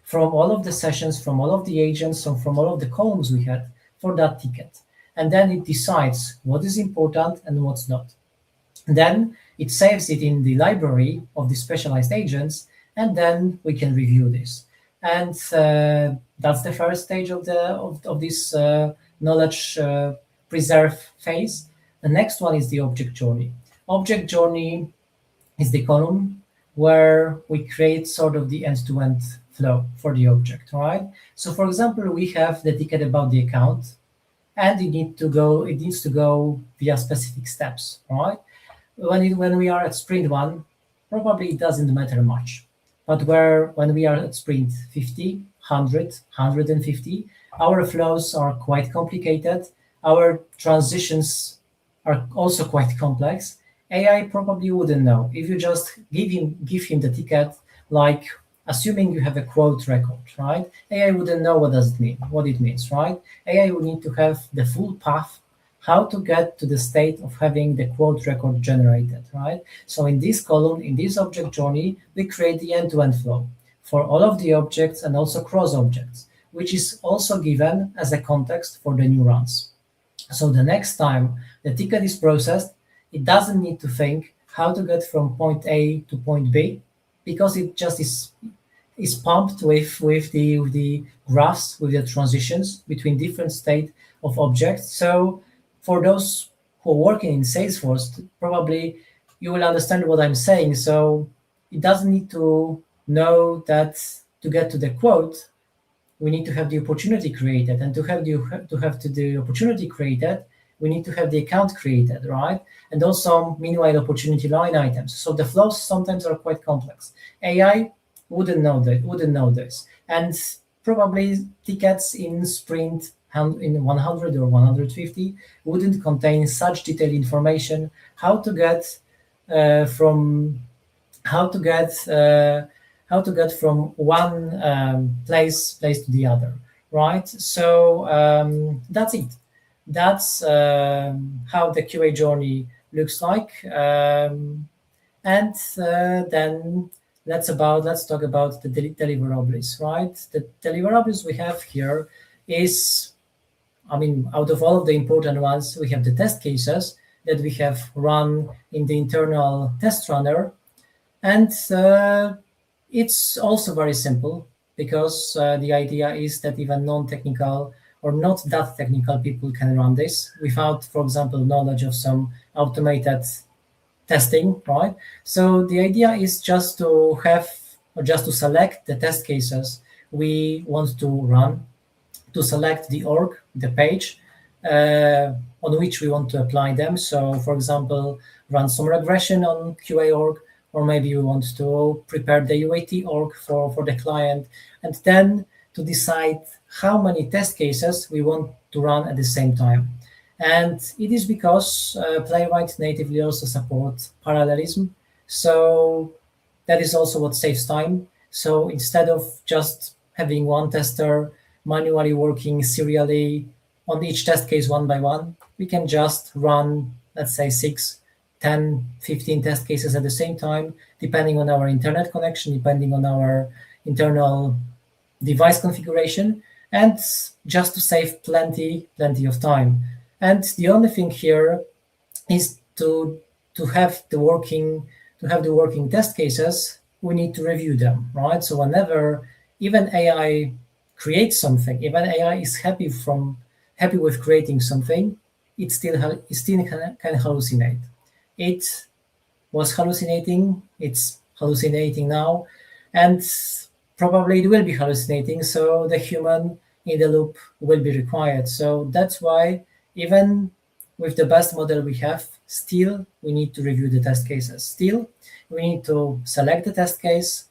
from all of the sessions, from all of the agents, so from all of the columns we had for that ticket. And then it decides what is important and what's not. Then it saves it in the library of the specialized agents, and then we can review this. And that's the first stage of this knowledge preserve phase. The next one is the object journey. Object journey is the column where we create sort of the end-to-end flow for the object, right? So for example, we have the ticket about the account, and it needs to go via specific steps, right? When we are at sprint 1, probably it doesn't matter much. But when we are at sprint 50, 100, 150, our flows are quite complicated. Our transitions are also quite complex. AI probably wouldn't know. If you just give him the ticket, like assuming you have a quote record, right? AI wouldn't know what it means, right? AI would need to have the full path, how to get to the state of having the quote record generated, right? So in this column, in this object journey, we create the end-to-end flow for all of the objects and also cross objects, which is also given as a context for the new runs. So the next time the ticket is processed, it doesn't need to think how to get from point A to point B, because it just is pumped with the graphs, with the transitions between different state of objects. So for those who are working in Salesforce, probably you will understand what I'm saying. So it doesn't need to know that to get to the quote, we need to have the opportunity created, and to have the opportunity created, we need to have the account created, right? And also, meanwhile, opportunity line items. So the flows sometimes are quite complex. AI wouldn't know this, and probably tickets in sprint in 100 or 150 wouldn't contain such detailed information how to get from one place to the other, right? So that's it. That's how the QA journey looks like. And then let's talk about the deliverables, right? The deliverables we have here is, out of all of the important ones, we have the test cases that we have run in the internal test runner. And it's also very simple, because the idea is that even non-technical or not that technical people can run this without, for example, knowledge of some automated testing, right? So the idea is just to have, or just to select the test cases we want to run, to select the org, the page on which we want to apply them. So, for example, run some regression on QA org, or maybe you want to prepare the UAT org for the client, and then to decide how many test cases we want to run at the same time. And it is because Playwright natively also supports parallelism. So that is also what saves time. So instead of just having one tester manually working serially on each test case one by one, we can just run, let's say, 6, 10, 15 test cases at the same time, depending on our internet connection, depending on our internal device configuration, and just to save plenty of time. And the only thing here is to have the working test cases, we need to review them, right? So whenever even AI creates something, even AI is happy with creating something, it still can hallucinate. It was hallucinating, it's hallucinating now, and probably it will be hallucinating, so the human in the loop will be required. So that's why even with the best model we have, still we need to review the test cases. Still, we need to select the test case,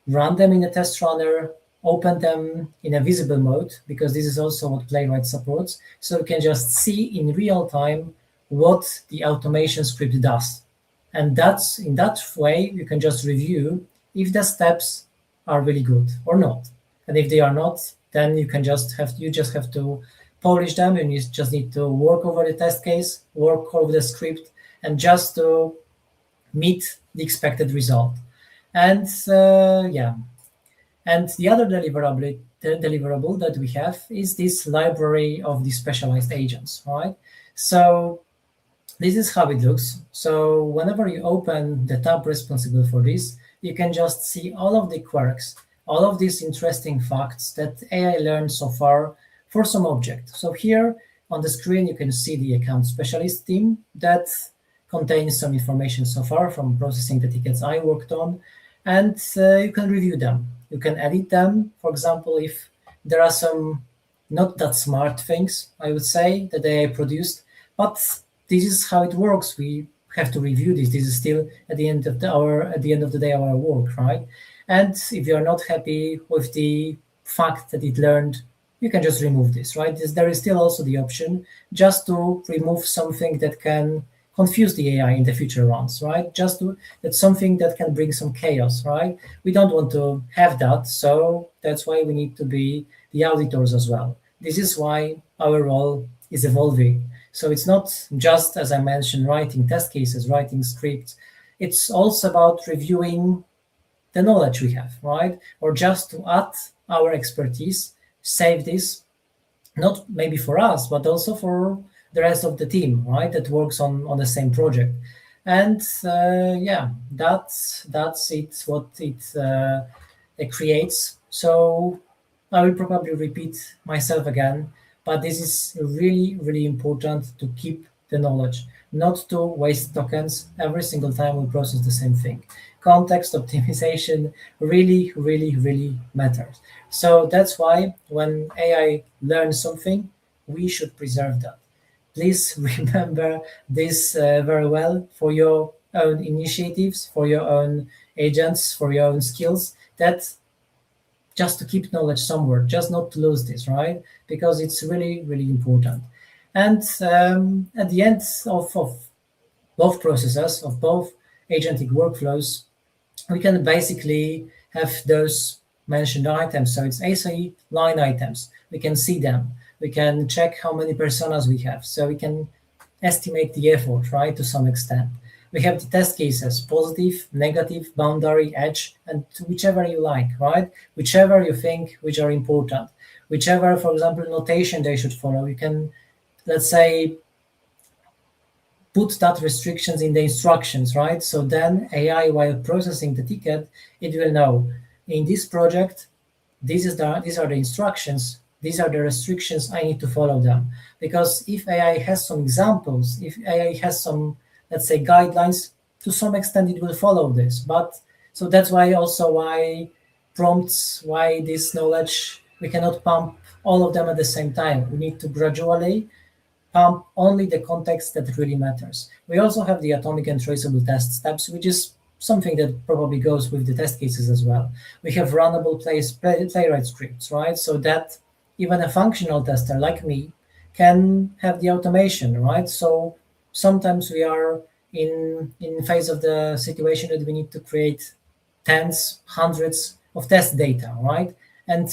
run them in a test runner, open them in a visible mode, because this is also what Playwright supports. So we can just see in real time what the automation script does. And that's in that way, you can just review if the steps are really good or not. And if they are not, then you just have to polish them, and you just need to work over the test case, work over the script, and just to meet the expected result. And and the other deliverable that we have is this library of the specialized agents, right? So this is how it looks. So whenever you open the tab responsible for this, you can just see all of the quirks, all of these interesting facts that AI learned so far for some object. So here on the screen, you can see the account specialist team that contains some information so far from processing the tickets I worked on, and you can review them. You can edit them. For example, if there are some not that smart things, I would say, that AI produced, but this is how it works. We have to review this. This is still at the end of the day our work, right? And if you're not happy with the fact that it learned, you can just remove this, right? There is still also the option just to remove something that can confuse the AI in the future runs, right? That's something that can bring some chaos, right? We don't want to have that, so that's why we need to be the auditors as well. This is why our role is evolving. So it's not just, as I mentioned, writing test cases, writing scripts. It's also about reviewing the knowledge we have, right? Or just to add our expertise, save this, not maybe for us, but also for the rest of the team, right? That works on the same project. And that's it, what it creates. So I will probably repeat myself again, but this is really, really important to keep the knowledge, not to waste tokens every single time we process the same thing. Context optimization really, really, really matters. So that's why when AI learns something, we should preserve that. Please remember this very well for your own initiatives, for your own agents, for your own skills, that just to keep knowledge somewhere, just not to lose this, right? Because it's really, really important. And at the end of both processes, of both agentic workflows, we can basically have those mentioned items. So it's ASAE line items. We can see them. We can check how many personas we have. So we can estimate the effort, right, to some extent. We have the test cases, positive, negative, boundary, edge, and whichever you like, right? Whichever you think which are important. Whichever, for example, notation they should follow. You can, let's say, put that restrictions in the instructions, right? So then AI, while processing the ticket, it will know in this project, these are the instructions, these are the restrictions, I need to follow them. Because if AI has some examples, if AI has some, let's say, guidelines, to some extent it will follow this. But so that's why also why prompts, why this knowledge, we cannot pump all of them at the same time. We need to gradually pump only the context that really matters. We also have the atomic and traceable test steps, which is something that probably goes with the test cases as well. We have runnable playwright scripts, right? So that even a functional tester like me can have the automation, right? So sometimes we are in phase of the situation that we need to create tens, hundreds of test data, right? And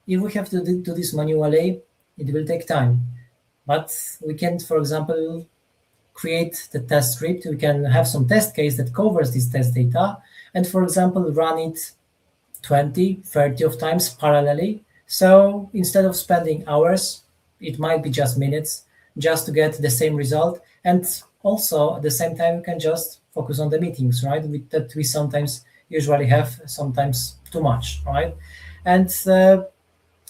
if we have to do this manually, it will take time. But we can, for example, create the test script. We can have some test case that covers this test data and, for example, run it 20, 30 of times parallelly. So instead of spending hours, it might be just minutes just to get the same result. And also at the same time, you can just focus on the meetings, right? That we sometimes usually have, sometimes too much, right? And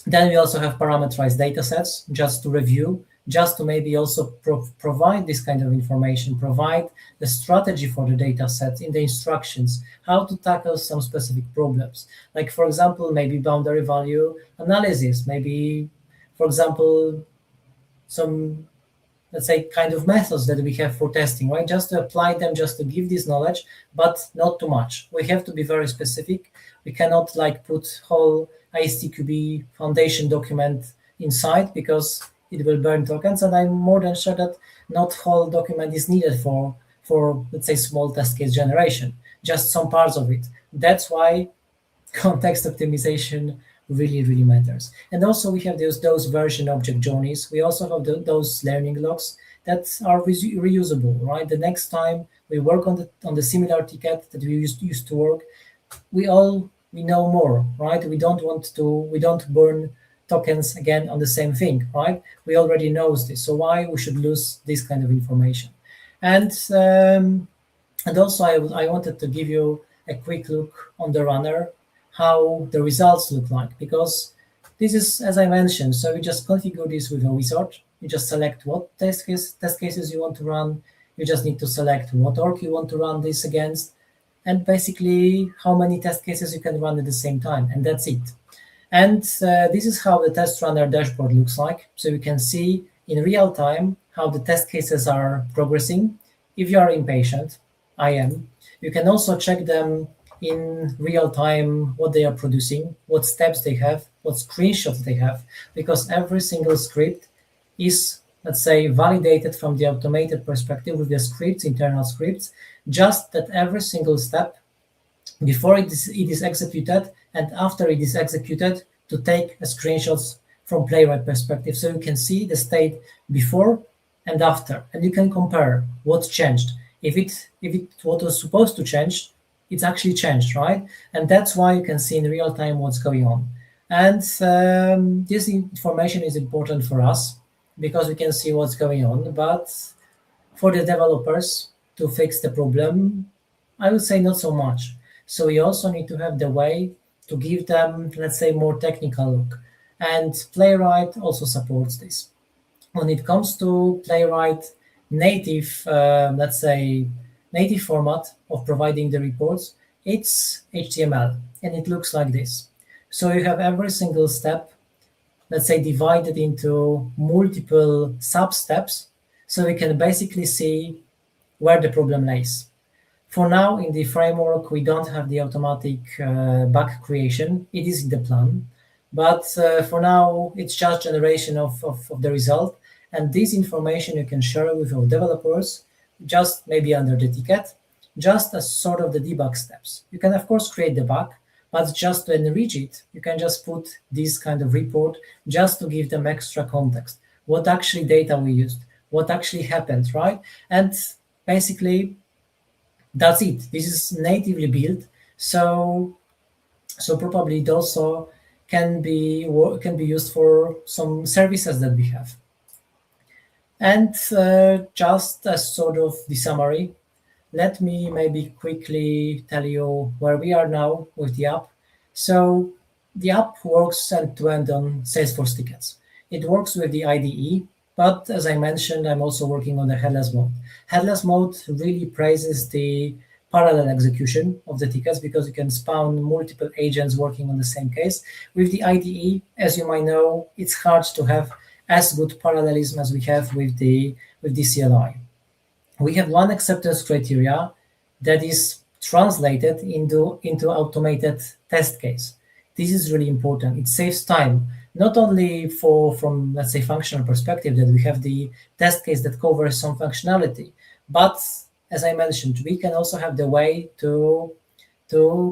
then we also have parameterized data sets just to review, just to maybe also provide this kind of information, provide the strategy for the data set in the instructions, how to tackle some specific problems. Like, for example, maybe boundary value analysis, maybe, for example, some, let's say, kind of methods that we have for testing, right? Just to apply them, just to give this knowledge, but not too much. We have to be very specific. We cannot like put whole ISTQB foundation document inside because it will burn tokens, and I'm more than sure that not whole document is needed for let's say small test case generation, just some parts of it. That's why context optimization really matters. And also we have those version object journeys. We also have those learning logs that are reusable, right? The next time we work on the similar ticket that we used to work, we know more, right? We don't burn tokens again on the same thing, right? We already know this, so why we should lose this kind of information? And also I wanted to give you a quick look on the runner, how the results look like, because this is, as I mentioned, so you just configure this with a wizard. You just select what test cases you want to run. You just need to select what org you want to run this against, and basically how many test cases you can run at the same time, and that's it. And this is how the test runner dashboard looks like. So you can see in real time how the test cases are progressing. If you are impatient, I am. You can also check them in real time, what they are producing, what steps they have, what screenshots they have, because every single script is, let's say, validated from the automated perspective with the scripts, internal scripts, just that every single step before it is executed and after it is executed, to take screenshots from playwright perspective, so you can see the state before and after, and you can compare what's changed. If it what was supposed to change, it's actually changed, right? And that's why you can see in real time what's going on. And this information is important for us because we can see what's going on. But for the developers to fix the problem, I would say not so much. So we also need to have the way to give them, let's say, more technical look. And Playwright also supports this. When it comes to Playwright native, let's say, native format of providing the reports, it's HTML, and it looks like this. So you have every single step, let's say, divided into multiple sub-steps, so we can basically see where the problem lays. For now, in the framework, we don't have the automatic bug creation. It is in the plan. But for now, it's just generation of the result. And this information you can share with our developers, just maybe under the ticket, just as sort of the debug steps. You can, of course, create the bug, but just to enrich it, you can just put this kind of report just to give them extra context. What actually data we used, what actually happened, right? And basically, that's it. This is natively built, so probably it also can be used for some services that we have. And just as sort of the summary, let me maybe quickly tell you where we are now with the app. So the app works end-to-end on Salesforce tickets. It works with the IDE, but as I mentioned, I'm also working on the headless mode. Headless mode really praises the parallel execution of the tickets because you can spawn multiple agents working on the same case. With the IDE, as you might know, it's hard to have as good parallelism as we have with the CLI. We have one acceptance criteria that is translated into automated test case. This is really important. It saves time, not only from, let's say, functional perspective, that we have the test case that covers some functionality, but as I mentioned, we can also have the way to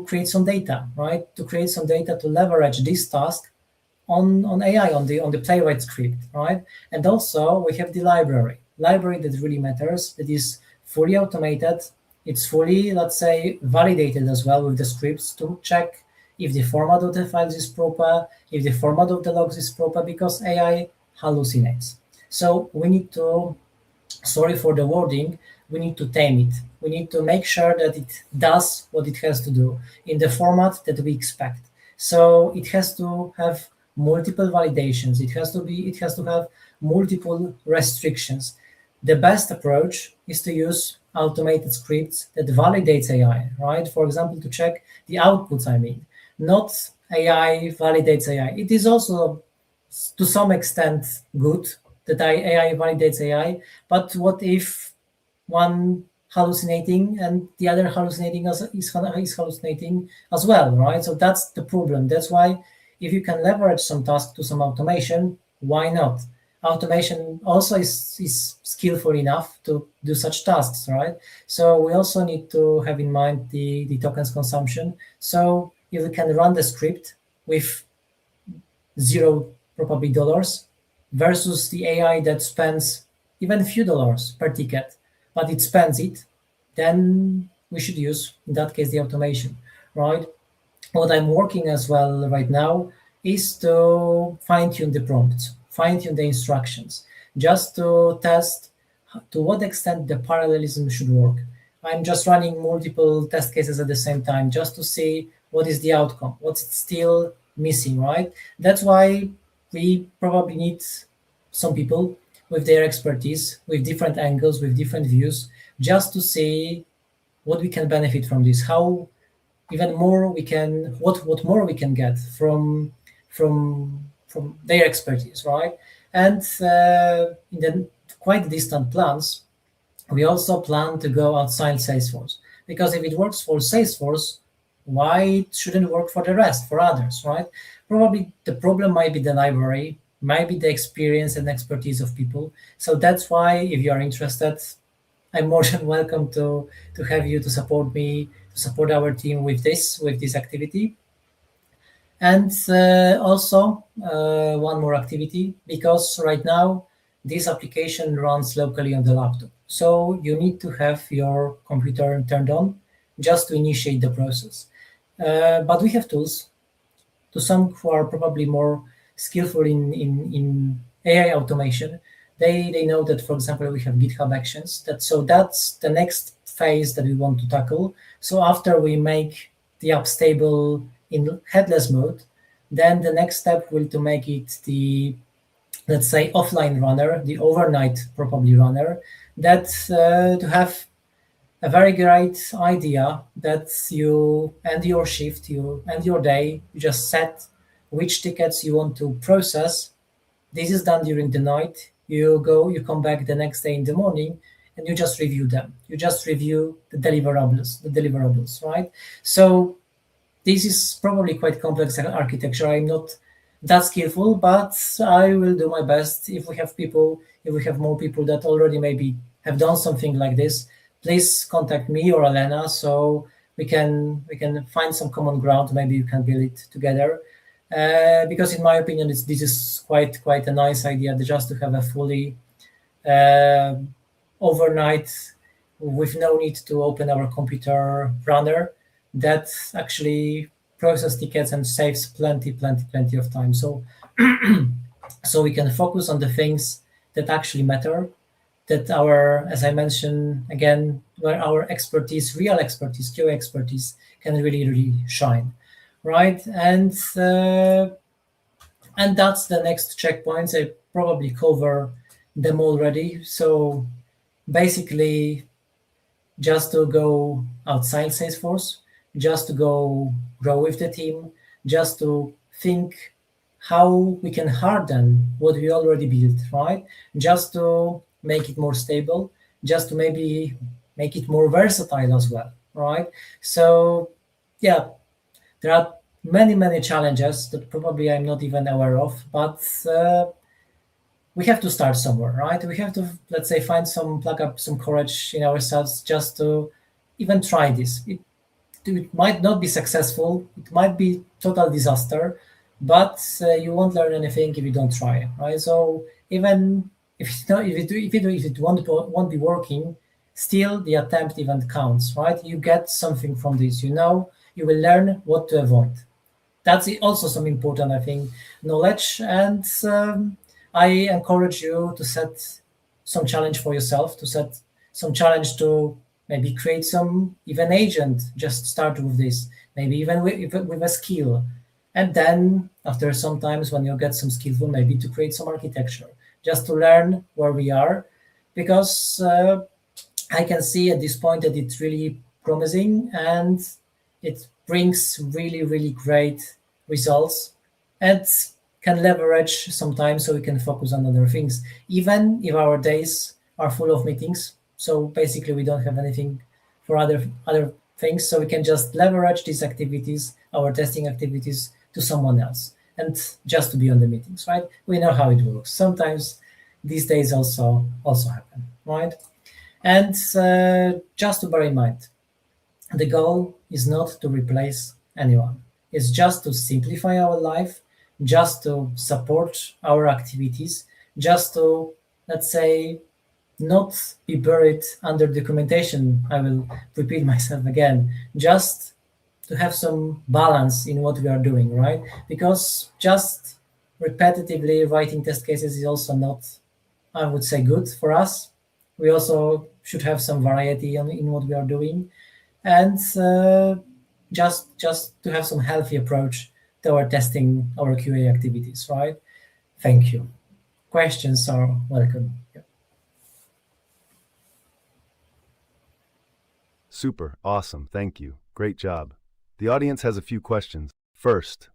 create some data, right? To create some data to leverage this task on AI, on the Playwright script, right? And also we have the library that really matters, that is fully automated. It's fully, let's say, validated as well with the scripts to check if the format of the files is proper, if the format of the logs is proper, because AI hallucinates. So we need to, sorry for the wording, we need to tame it. We need to make sure that it does what it has to do in the format that we expect. So it has to have multiple validations. It has to have multiple restrictions. The best approach is to use automated scripts that validates AI, right? For example, to check the outputs, not AI validates AI. It is also to some extent good that AI validates AI, but what if one hallucinating and the other hallucinating is hallucinating as well, right? So that's the problem. That's why if you can leverage some task to some automation, why not? Automation also is skillful enough to do such tasks, right? So we also need to have in mind the tokens consumption. So if we can run the script with $0 probably dollars versus the AI that spends even a few dollars per ticket, but it spends it, then we should use, in that case, the automation, right? What I'm working as well right now is to fine-tune the prompts, fine-tune the instructions, just to test to what extent the parallelism should work. I'm just running multiple test cases at the same time just to see what is the outcome, what's still missing, right? That's why we probably need some people with their expertise, with different angles, with different views, just to see what we can benefit from this, how even more we can, what more we can get from their expertise, right? And in the quite distant plans, we also plan to go outside Salesforce, because if it works for Salesforce, why it shouldn't work for the rest, for others, right? Probably the problem might be the library, might be the experience and expertise of people. So that's why, if you are interested, I'm more than welcome to have you to support me, to support our team with this activity. And also one more activity, because right now this application runs locally on the laptop. So you need to have your computer turned on just to initiate the process. But we have tools. To some who are probably more skillful in AI automation, they know that, for example, we have GitHub Actions. That's the next phase that we want to tackle. So after we make the app stable in headless mode, then the next step will to make it the, let's say, offline runner, the overnight probably runner, that to have a very great idea that you end your shift, you end your day, you just set which tickets you want to process. This is done during the night. You come back the next day in the morning, and you just review them. You just review the deliverables, right? So this is probably quite complex architecture. I'm not that skillful, but I will do my best. If we have more people that already maybe have done something like this, please contact me or Elena, so we can find some common ground. Maybe you can build it together. Because in my opinion, this is quite a nice idea, just to have a fully overnight, with no need to open our computer runner, that actually process tickets and saves plenty of time. So so we can focus on the things that actually matter, that our, as I mentioned again, where our expertise, real expertise, QA expertise, can really shine, right? And that's the next checkpoints. I probably cover them already. So basically, just to go outside Salesforce, just to go grow with the team, just to think how we can harden what we already built, right? Just to make it more stable, just to maybe make it more versatile as well, right? So, yeah, there are many challenges that probably I'm not even aware of, but we have to start somewhere, right? We have to, let's say, plug up some courage in ourselves just to even try this. It might not be successful. It might be total disaster, but you won't learn anything if you don't try, right? So even if it's not, if it won't be working, still the attempt even counts, right? You get something from this. You know, you will learn what to avoid. That's also some important, I think, knowledge. And I encourage you to set some challenge for yourself, to set some challenge to maybe create some even agent. Just start with this, maybe even with a skill. And then after some times when you get some skillful, maybe to create some architecture, just to learn where we are. Because I can see at this point that it's really promising and it brings really great results and can leverage sometimes so we can focus on other things, even if our days are full of meetings. So basically we don't have anything for other things. So we can just leverage these activities, our testing activities, to someone else and just to be on the meetings, right? We know how it works. Sometimes these days also happen, right? And just to bear in mind, the goal is not to replace anyone. It's just to simplify our life, just to support our activities, just to, let's say, not be buried under documentation. I will repeat myself again, just to have some balance in what we are doing, right? Because just repetitively writing test cases is also not, I would say, good for us. We also should have some variety in what we are doing, and just to have some healthy approach to our testing, our QA activities, right? Thank you. Questions are welcome. Yeah. Super, awesome, thank you. Great job. The audience has a few questions. First,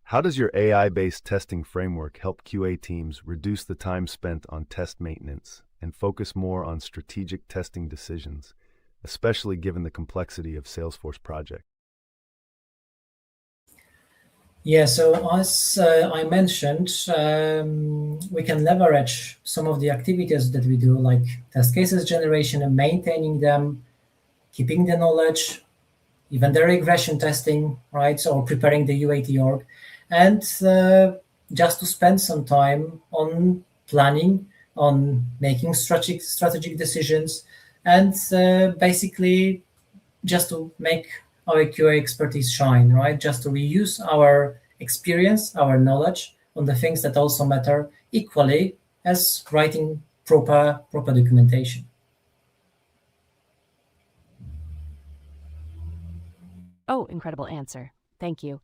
how does your AI-based testing framework help QA teams reduce the time spent on test maintenance and focus more on strategic testing decisions, especially given the complexity of Salesforce projects? Yeah, so as I mentioned, we can leverage some of the activities that we do, like test cases generation and maintaining them, keeping the knowledge, even the regression testing, right? So preparing the UAT org, and just to spend some time on planning, on making strategic decisions, and basically just to make our QA expertise shine, right? Just to reuse our experience, our knowledge on the things that also matter equally as writing proper documentation. Oh, incredible answer. Thank you.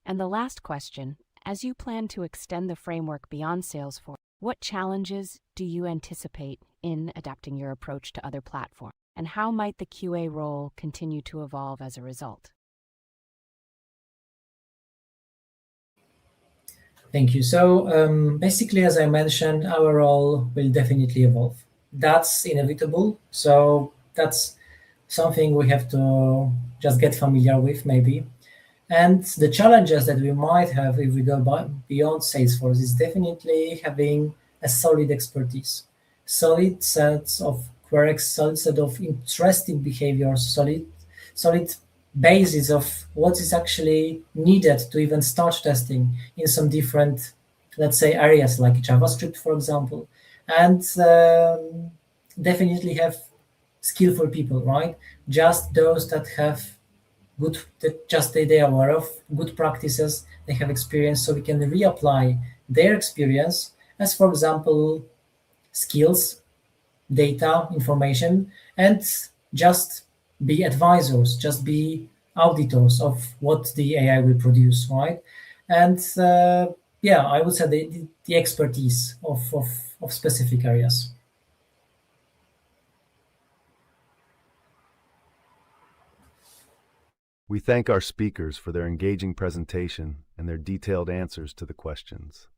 And the last question, as you plan to extend the framework beyond Salesforce, what challenges do you anticipate in adapting your approach to other platforms? And how might the QA role continue to evolve as a result? Thank you. So basically, as I mentioned, our role will definitely evolve. That's inevitable. So that's something we have to just get familiar with, maybe. And the challenges that we might have if we go beyond Salesforce is definitely having a solid expertise, solid sets of queries, solid set of interesting behaviors, solid basis of what is actually needed to even start testing in some different, let's say, areas like JavaScript, for example, and definitely have skillful people, right? Just those that have good, that just they are aware of good practices, they have experience, so we can reapply their experience as, for example, skills, data, information, and just be advisors, just be auditors of what the AI will produce, right? And yeah, I would say the expertise of specific areas. We thank our speakers for their engaging presentation and their detailed answers to the questions.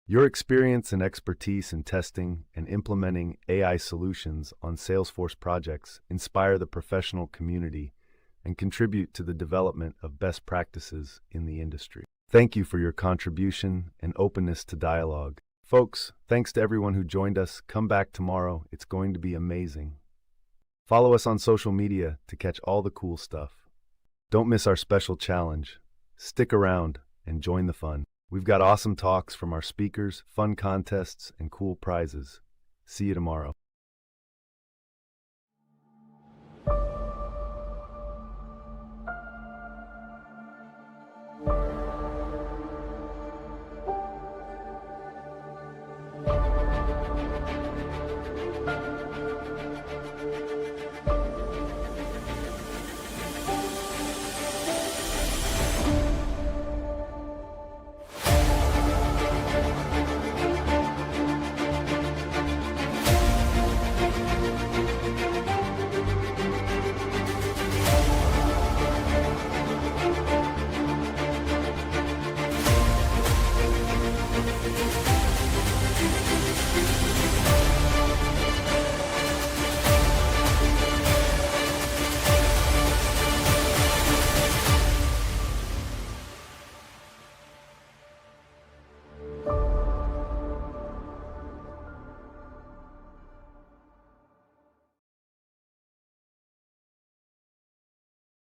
Your experience and expertise in testing and implementing AI solutions on Salesforce projects inspire the professional community and contribute to the development of best practices in the industry. Thank you for your contribution and openness to dialogue. Folks, thanks to everyone who joined us. Come back tomorrow. It's going to be amazing. Follow us on social media to catch all the cool stuff. Don't miss our special challenge. Stick around and join the fun. We've got awesome talks from our speakers, fun contests, and cool prizes. See you tomorrow.